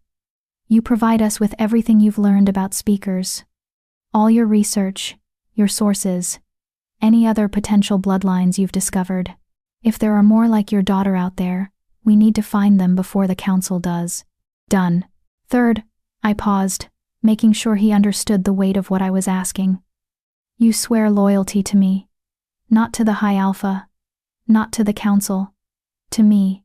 you provide us with everything you've learned about speakers. All your research, your sources, any other potential bloodlines you've discovered. If there are more like your daughter out there, we need to find them before the council does. Done. Third, I paused, making sure he understood the weight of what I was asking. You swear loyalty to me. Not to the High Alpha. Not to the council. To me.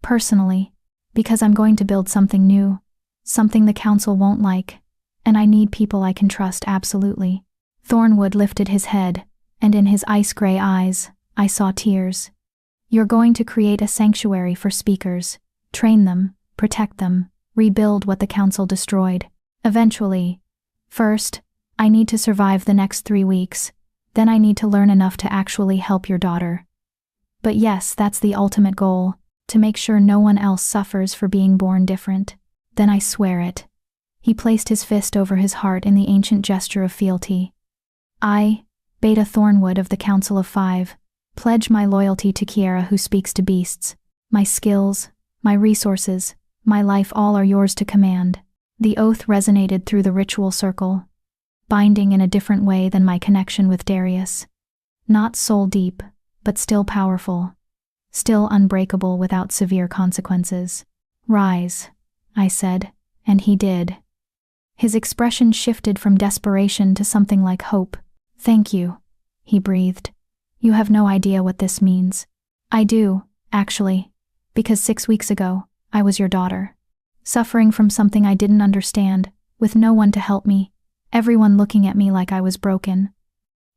Personally. Because I'm going to build something new. Something the council won't like. And I need people I can trust absolutely. Thornwood lifted his head, and in his ice-gray eyes, I saw tears. You're going to create a sanctuary for speakers. Train them, protect them, rebuild what the council destroyed. Eventually. First, I need to survive the next 3 weeks. Then I need to learn enough to actually help your daughter. But yes, that's the ultimate goal, to make sure no one else suffers for being born different. Then I swear it. He placed his fist over his heart in the ancient gesture of fealty. I, Beta Thornwood of the Council of 5, pledge my loyalty to Kiera who speaks to beasts. My skills, my resources, my life all are yours to command. The oath resonated through the ritual circle, binding in a different way than my connection with Darius. Not soul deep, but still powerful. Still unbreakable without severe consequences. Rise, I said, and he did. His expression shifted from desperation to something like hope. Thank you, he breathed. You have no idea what this means. I do, actually, because 6 weeks ago, I was your daughter. Suffering from something I didn't understand, with no one to help me, everyone looking at me like I was broken.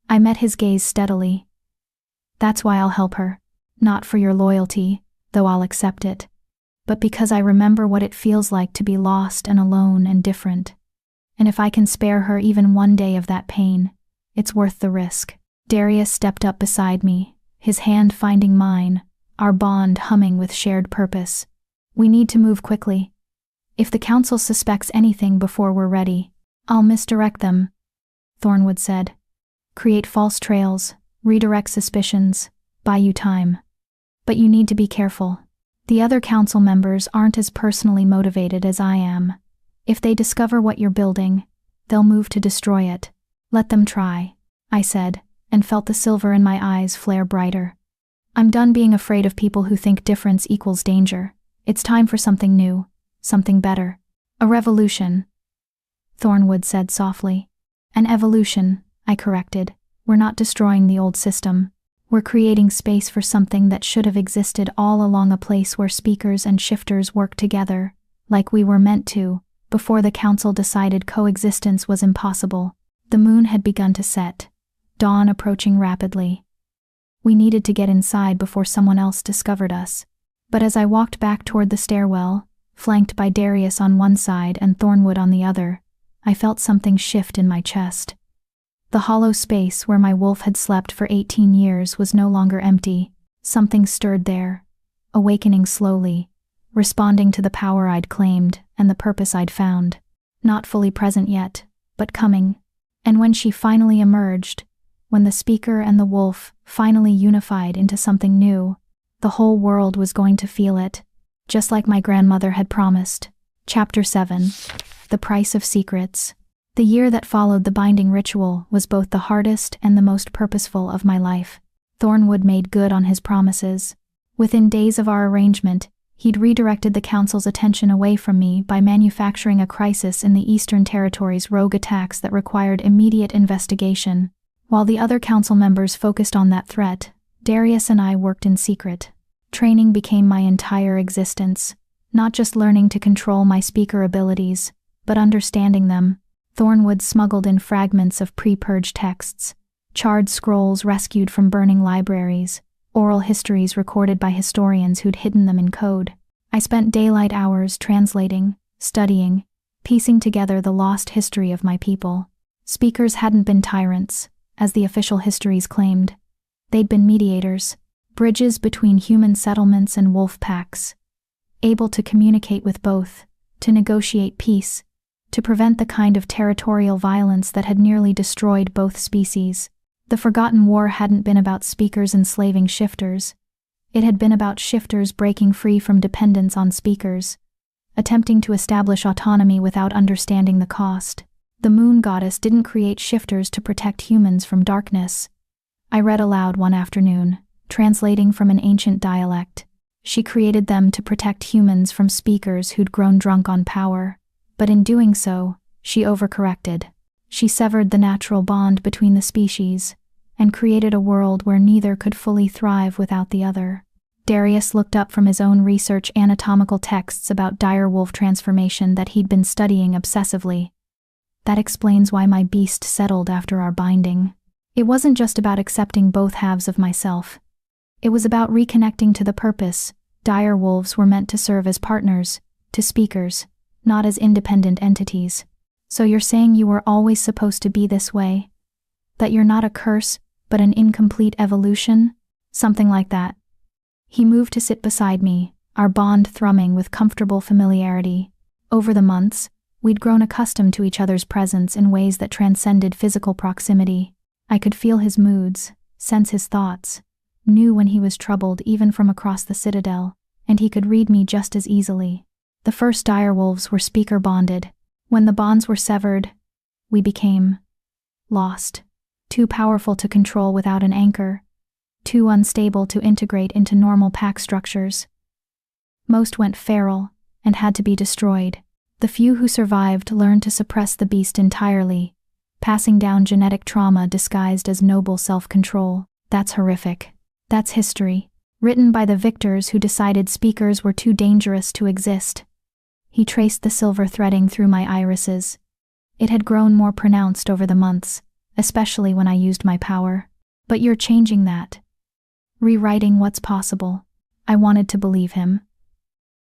I met his gaze steadily. That's why I'll help her. Not for your loyalty, though I'll accept it, but because I remember what it feels like to be lost and alone and different. And if I can spare her even one day of that pain, it's worth the risk. Darius stepped up beside me, his hand finding mine, our bond humming with shared purpose. We need to move quickly. If the council suspects anything before we're ready, I'll misdirect them, Thornwood said. Create false trails, redirect suspicions, buy you time. But you need to be careful. The other council members aren't as personally motivated as I am. If they discover what you're building, they'll move to destroy it. Let them try, I said, and felt the silver in my eyes flare brighter. I'm done being afraid of people who think difference equals danger. It's time for something new, something better. A revolution, Thornwood said softly. An evolution, I corrected. We're not destroying the old system. We're creating space for something that should have existed all along, a place where speakers and shifters work together, like we were meant to, before the council decided coexistence was impossible. The moon had begun to set, dawn approaching rapidly. We needed to get inside before someone else discovered us. But as I walked back toward the stairwell, flanked by Darius on one side and Thornwood on the other, I felt something shift in my chest. The hollow space where my wolf had slept for 18 years was no longer empty. Something stirred there, awakening slowly, responding to the power I'd claimed and the purpose I'd found. Not fully present yet, but coming. And when she finally emerged, when the speaker and the wolf finally unified into something new, the whole world was going to feel it, just like my grandmother had promised. Chapter 7. The Price of Secrets. The year that followed the binding ritual was both the hardest and the most purposeful of my life. Thornwood made good on his promises. Within days of our arrangement, he'd redirected the council's attention away from me by manufacturing a crisis in the Eastern Territory's rogue attacks that required immediate investigation. While the other council members focused on that threat, Darius and I worked in secret. Training became my entire existence, not just learning to control my speaker abilities, but understanding them. Thornwood smuggled in fragments of pre-purged texts, charred scrolls rescued from burning libraries, oral histories recorded by historians who'd hidden them in code. I spent daylight hours translating, studying, piecing together the lost history of my people. Speakers hadn't been tyrants, as the official histories claimed. They'd been mediators, bridges between human settlements and wolf packs, able to communicate with both, to negotiate peace, to prevent the kind of territorial violence that had nearly destroyed both species. The Forgotten War hadn't been about speakers enslaving shifters. It had been about shifters breaking free from dependence on speakers, attempting to establish autonomy without understanding the cost. The moon goddess didn't create shifters to protect humans from darkness. I read aloud one afternoon, translating from an ancient dialect. She created them to protect humans from speakers who'd grown drunk on power. But in doing so, she overcorrected. She severed the natural bond between the species, and created a world where neither could fully thrive without the other. Darius looked up from his own research anatomical texts about direwolf transformation that he'd been studying obsessively. That explains why my beast settled after our binding. It wasn't just about accepting both halves of myself. It was about reconnecting to the purpose. Direwolves were meant to serve as partners, to speakers, not as independent entities. So you're saying you were always supposed to be this way? That you're not a curse, but an incomplete evolution? Something like that. He moved to sit beside me, our bond thrumming with comfortable familiarity. Over the months, we'd grown accustomed to each other's presence in ways that transcended physical proximity. I could feel his moods, sense his thoughts, knew when he was troubled even from across the citadel, and he could read me just as easily. The first direwolves were speaker bonded. When the bonds were severed, we became lost. Too powerful to control without an anchor. Too unstable to integrate into normal pack structures. Most went feral and had to be destroyed. The few who survived learned to suppress the beast entirely, passing down genetic trauma disguised as noble self-control. That's horrific. That's history, written by the victors who decided speakers were too dangerous to exist. He traced the silver threading through my irises. It had grown more pronounced over the months, especially when I used my power. But you're changing that. Rewriting what's possible. I wanted to believe him.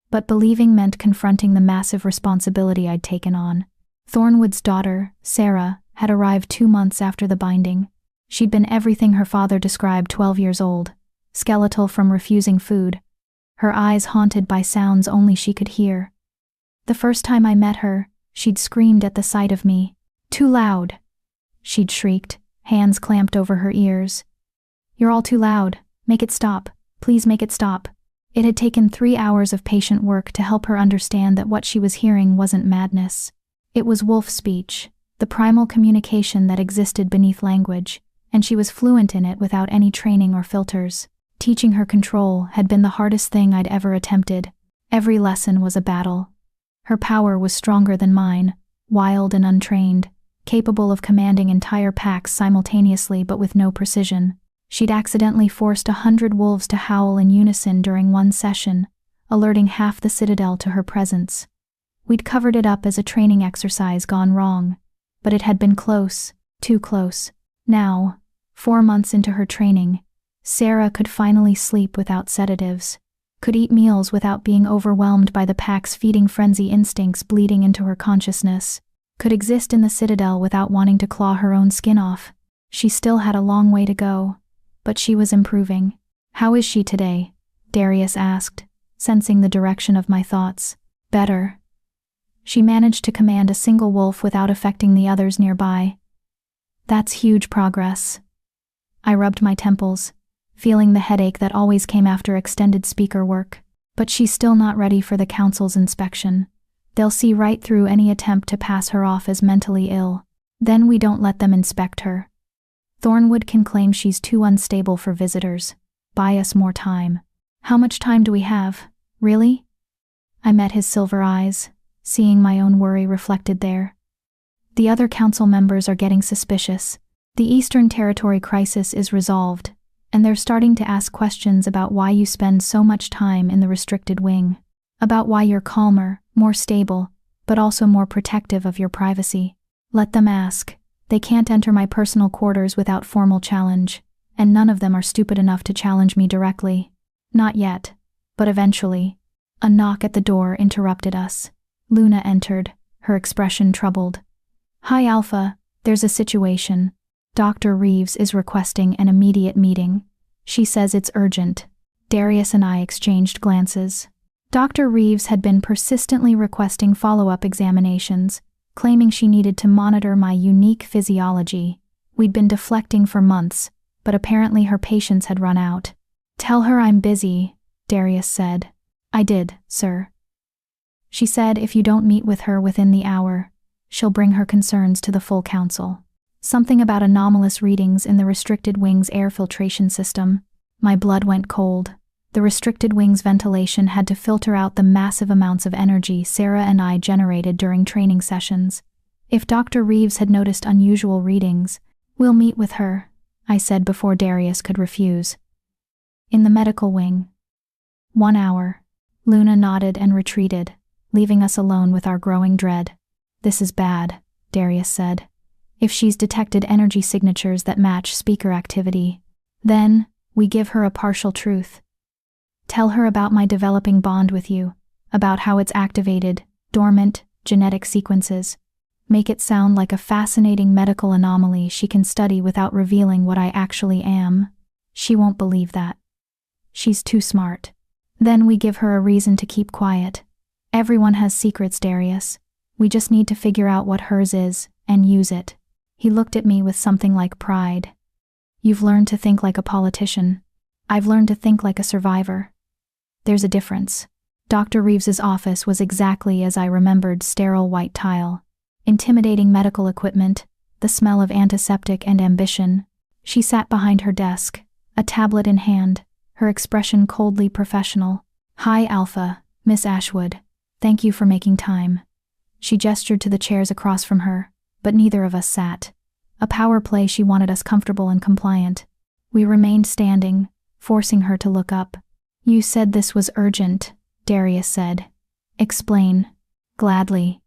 But believing meant confronting the massive responsibility I'd taken on. Thornwood's daughter, Sarah, had arrived 2 months after the binding. She'd been everything her father described 12 years old, skeletal from refusing food, her eyes haunted by sounds only she could hear. The first time I met her, she'd screamed at the sight of me. "Too loud!" she'd shrieked, hands clamped over her ears. "You're all too loud. Make it stop. Please make it stop." It had taken 3 hours of patient work to help her understand that what she was hearing wasn't madness. It was wolf speech, the primal communication that existed beneath language, and she was fluent in it without any training or filters. Teaching her control had been the hardest thing I'd ever attempted. Every lesson was a battle. Her power was stronger than mine, wild and untrained, capable of commanding entire packs simultaneously but with no precision. She'd accidentally forced 100 wolves to howl in unison during one session, alerting half the citadel to her presence. We'd covered it up as a training exercise gone wrong, but it had been close, too close. Now, 4 months into her training, Sarah could finally sleep without sedatives, could eat meals without being overwhelmed by the pack's feeding frenzy instincts bleeding into her consciousness, could exist in the citadel without wanting to claw her own skin off. She still had a long way to go, but she was improving. "How is she today?" Darius asked, sensing the direction of my thoughts. "Better." She managed to command a single wolf without affecting the others nearby. "That's huge progress." I rubbed my temples, feeling the headache that always came after extended speaker work. "But she's still not ready for the council's inspection. They'll see right through any attempt to pass her off as mentally ill. Then we don't let them inspect her. Thornwood can claim she's too unstable for visitors. Buy us more time." "How much time do we have, really?" I met his silver eyes, seeing my own worry reflected there. "The other council members are getting suspicious. The Eastern Territory crisis is resolved, and they're starting to ask questions about why you spend so much time in the restricted wing, about why you're calmer, more stable, but also more protective of your privacy. Let them ask. They can't enter my personal quarters without formal challenge, and none of them are stupid enough to challenge me directly. Not yet, but eventually." A knock at the door interrupted us. Luna entered, her expression troubled. "Hi Alpha, there's a situation. Dr. Reeves is requesting an immediate meeting. She says it's urgent." Darius and I exchanged glances. Dr. Reeves had been persistently requesting follow-up examinations, claiming she needed to monitor my unique physiology. We'd been deflecting for months, but apparently her patience had run out. "Tell her I'm busy," Darius said. "I did, sir." She said if you don't meet with her within the hour, she'll bring her concerns to the full council. Something about anomalous readings in the restricted wing's air filtration system. My blood went cold. The restricted wing's ventilation had to filter out the massive amounts of energy Sarah and I generated during training sessions. If Dr. Reeves had noticed unusual readings, "We'll meet with her," I said before Darius could refuse. "In the medical wing." 1 hour. Luna nodded and retreated, leaving us alone with our growing dread. "This is bad," Darius said. "If she's detected energy signatures that match speaker activity, then we give her a partial truth. Tell her about my developing bond with you, about how it's activated, dormant, genetic sequences. Make it sound like a fascinating medical anomaly she can study without revealing what I actually am. She won't believe that. She's too smart. Then we give her a reason to keep quiet. Everyone has secrets, Darius. We just need to figure out what hers is, and use it." He looked at me with something like pride. "You've learned to think like a politician. I've learned to think like a survivor. There's a difference." Dr. Reeves's office was exactly as I remembered: sterile white tile, intimidating medical equipment, the smell of antiseptic and ambition. She sat behind her desk, a tablet in hand, her expression coldly professional. "Hi Alpha, Miss Ashwood. Thank you for making time." She gestured to the chairs across from her, but neither of us sat. A power play. She wanted us comfortable and compliant. We remained standing, forcing her to look up. "You said this was urgent," Darius said. "Explain." "Gladly.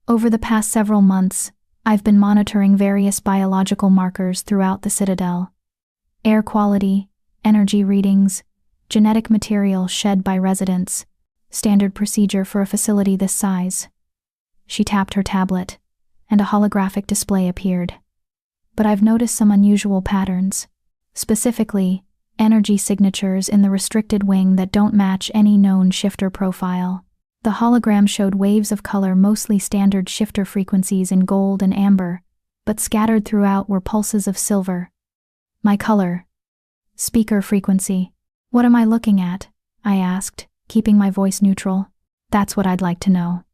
Over the past several months, I've been monitoring various biological markers throughout the Citadel. Air quality, energy readings, genetic material shed by residents. Standard procedure for a facility this size." She tapped her tablet, and a holographic display appeared. "But I've noticed some unusual patterns. Specifically, energy signatures in the restricted wing that don't match any known shifter profile." The hologram showed waves of color, mostly standard shifter frequencies in gold and amber, but scattered throughout were pulses of silver. "My color. Speaker frequency. What am I looking at?" I asked, keeping my voice neutral. "That's what I'd like to know."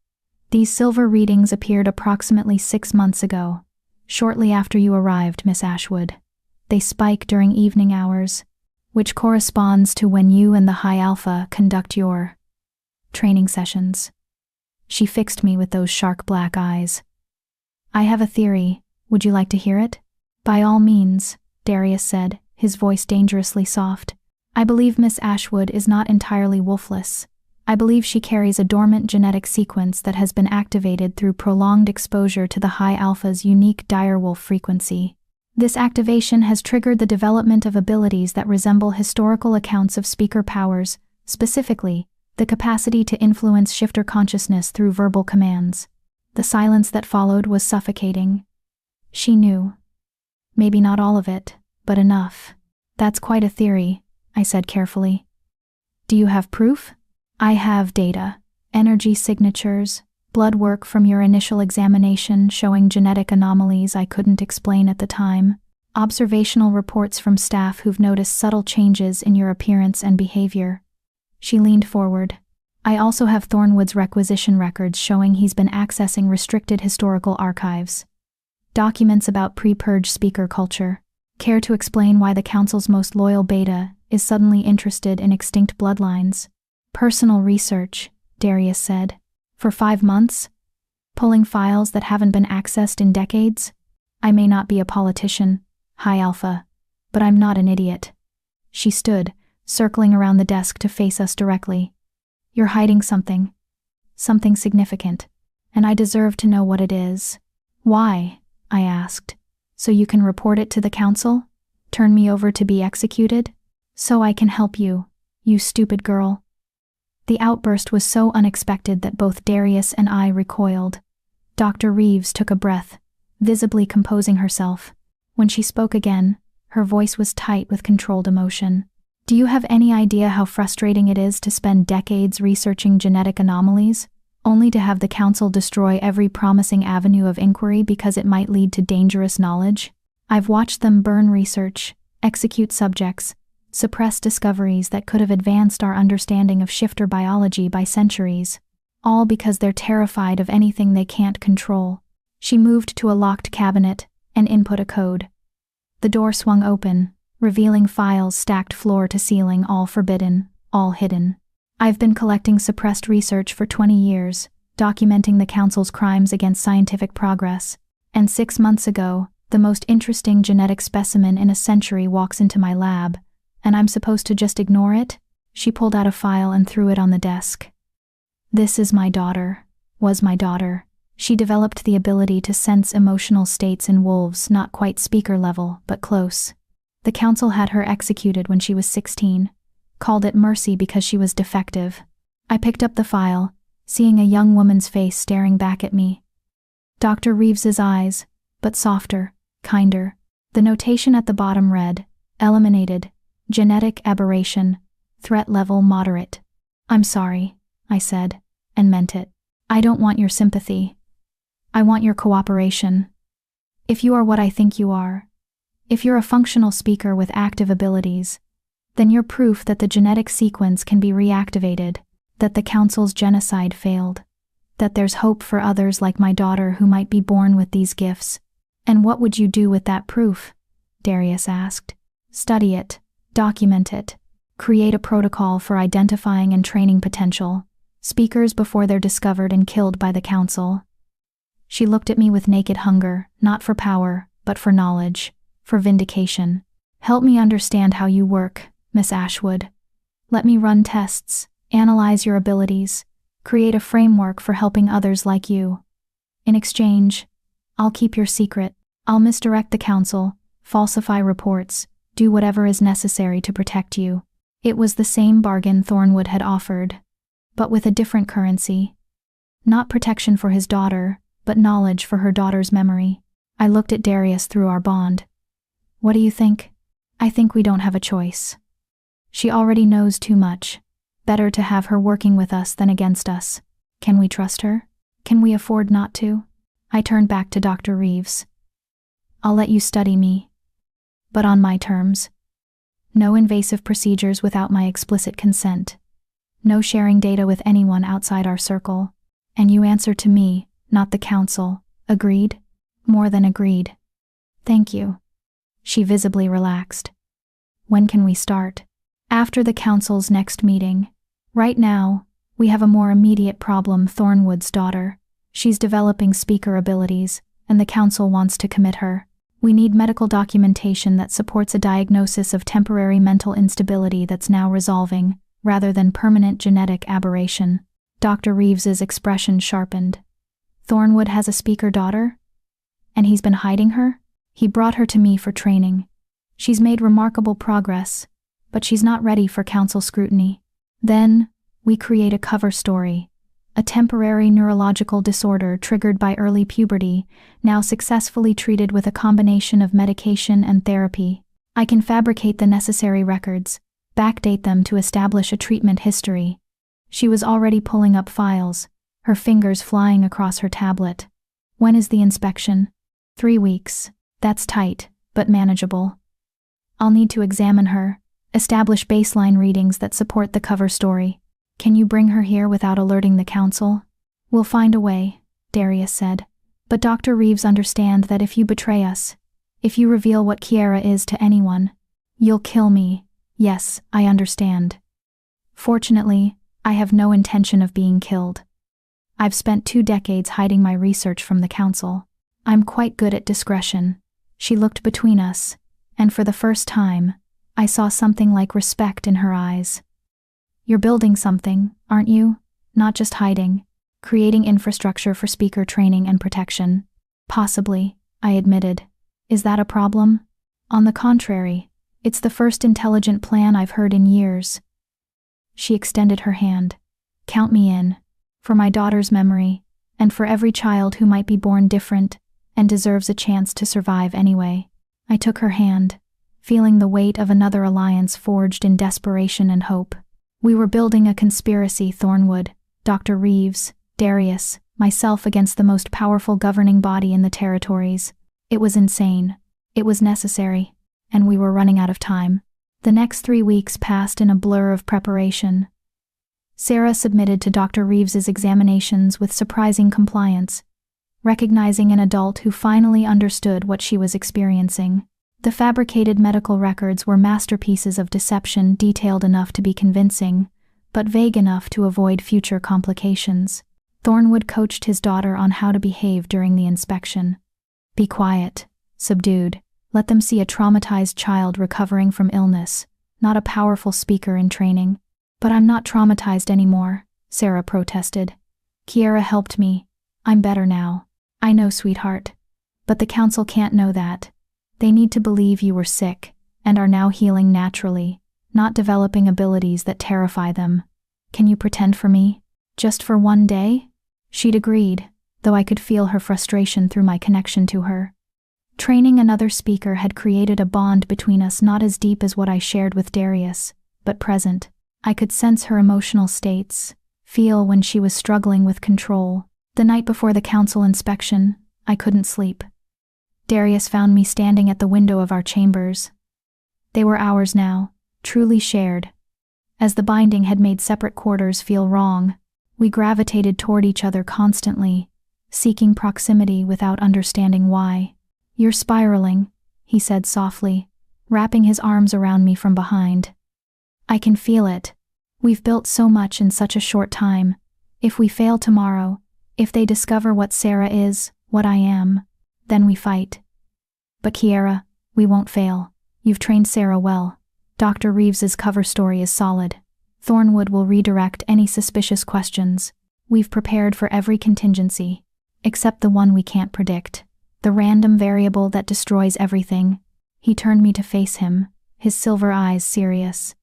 "These silver readings appeared approximately 6 months ago, shortly after you arrived, Miss Ashwood. They spike during evening hours, which corresponds to when you and the High Alpha conduct your training sessions." She fixed me with those shark black eyes. "I have a theory. Would you like to hear it?" "By all means," Darius said, his voice dangerously soft. I believe Miss Ashwood is not entirely wolfless. I believe she carries a dormant genetic sequence that has been activated through prolonged exposure to the high alpha's unique direwolf frequency. This activation has triggered the development of abilities that resemble historical accounts of speaker powers, specifically, the capacity to influence shifter consciousness through verbal commands. The silence that followed was suffocating. She knew. Maybe not all of it, but enough. That's quite a theory, I said carefully. Do you have proof? I have data, energy signatures, blood work from your initial examination showing genetic anomalies I couldn't explain at the time, observational reports from staff who've noticed subtle changes in your appearance and behavior. She leaned forward. I also have Thornwood's requisition records showing he's been accessing restricted historical archives. Documents about pre-purge speaker culture. Care to explain why the Council's most loyal beta is suddenly interested in extinct bloodlines? Personal research, Darius said. For 5 months? Pulling files that haven't been accessed in decades? I may not be a politician, High Alpha, but I'm not an idiot. She stood, circling around the desk to face us directly. You're hiding something. Something significant. And I deserve to know what it is. Why? I asked. So you can report it to the Council? Turn me over to be executed? So I can help you, you stupid girl. The outburst was so unexpected that both Darius and I recoiled. Dr. Reeves took a breath, visibly composing herself. When she spoke again, her voice was tight with controlled emotion. Do you have any idea how frustrating it is to spend decades researching genetic anomalies, only to have the Council destroy every promising avenue of inquiry because it might lead to dangerous knowledge? I've watched them burn research, execute subjects, suppress discoveries that could have advanced our understanding of shifter biology by centuries, all because they're terrified of anything they can't control. She moved to a locked cabinet and input a code. The door swung open, revealing files stacked floor to ceiling, all forbidden, all hidden. I've been collecting suppressed research for 20 years, documenting the Council's crimes against scientific progress, and 6 months ago, the most interesting genetic specimen in a century walks into my lab, and I'm supposed to just ignore it? She pulled out a file and threw it on the desk. This is my daughter. Was my daughter. She developed the ability to sense emotional states in wolves, not quite speaker level, but close. The Council had her executed when she was 16. Called it mercy because she was defective. I picked up the file, seeing a young woman's face staring back at me. Dr. Reeves's eyes, but softer, kinder. The notation at the bottom read, eliminated. Genetic aberration. Threat level moderate. I'm sorry, I said, and meant it. I don't want your sympathy. I want your cooperation. If you are what I think you are, if you're a functional speaker with active abilities, then you're proof that the genetic sequence can be reactivated, that the Council's genocide failed, that there's hope for others like my daughter who might be born with these gifts. And what would you do with that proof? Darius asked. Study it. Document it. Create a protocol for identifying and training potential speakers before they're discovered and killed by the Council. She looked at me with naked hunger, not for power, but for knowledge, for vindication. Help me understand how you work, Miss Ashwood. Let me run tests, analyze your abilities, create a framework for helping others like you. In exchange, I'll keep your secret. I'll misdirect the Council, falsify reports, do whatever is necessary to protect you. It was the same bargain Thornwood had offered, but with a different currency. Not protection for his daughter, but knowledge for her daughter's memory. I looked at Darius through our bond. What do you think? I think we don't have a choice. She already knows too much. Better to have her working with us than against us. Can we trust her? Can we afford not to? I turned back to Dr. Reeves. I'll let you study me, but on my terms. No invasive procedures without my explicit consent. No sharing data with anyone outside our circle. And you answer to me, not the Council. Agreed? More than agreed. Thank you. She visibly relaxed. When can we start? After the Council's next meeting. Right now, we have a more immediate problem. Thornwood's daughter. She's developing speaker abilities, and the Council wants to commit her. We need medical documentation that supports a diagnosis of temporary mental instability that's now resolving, rather than permanent genetic aberration. Dr. Reeves's expression sharpened. Thornwood has a speaker daughter? And he's been hiding her? He brought her to me for training. She's made remarkable progress, but she's not ready for council scrutiny. Then, we create a cover story. A temporary neurological disorder triggered by early puberty, now successfully treated with a combination of medication and therapy. I can fabricate the necessary records, backdate them to establish a treatment history. She was already pulling up files, her fingers flying across her tablet. When is the inspection? 3 weeks. That's tight, but manageable. I'll need to examine her, establish baseline readings that support the cover story. Can you bring her here without alerting the council? We'll find a way, Darius said. But Dr. Reeves understands that if you betray us, if you reveal what Kiera is to anyone, you'll kill me. Yes, I understand. Fortunately, I have no intention of being killed. I've spent 2 decades hiding my research from the council. I'm quite good at discretion. She looked between us, and for the first time, I saw something like respect in her eyes. You're building something, aren't you? Not just hiding, creating infrastructure for speaker training and protection. Possibly, I admitted. Is that a problem? On the contrary, it's the first intelligent plan I've heard in years. She extended her hand. Count me in. For my daughter's memory, and for every child who might be born different and deserves a chance to survive anyway. I took her hand, feeling the weight of another alliance forged in desperation and hope. We were building a conspiracy, Thornwood, Dr. Reeves, Darius, myself against the most powerful governing body in the territories. It was insane. It was necessary. And we were running out of time. The next 3 weeks passed in a blur of preparation. Sarah submitted to Dr. Reeves's examinations with surprising compliance, recognizing an adult who finally understood what she was experiencing. The fabricated medical records were masterpieces of deception, detailed enough to be convincing, but vague enough to avoid future complications. Thornwood coached his daughter on how to behave during the inspection. Be quiet, subdued. Let them see a traumatized child recovering from illness, not a powerful speaker in training. But I'm not traumatized anymore, Sarah protested. Kiera helped me. I'm better now. I know, sweetheart. But the council can't know that. They need to believe you were sick, and are now healing naturally, not developing abilities that terrify them. Can you pretend for me? Just for 1 day? She'd agreed, though I could feel her frustration through my connection to her. Training another speaker had created a bond between us not as deep as what I shared with Darius, but present. I could sense her emotional states, feel when she was struggling with control. The night before the council inspection, I couldn't sleep. Darius found me standing at the window of our chambers. They were ours now, truly shared. As the binding had made separate quarters feel wrong, we gravitated toward each other constantly, seeking proximity without understanding why. You're spiraling, he said softly, wrapping his arms around me from behind. I can feel it. We've built so much in such a short time. If we fail tomorrow, if they discover what Sarah is, what I am, then we fight. But Kiera, we won't fail. You've trained Sarah well. Dr. Reeves's cover story is solid. Thornwood will redirect any suspicious questions. We've prepared for every contingency, except the one we can't predict. The random variable that destroys everything. He turned me to face him, his silver eyes serious.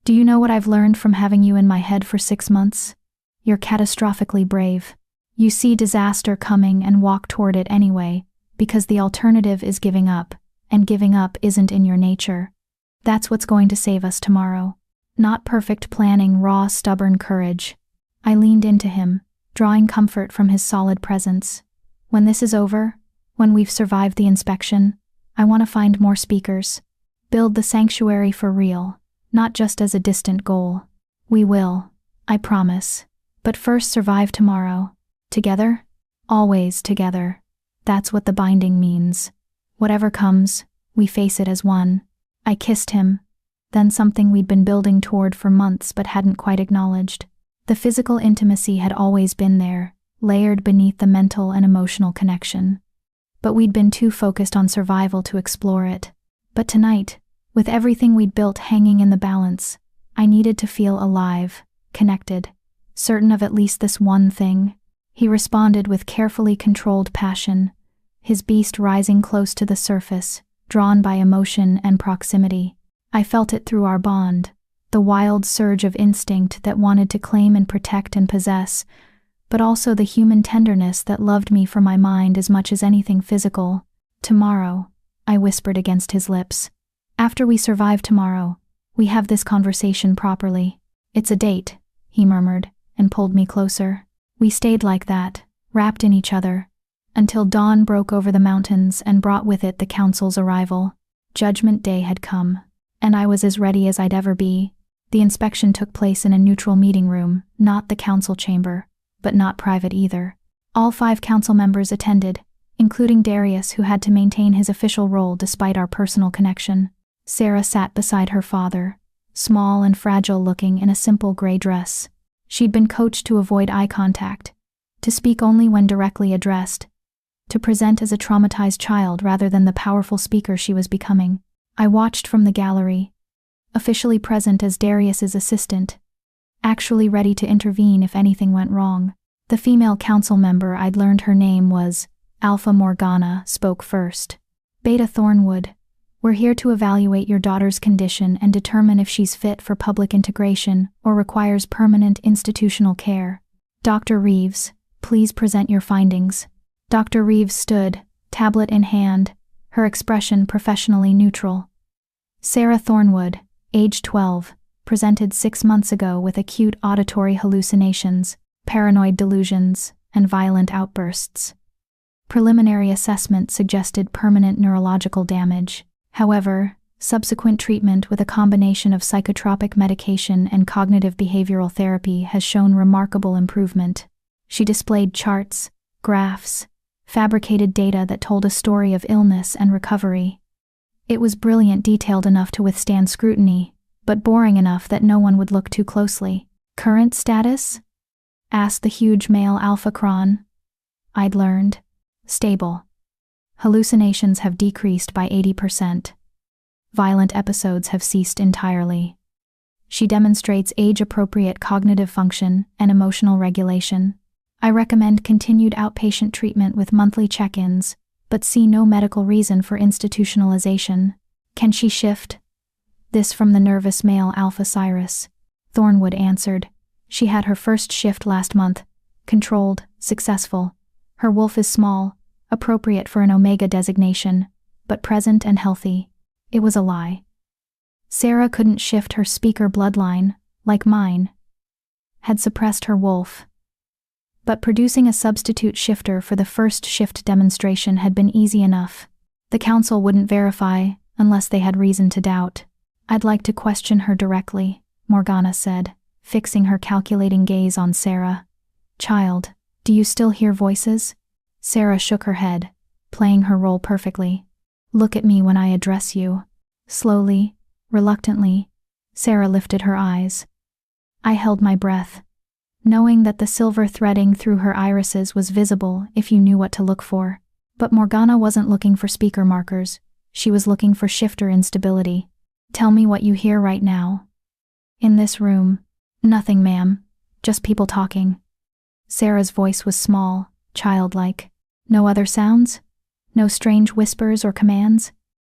Do you know what I've learned from having you in my head for 6 months? You're catastrophically brave. You see disaster coming and walk toward it anyway, because the alternative is giving up, and giving up isn't in your nature. That's what's going to save us tomorrow. Not perfect planning, raw, stubborn courage. I leaned into him, drawing comfort from his solid presence. When this is over, when we've survived the inspection, I want to find more speakers. Build the sanctuary for real, not just as a distant goal. We will, I promise. But first survive tomorrow. Together? Always together. That's what the binding means. Whatever comes, we face it as one. I kissed him, then something we'd been building toward for months but hadn't quite acknowledged. The physical intimacy had always been there, layered beneath the mental and emotional connection. but we'd been too focused on survival to explore it. But tonight, with everything we'd built hanging in the balance, I needed to feel alive, connected, certain of at least this one thing. He responded with carefully controlled passion, his beast rising close to the surface, drawn by emotion and proximity. I felt it through our bond, the wild surge of instinct that wanted to claim and protect and possess, but also the human tenderness that loved me for my mind as much as anything physical. Tomorrow, I whispered against his lips. After we survive tomorrow, we have this conversation properly. It's a date, he murmured, and pulled me closer. We stayed like that, wrapped in each other, until dawn broke over the mountains and brought with it the council's arrival. Judgment Day had come, and I was as ready as I'd ever be. The inspection took place in a neutral meeting room, not the council chamber, but not private either. All 5 council members attended, including Darius, who had to maintain his official role despite our personal connection. Sarah sat beside her father, small and fragile-looking in a simple gray dress. She'd been coached to avoid eye contact, to speak only when directly addressed, to present as a traumatized child rather than the powerful speaker she was becoming. I watched from the gallery, officially present as Darius's assistant, actually ready to intervene if anything went wrong. The female council member, I'd learned her name was Alpha Morgana, spoke first. Beta Thornwood, we're here to evaluate your daughter's condition and determine if she's fit for public integration or requires permanent institutional care. Dr. Reeves, please present your findings. Dr. Reeves stood, tablet in hand, her expression professionally neutral. Sarah Thornwood, age 12, presented 6 months ago with acute auditory hallucinations, paranoid delusions, and violent outbursts. Preliminary assessment suggested permanent neurological damage. However, subsequent treatment with a combination of psychotropic medication and cognitive behavioral therapy has shown remarkable improvement. She displayed charts, graphs, fabricated data that told a story of illness and recovery. It was brilliant, detailed enough to withstand scrutiny, but boring enough that no one would look too closely. Current status? Asked the huge male Alpha Cron. I'd learned. Stable. Hallucinations have decreased by 80%. Violent episodes have ceased entirely. She demonstrates age-appropriate cognitive function and emotional regulation. I recommend continued outpatient treatment with monthly check-ins, but see no medical reason for institutionalization. Can she shift? This from the nervous male Alpha Cyrus. Thornwood answered. She had her first shift last month. Controlled, successful. Her wolf is small, appropriate for an Omega designation, but present and healthy. It was a lie. Sarah couldn't shift her speaker bloodline, like mine. Had suppressed her wolf. But producing a substitute shifter for the first shift demonstration had been easy enough. The council wouldn't verify, unless they had reason to doubt. I'd like to question her directly, Morgana said, fixing her calculating gaze on Sarah. Child, do you still hear voices? Sarah shook her head, playing her role perfectly. Look at me when I address you. Slowly, reluctantly, Sarah lifted her eyes. I held my breath, knowing that the silver threading through her irises was visible if you knew what to look for. But Morgana wasn't looking for speaker markers. She was looking for shifter instability. Tell me what you hear right now. In this room. Nothing, ma'am. Just people talking. Sarah's voice was small, childlike. No other sounds? No strange whispers or commands?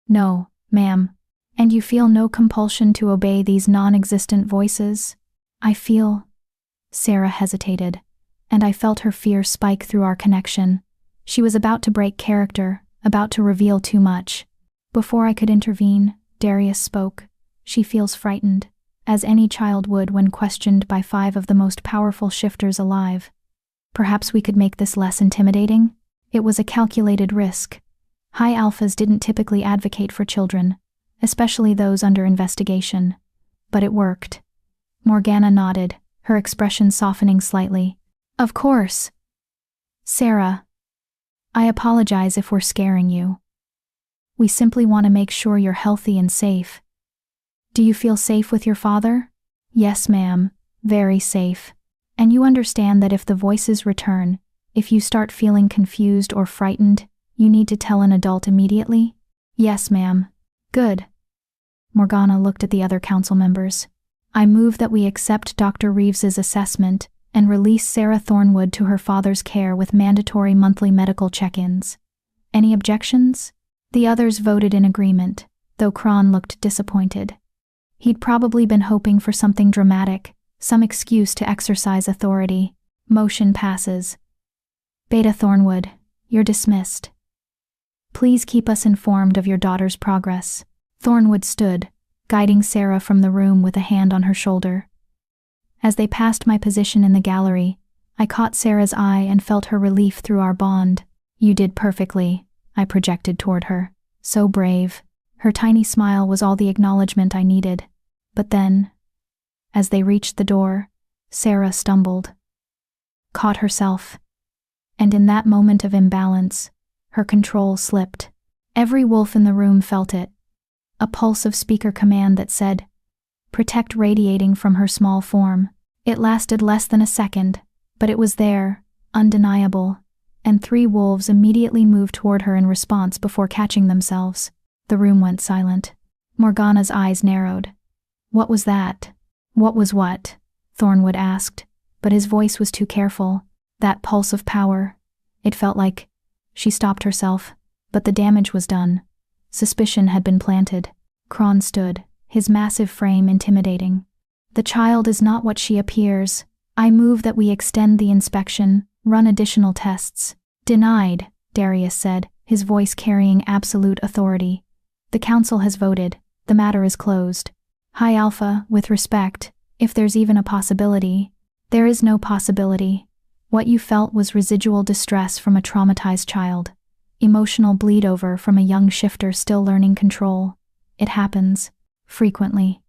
No, ma'am. And you feel no compulsion to obey these non-existent voices? I feel... Sarah hesitated, and I felt her fear spike through our connection. She was about to break character, about to reveal too much. Before I could intervene, Darius spoke. She feels frightened, as any child would when questioned by 5 of the most powerful shifters alive. Perhaps we could make this less intimidating? It was a calculated risk. High alphas didn't typically advocate for children, especially those under investigation. But it worked. Morgana nodded, her expression softening slightly. Of course. Sarah, I apologize if we're scaring you. We simply want to make sure you're healthy and safe. Do you feel safe with your father? Yes, ma'am, very safe. And you understand that if the voices return, if you start feeling confused or frightened, You need to tell an adult immediately? Yes, ma'am. Good. Morgana looked at the other council members. I move that we accept Dr. Reeves's assessment and release Sarah Thornwood to her father's care with mandatory monthly medical check-ins. Any objections? The others voted in agreement, though Kron looked disappointed. He'd probably been hoping for something dramatic, some excuse to exercise authority. Motion passes. Beta Thornwood, you're dismissed. Please keep us informed of your daughter's progress. Thornwood stood, guiding Sarah from the room with a hand on her shoulder. As they passed my position in the gallery, I caught Sarah's eye and felt her relief through our bond. You did perfectly, I projected toward her. So brave. Her tiny smile was all the acknowledgement I needed. But then, as they reached the door, Sarah stumbled, caught herself, and in that moment of imbalance, her control slipped. Every wolf in the room felt it. A pulse of speaker command that said, "Protect," radiating from her small form. It lasted less than a second, but it was there, undeniable, and 3 wolves immediately moved toward her in response before catching themselves. The room went silent. Morgana's eyes narrowed. What was that? What was what? Thornwood asked, but his voice was too careful. That pulse of power. It felt like... She stopped herself, but the damage was done. Suspicion had been planted. Kron stood, his massive frame intimidating. The child is not what she appears. I move that we extend the inspection, run additional tests. Denied, Darius said, his voice carrying absolute authority. The council has voted. The matter is closed. High Alpha, with respect, if there's even a possibility. There is no possibility. What you felt was residual distress from a traumatized child. Emotional bleed over from a young shifter still learning control. It happens. Frequently.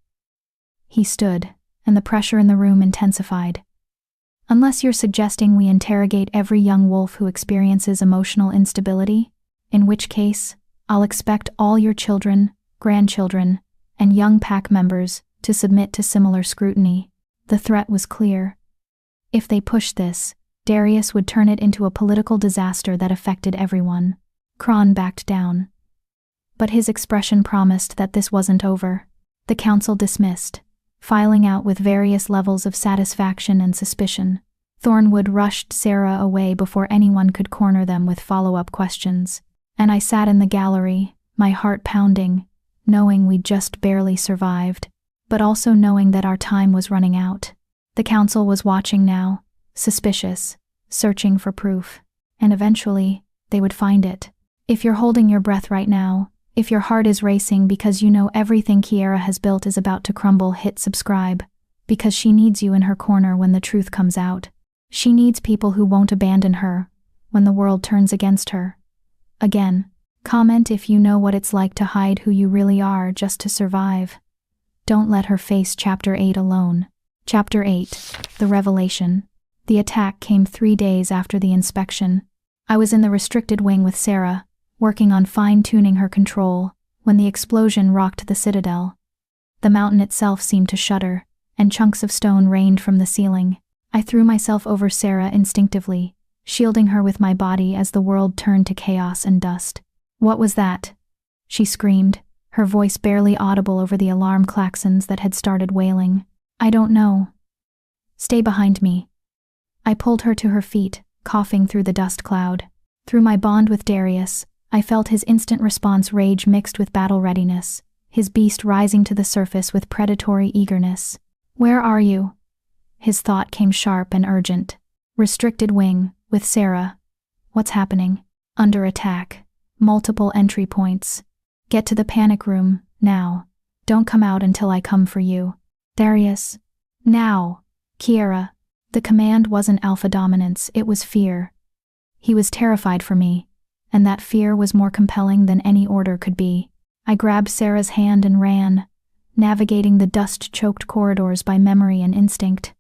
He stood, and the pressure in the room intensified. Unless you're suggesting we interrogate every young wolf who experiences emotional instability, in which case, I'll expect all your children, grandchildren, and young pack members to submit to similar scrutiny. The threat was clear. If they pushed this, Darius would turn it into a political disaster that affected everyone. Kron backed down. But his expression promised that this wasn't over. The council dismissed, filing out with various levels of satisfaction and suspicion. Thornwood rushed Sarah away before anyone could corner them with follow-up questions. And I sat in the gallery, my heart pounding, knowing we'd just barely survived, but also knowing that our time was running out. The council was watching now, suspicious, searching for proof, and eventually, they would find it. If you're holding your breath right now, if your heart is racing because you know everything Kiera has built is about to crumble, hit subscribe, because she needs you in her corner when the truth comes out. She needs people who won't abandon her when the world turns against her. Again, comment if you know what it's like to hide who you really are just to survive. Don't let her face Chapter 8 alone. Chapter 8, The Revelation. The attack came 3 days after the inspection. I was in the restricted wing with Sarah, working on fine-tuning her control, when the explosion rocked the citadel. The mountain itself seemed to shudder, and chunks of stone rained from the ceiling. I threw myself over Sarah instinctively, shielding her with my body as the world turned to chaos and dust. What was that? She screamed, her voice barely audible over the alarm klaxons that had started wailing. I don't know. Stay behind me. I pulled her to her feet, coughing through the dust cloud. Through my bond with Darius, I felt his instant response rage mixed with battle readiness, his beast rising to the surface with predatory eagerness. Where are you? His thought came sharp and urgent. Restricted wing, with Sarah. What's happening? Under attack. Multiple entry points. Get to the panic room, now. Don't come out until I come for you. Darius. Now. Kiera. The command wasn't alpha dominance, it was fear. He was terrified for me, and that fear was more compelling than any order could be. I grabbed Sarah's hand and ran, navigating the dust-choked corridors by memory and instinct.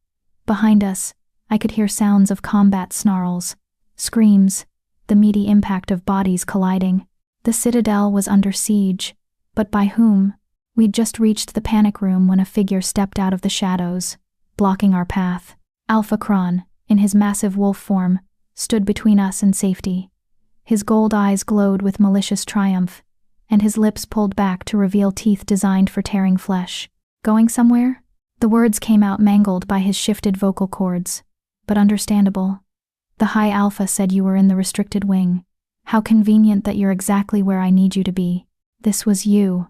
Behind us, I could hear sounds of combat snarls, screams, the meaty impact of bodies colliding. The citadel was under siege, but by whom? We'd just reached the panic room when a figure stepped out of the shadows, blocking our path. Alpha Kron, in his massive wolf form, stood between us and safety. His gold eyes glowed with malicious triumph, and his lips pulled back to reveal teeth designed for tearing flesh. Going somewhere? The words came out mangled by his shifted vocal cords, but understandable. The High Alpha said you were in the restricted wing. How convenient that you're exactly where I need you to be. This was you.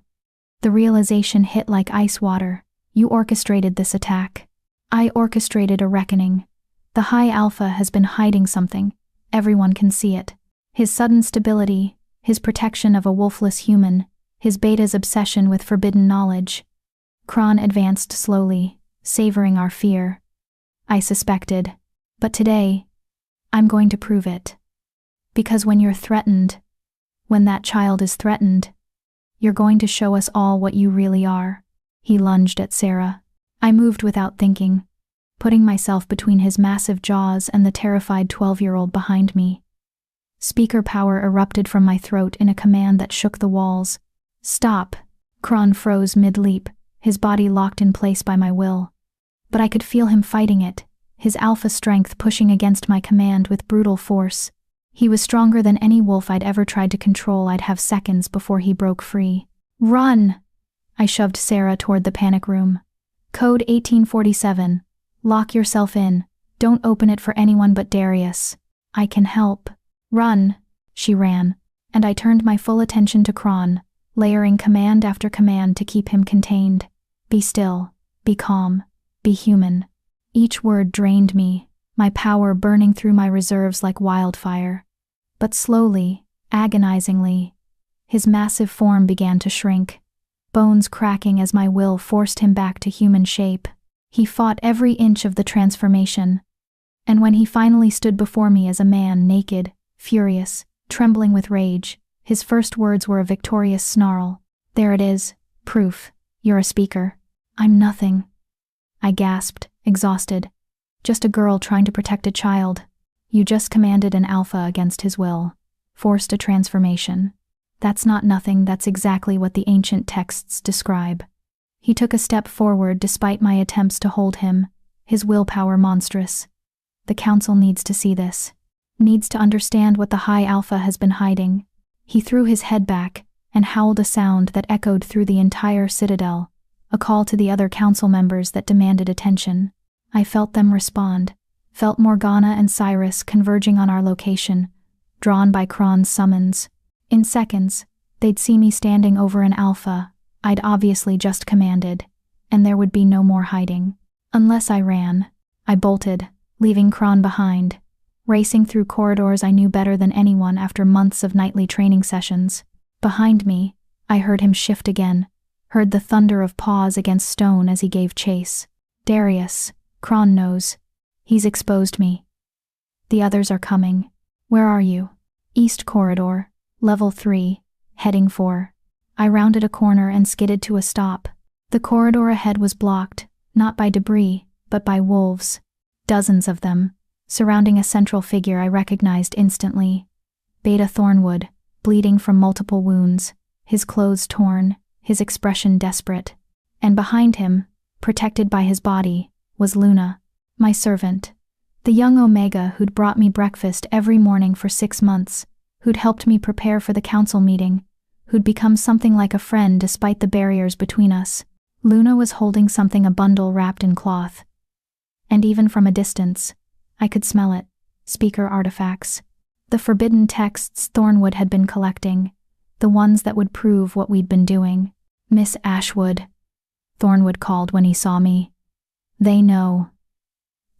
The realization hit like ice water. You orchestrated this attack. I orchestrated a reckoning. The High Alpha has been hiding something. Everyone can see it. His sudden stability, his protection of a wolfless human, his beta's obsession with forbidden knowledge. Kron advanced slowly, savoring our fear. I suspected. But today, I'm going to prove it. Because when you're threatened, when that child is threatened, you're going to show us all what you really are. He lunged at Sarah. I moved without thinking, putting myself between his massive jaws and the terrified 12-year-old behind me. Speaker power erupted from my throat in a command that shook the walls. Stop! Kron froze mid-leap, his body locked in place by my will. But I could feel him fighting it, his alpha strength pushing against my command with brutal force. He was stronger than any wolf I'd ever tried to control. I'd have seconds before he broke free. Run! I shoved Sarah toward the panic room. Code 1847. Lock yourself in. Don't open it for anyone but Darius. I can help. Run! She ran, and I turned my full attention to Kron, layering command after command to keep him contained. Be still. Be calm. Be human. Each word drained me, my power burning through my reserves like wildfire. But slowly, agonizingly, his massive form began to shrink, bones cracking as my will forced him back to human shape. He fought every inch of the transformation, and when he finally stood before me as a man, naked, furious, trembling with rage, his first words were a victorious snarl. There it is, proof. You're a speaker. I'm nothing. I gasped, exhausted. Just a girl trying to protect a child. You just commanded an alpha against his will, forced a transformation. That's not nothing, that's exactly what the ancient texts describe. He took a step forward despite my attempts to hold him, his willpower monstrous. The council needs to see this. Needs to understand what the High Alpha has been hiding. He threw his head back and howled a sound that echoed through the entire citadel, a call to the other council members that demanded attention. I felt them respond, felt Morgana and Cyrus converging on our location, drawn by Kron's summons. In seconds, they'd see me standing over an alpha I'd obviously just commanded, and there would be no more hiding. Unless I ran, I bolted, leaving Kron behind, racing through corridors I knew better than anyone after months of nightly training sessions. Behind me, I heard him shift again, heard the thunder of paws against stone as he gave chase. Darius, Kron knows. He's exposed me. The others are coming. Where are you? East Corridor, Level 3, heading for. I rounded a corner and skidded to a stop. The corridor ahead was blocked, not by debris, but by wolves. Dozens of them, surrounding a central figure I recognized instantly. Beta Thornwood, bleeding from multiple wounds, his clothes torn, his expression desperate. And behind him, protected by his body, was Luna, my servant. The young Omega who'd brought me breakfast every morning for 6 months, who'd helped me prepare for the council meeting, who'd become something like a friend despite the barriers between us. Luna was holding something, a bundle wrapped in cloth. And even from a distance, I could smell it. Speaker artifacts. The forbidden texts Thornwood had been collecting, the ones that would prove what we'd been doing. Miss Ashwood, Thornwood called when he saw me. They know.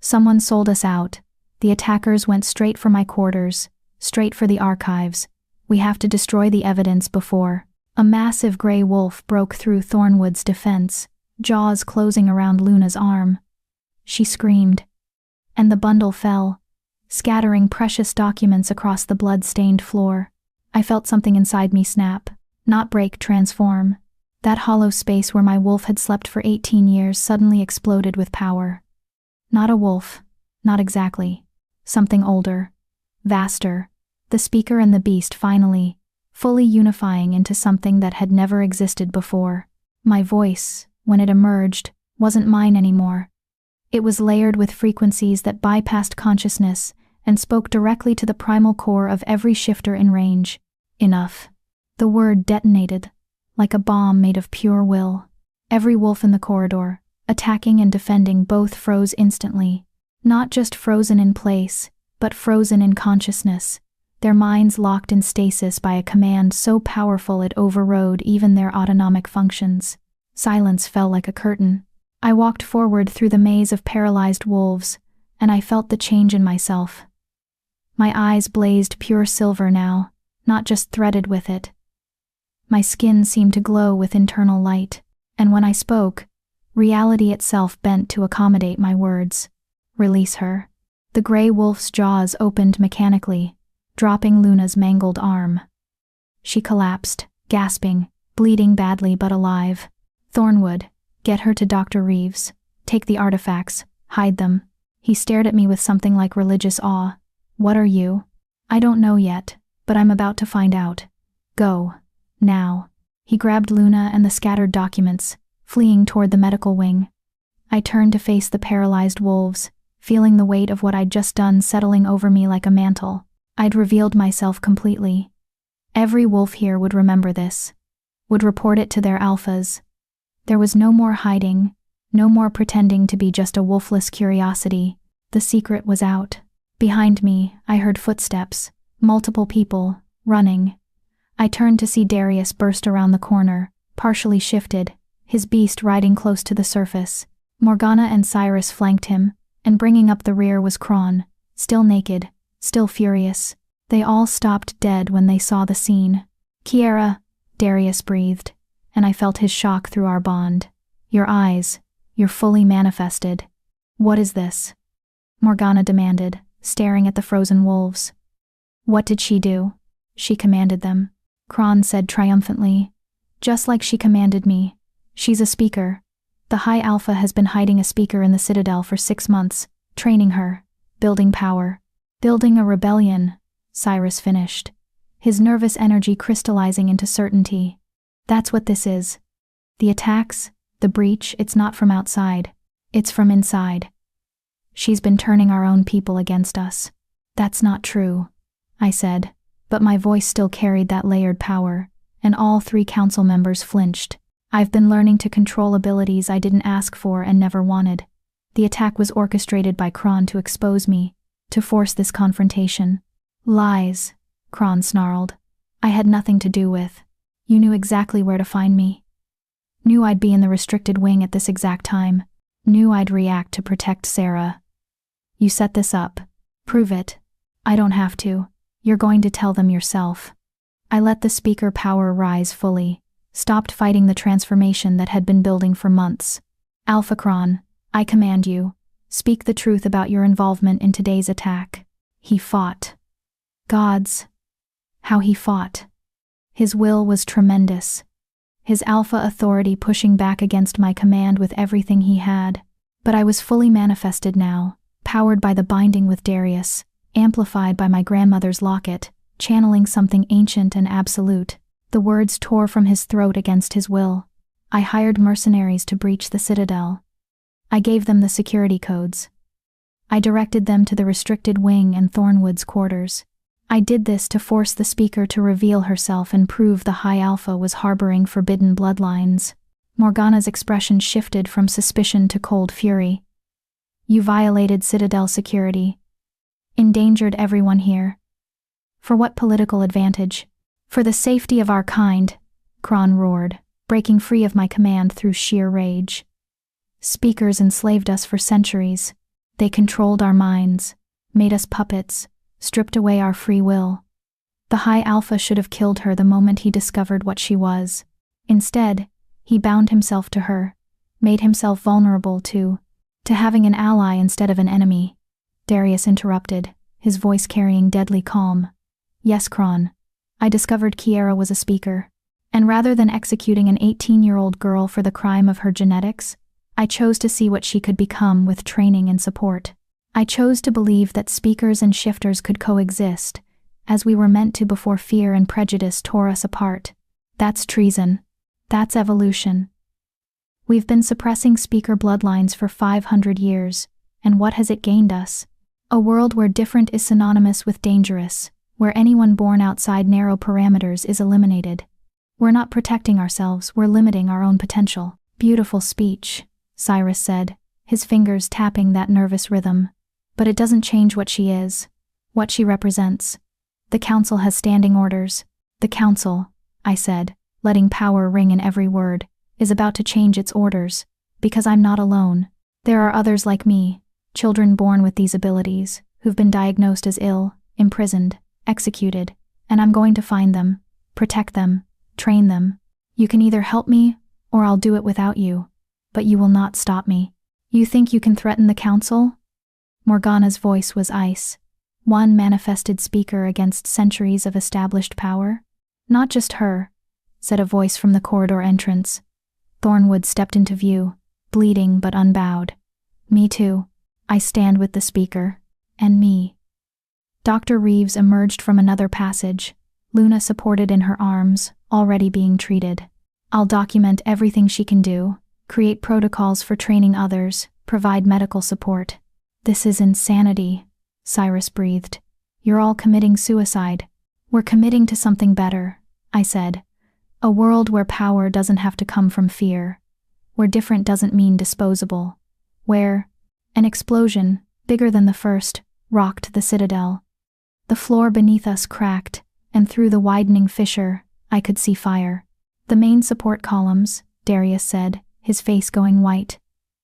Someone sold us out. The attackers went straight for my quarters, straight for the archives. We have to destroy the evidence before. A massive gray wolf broke through Thornwood's defense, jaws closing around Luna's arm. She screamed, and the bundle fell, scattering precious documents across the blood-stained floor. I felt something inside me snap, not break, transform. That hollow space where my wolf had slept for 18 years suddenly exploded with power. Not a wolf, not exactly. Something older, vaster. The speaker and the beast finally, fully unifying into something that had never existed before. My voice, when it emerged, wasn't mine anymore. It was layered with frequencies that bypassed consciousness and spoke directly to the primal core of every shifter in range. Enough. The word detonated, like a bomb made of pure will. Every wolf in the corridor, attacking and defending, both froze instantly. Not just frozen in place, but frozen in consciousness, their minds locked in stasis by a command so powerful it overrode even their autonomic functions. Silence fell like a curtain. I walked forward through the maze of paralyzed wolves, and I felt the change in myself. My eyes blazed pure silver now, not just threaded with it. My skin seemed to glow with internal light, and when I spoke, reality itself bent to accommodate my words. Release her. The gray wolf's jaws opened mechanically, dropping Luna's mangled arm. She collapsed, gasping, bleeding badly but alive. Thornwood, get her to Dr. Reeves. Take the artifacts, hide them. He stared at me with something like religious awe. What are you? I don't know yet, but I'm about to find out. Go. Now. He grabbed Luna and the scattered documents, fleeing toward the medical wing. I turned to face the paralyzed wolves, feeling the weight of what I'd just done settling over me like a mantle. I'd revealed myself completely. Every wolf here would remember this, would report it to their alphas. There was no more hiding, no more pretending to be just a wolfless curiosity. The secret was out. Behind me, I heard footsteps, multiple people, running. I turned to see Darius burst around the corner, partially shifted, his beast riding close to the surface. Morgana and Cyrus flanked him, and bringing up the rear was Kron, still naked, still furious. They all stopped dead when they saw the scene. Kiera, Darius breathed, and I felt his shock through our bond. Your eyes, you're fully manifested. What is this? Morgana demanded, staring at the frozen wolves. What did she do? She commanded them. Kron said triumphantly. Just like she commanded me. She's a speaker. The High Alpha has been hiding a speaker in the Citadel for 6 months, training her, building power. Building a rebellion, Cyrus finished, his nervous energy crystallizing into certainty. That's what this is. The attacks, the breach, it's not from outside. It's from inside. She's been turning our own people against us. That's not true, I said, but my voice still carried that layered power, and all 3 council members flinched. I've been learning to control abilities I didn't ask for and never wanted. The attack was orchestrated by Kron to expose me, to force this confrontation. Lies, Kron snarled. I had nothing to do with. You knew exactly where to find me. Knew I'd be in the restricted wing at this exact time. Knew I'd react to protect Sarah. You set this up. Prove it. I don't have to. You're going to tell them yourself. I let the speaker power rise fully, stopped fighting the transformation that had been building for months. Alpha Kron, I command you. Speak the truth about your involvement in today's attack. He fought. Gods. How he fought. His will was tremendous. His alpha authority pushing back against my command with everything he had. But I was fully manifested now, powered by the binding with Darius, amplified by my grandmother's locket, channeling something ancient and absolute. The words tore from his throat against his will. I hired mercenaries to breach the Citadel. I gave them the security codes. I directed them to the restricted wing and Thornwood's quarters. I did this to force the speaker to reveal herself and prove the High Alpha was harboring forbidden bloodlines. Morgana's expression shifted from suspicion to cold fury. You violated Citadel security. Endangered everyone here. For what political advantage? For the safety of our kind, Kron roared, breaking free of my command through sheer rage. Speakers enslaved us for centuries. They controlled our minds, made us puppets, stripped away our free will. The High Alpha should have killed her the moment he discovered what she was. Instead, he bound himself to her, made himself vulnerable to having an ally instead of an enemy. Darius interrupted, his voice carrying deadly calm. Yes, Kron. I discovered Kiera was a speaker, and rather than executing an 18-year-old girl for the crime of her genetics, I chose to see what she could become with training and support. I chose to believe that speakers and shifters could coexist, as we were meant to before fear and prejudice tore us apart. That's treason. That's evolution. We've been suppressing speaker bloodlines for 500 years, and what has it gained us? A world where different is synonymous with dangerous, where anyone born outside narrow parameters is eliminated. We're not protecting ourselves, we're limiting our own potential. Beautiful speech, Cyrus said, his fingers tapping that nervous rhythm. But it doesn't change what she is, what she represents. The council has standing orders. The council, I said, letting power ring in every word, is about to change its orders, because I'm not alone. There are others like me, children born with these abilities, who've been diagnosed as ill, imprisoned, executed, and I'm going to find them, protect them, train them. You can either help me, or I'll do it without you, but you will not stop me. You think you can threaten the council? Morgana's voice was ice, one manifested speaker against centuries of established power. Not just her, said a voice from the corridor entrance. Thornwood stepped into view, bleeding but unbowed. Me too. I stand with the speaker. And me. Dr. Reeves emerged from another passage, Luna supported in her arms, already being treated. I'll document everything she can do, create protocols for training others, provide medical support. This is insanity, Cyrus breathed. You're all committing suicide. We're committing to something better, I said. A world where power doesn't have to come from fear. Where different doesn't mean disposable. Where an explosion, bigger than the first, rocked the citadel. The floor beneath us cracked, and through the widening fissure, I could see fire. The main support columns, Darius said, his face going white.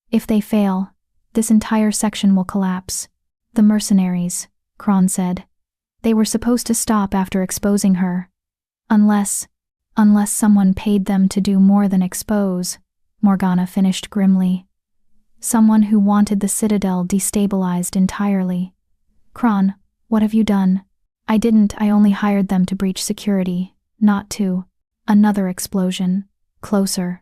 If they fail, this entire section will collapse. The mercenaries, Kron said. They were supposed to stop after exposing her. Unless someone paid them to do more than expose, Morgana finished grimly. Someone who wanted the citadel destabilized entirely. Kron, what have you done? I didn't, I only hired them to breach security, not to. Another explosion. Closer.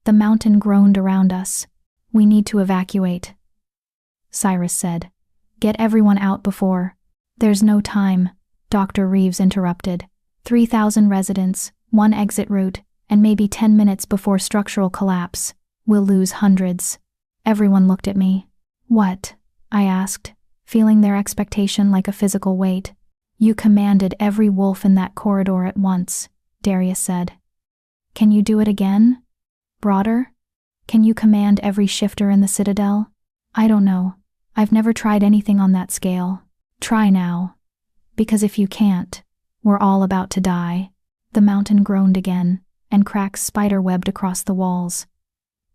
The mountain groaned around us. We need to evacuate. Cyrus said. Get everyone out before. There's no time, Dr. Reeves interrupted. 3,000 residents, one exit route, and maybe 10 minutes before structural collapse. We'll lose hundreds. Everyone looked at me. What? I asked, feeling their expectation like a physical weight. You commanded every wolf in that corridor at once, Darius said. Can you do it again? Broader? Can you command every shifter in the citadel? I don't know. I've never tried anything on that scale. Try now. Because if you can't, we're all about to die. The mountain groaned again, and cracks spider-webbed across the walls.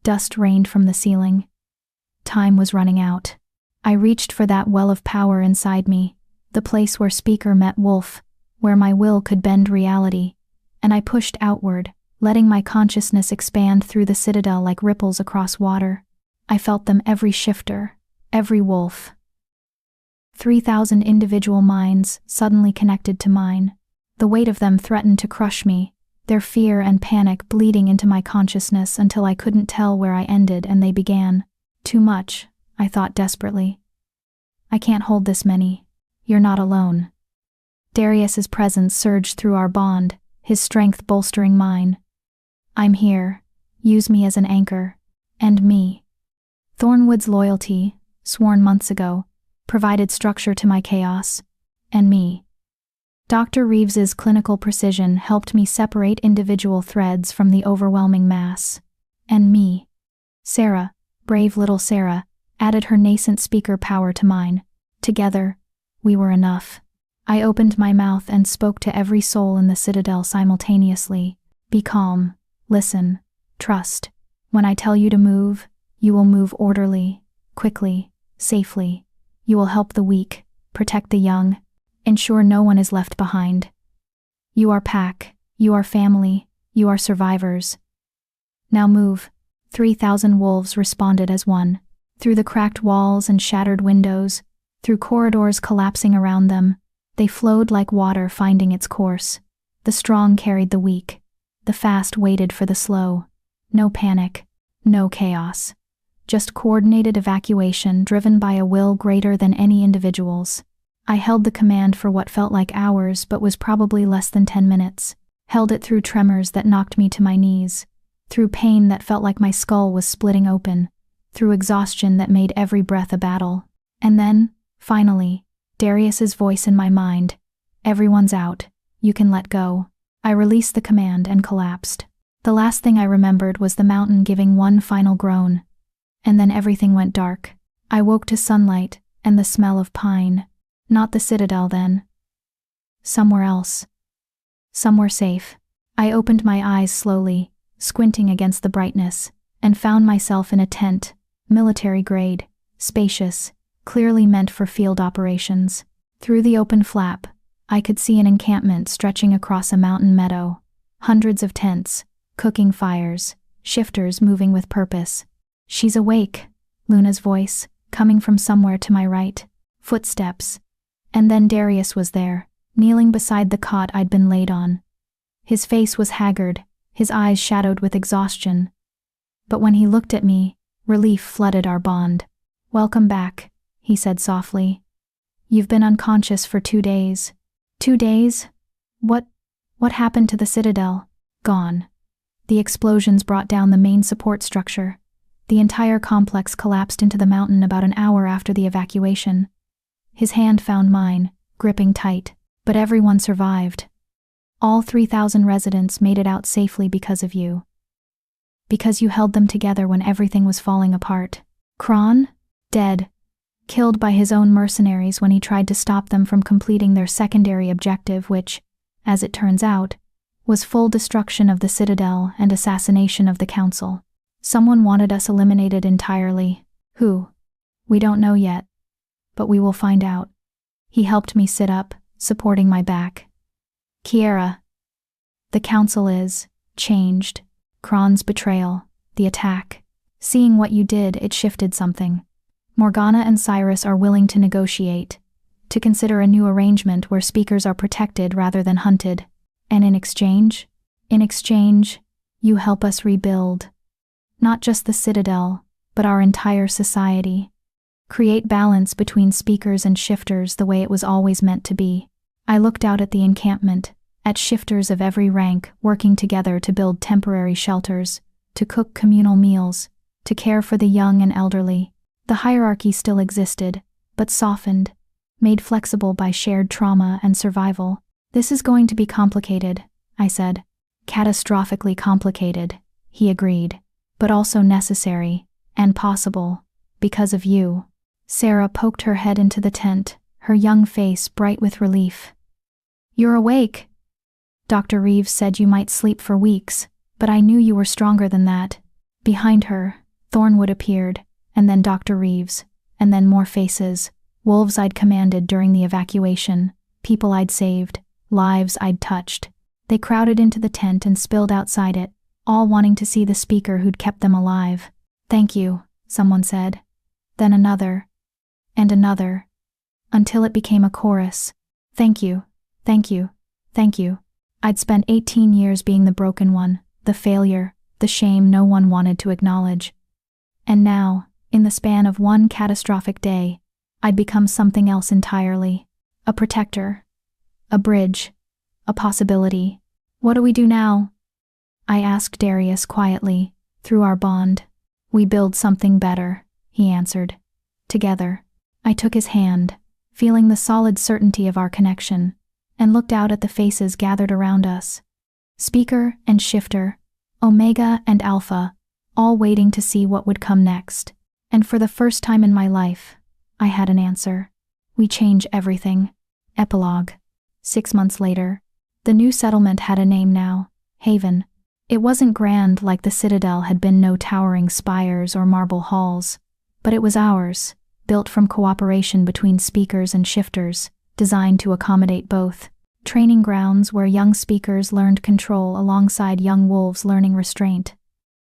Dust rained from the ceiling. Time was running out. I reached for that well of power inside me, the place where speaker met wolf, where my will could bend reality, and I pushed outward, letting my consciousness expand through the citadel like ripples across water. I felt them every shifter, every wolf. 3,000 individual minds suddenly connected to mine. The weight of them threatened to crush me, their fear and panic bleeding into my consciousness until I couldn't tell where I ended and they began. Too much, I thought desperately. I can't hold this many. You're not alone. Darius's presence surged through our bond, his strength bolstering mine. I'm here. Use me as an anchor. And me. Thornwood's loyalty, sworn months ago, provided structure to my chaos. And me. Dr. Reeves's clinical precision helped me separate individual threads from the overwhelming mass. And me. Sarah, brave little Sarah, added her nascent speaker power to mine. Together, we were enough. I opened my mouth and spoke to every soul in the citadel simultaneously. Be calm, listen, trust. When I tell you to move, you will move orderly, quickly, safely. You will help the weak, protect the young, ensure no one is left behind. You are pack, you are family, you are survivors. Now move. 3,000 wolves responded as one. Through the cracked walls and shattered windows, through corridors collapsing around them, they flowed like water finding its course. The strong carried the weak. The fast waited for the slow. No panic. No chaos. Just coordinated evacuation driven by a will greater than any individual's. I held the command for what felt like hours but was probably less than 10 minutes. Held it through tremors that knocked me to my knees. Through pain that felt like my skull was splitting open. Through exhaustion that made every breath a battle. And then, Finally, Darius's voice in my mind. Everyone's out. You can let go. I released the command and collapsed. The last thing I remembered was the mountain giving one final groan. And then everything went dark. I woke to sunlight and the smell of pine. Not the citadel then. Somewhere else. Somewhere safe. I opened my eyes slowly, squinting against the brightness, and found myself in a tent, military grade, spacious, clearly meant for field operations. Through the open flap, I could see an encampment stretching across a mountain meadow. Hundreds of tents, cooking fires, shifters moving with purpose. She's awake, Luna's voice, coming from somewhere to my right. Footsteps. And then Darius was there, kneeling beside the cot I'd been laid on. His face was haggard, his eyes shadowed with exhaustion. But when he looked at me, relief flooded our bond. "Welcome back," he said softly. "You've been unconscious for 2 days. 2 days? What happened to the citadel?" "Gone. The explosions brought down the main support structure. The entire complex collapsed into the mountain about an hour after the evacuation." His hand found mine, gripping tight. "But everyone survived. All 3,000 residents made it out safely because of you. Because you held them together when everything was falling apart. Kron? Dead. Killed by his own mercenaries when he tried to stop them from completing their secondary objective, which, as it turns out, was full destruction of the citadel and assassination of the council. Someone wanted us eliminated entirely. Who? We don't know yet. But we will find out." He helped me sit up, supporting my back. "Kiera. The council is changed. Kron's betrayal, the attack. Seeing what you did, it shifted something. Morgana and Cyrus are willing to negotiate, to consider a new arrangement where speakers are protected rather than hunted. And in exchange? In exchange, you help us rebuild. Not just the citadel, but our entire society. Create balance between speakers and shifters the way it was always meant to be." I looked out at the encampment, at shifters of every rank working together to build temporary shelters, to cook communal meals, to care for the young and elderly. The hierarchy still existed, but softened, made flexible by shared trauma and survival. "This is going to be complicated," I said. "Catastrophically complicated," he agreed, "but also necessary, and possible, because of you." Sarah poked her head into the tent, her young face bright with relief. "You're awake. Dr. Reeves said you might sleep for weeks, but I knew you were stronger than that." Behind her, Thornwood appeared, and then Dr. Reeves, and then more faces. Wolves I'd commanded during the evacuation, people I'd saved, lives I'd touched. They crowded into the tent and spilled outside it, all wanting to see the speaker who'd kept them alive. "Thank you," someone said. Then another, and another, until it became a chorus. "Thank you, thank you, thank you." I'd spent 18 years being the broken one, the failure, the shame no one wanted to acknowledge. And now, in the span of one catastrophic day, I'd become something else entirely. A protector, a bridge, a possibility. "What do we do now?" I asked Darius quietly, through our bond. "We build something better," he answered. "Together." I took his hand, feeling the solid certainty of our connection, and looked out at the faces gathered around us. Speaker and shifter, Omega and Alpha, all waiting to see what would come next. And for the first time in my life, I had an answer. "We change everything." Epilogue. 6 months later. The new settlement had a name now, Haven. It wasn't grand like the Citadel had been, no towering spires or marble halls, but it was ours, built from cooperation between speakers and shifters, designed to accommodate both. Training grounds where young speakers learned control alongside young wolves learning restraint.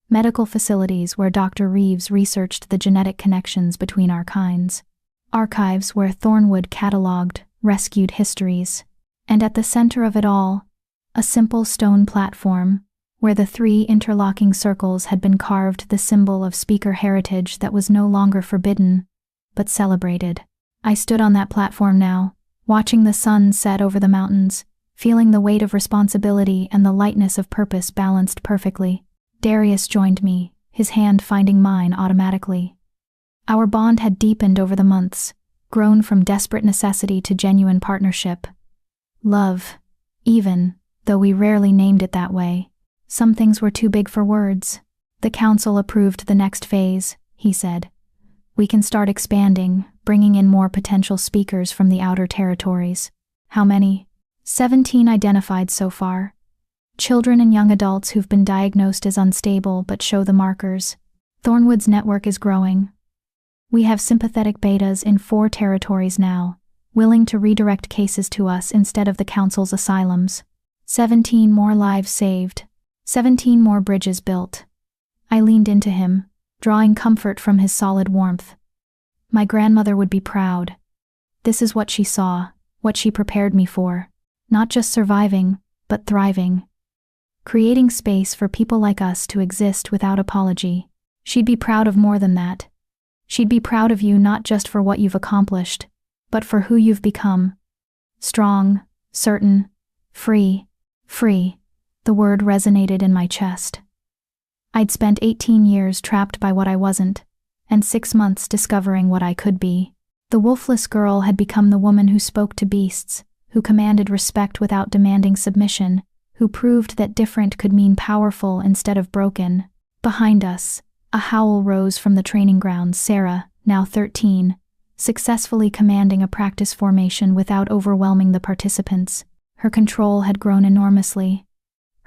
Medical facilities where Dr. Reeves researched the genetic connections between our kinds. Archives where Thornwood cataloged, rescued histories. And at the center of it all, a simple stone platform, where the 3 interlocking circles had been carved, the symbol of speaker heritage that was no longer forbidden, but celebrated. I stood on that platform now, watching the sun set over the mountains, feeling the weight of responsibility and the lightness of purpose balanced perfectly. Darius joined me, his hand finding mine automatically. Our bond had deepened over the months, grown from desperate necessity to genuine partnership. Love, even, though we rarely named it that way. Some things were too big for words. The council approved the next phase, he said. We can start expanding, bringing in more potential speakers from the outer territories. How many? 17 identified so far. Children and young adults who've been diagnosed as unstable but show the markers. Thornwood's network is growing. We have sympathetic betas in 4 territories now, willing to redirect cases to us instead of the council's asylums. 17 more lives saved. 17 more bridges built. I leaned into him, drawing comfort from his solid warmth. My grandmother would be proud. This is what she saw, what she prepared me for. Not just surviving, but thriving. Creating space for people like us to exist without apology. She'd be proud of more than that. She'd be proud of you not just for what you've accomplished, but for who you've become. Strong, certain, free. Free. The word resonated in my chest. I'd spent 18 years trapped by what I wasn't, and 6 months discovering what I could be. The wolfless girl had become the woman who spoke to beasts, who commanded respect without demanding submission, who proved that different could mean powerful instead of broken. Behind us, a howl rose from the training grounds. Sarah, now 13, successfully commanding a practice formation without overwhelming the participants. Her control had grown enormously.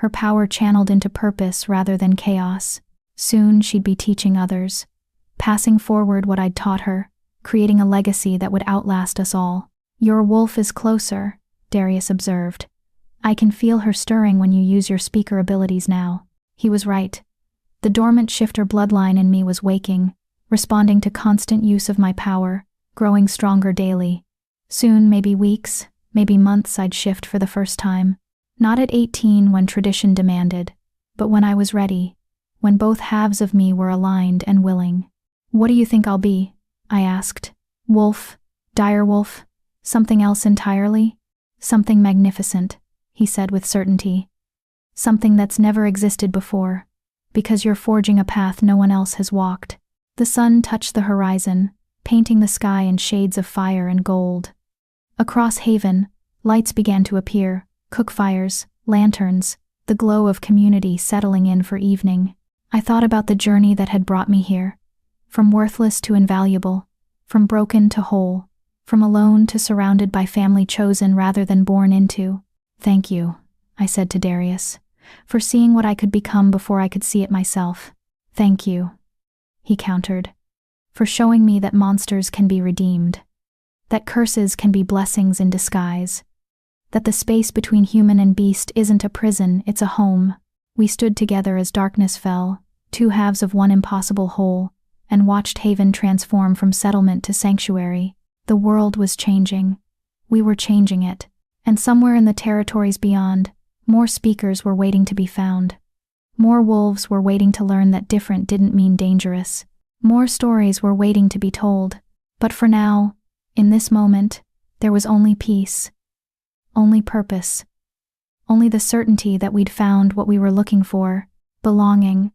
Her power channeled into purpose rather than chaos. Soon she'd be teaching others, passing forward what I'd taught her, creating a legacy that would outlast us all. Your wolf is closer, Darius observed. I can feel her stirring when you use your speaker abilities now. He was right. The dormant shifter bloodline in me was waking, responding to constant use of my power, growing stronger daily. Soon, maybe weeks, maybe months, I'd shift for the first time. Not at 18 when tradition demanded, but when I was ready, when both halves of me were aligned and willing. What do you think I'll be? I asked. Wolf? Direwolf? Something else entirely? Something magnificent, he said with certainty. Something that's never existed before, because you're forging a path no one else has walked. The sun touched the horizon, painting the sky in shades of fire and gold. Across Haven, lights began to appear, cookfires, lanterns, the glow of community settling in for evening. I thought about the journey that had brought me here, from worthless to invaluable, from broken to whole, from alone to surrounded by family chosen rather than born into. Thank you, I said to Darius, for seeing what I could become before I could see it myself. Thank you, he countered, for showing me that monsters can be redeemed, that curses can be blessings in disguise, that the space between human and beast isn't a prison, it's a home. We stood together as darkness fell, 2 halves of one impossible whole, and watched Haven transform from settlement to sanctuary. The world was changing. We were changing it. And somewhere in the territories beyond, more speakers were waiting to be found. More wolves were waiting to learn that different didn't mean dangerous. More stories were waiting to be told. But for now, in this moment, there was only peace. Only purpose. Only the certainty that we'd found what we were looking for, belonging.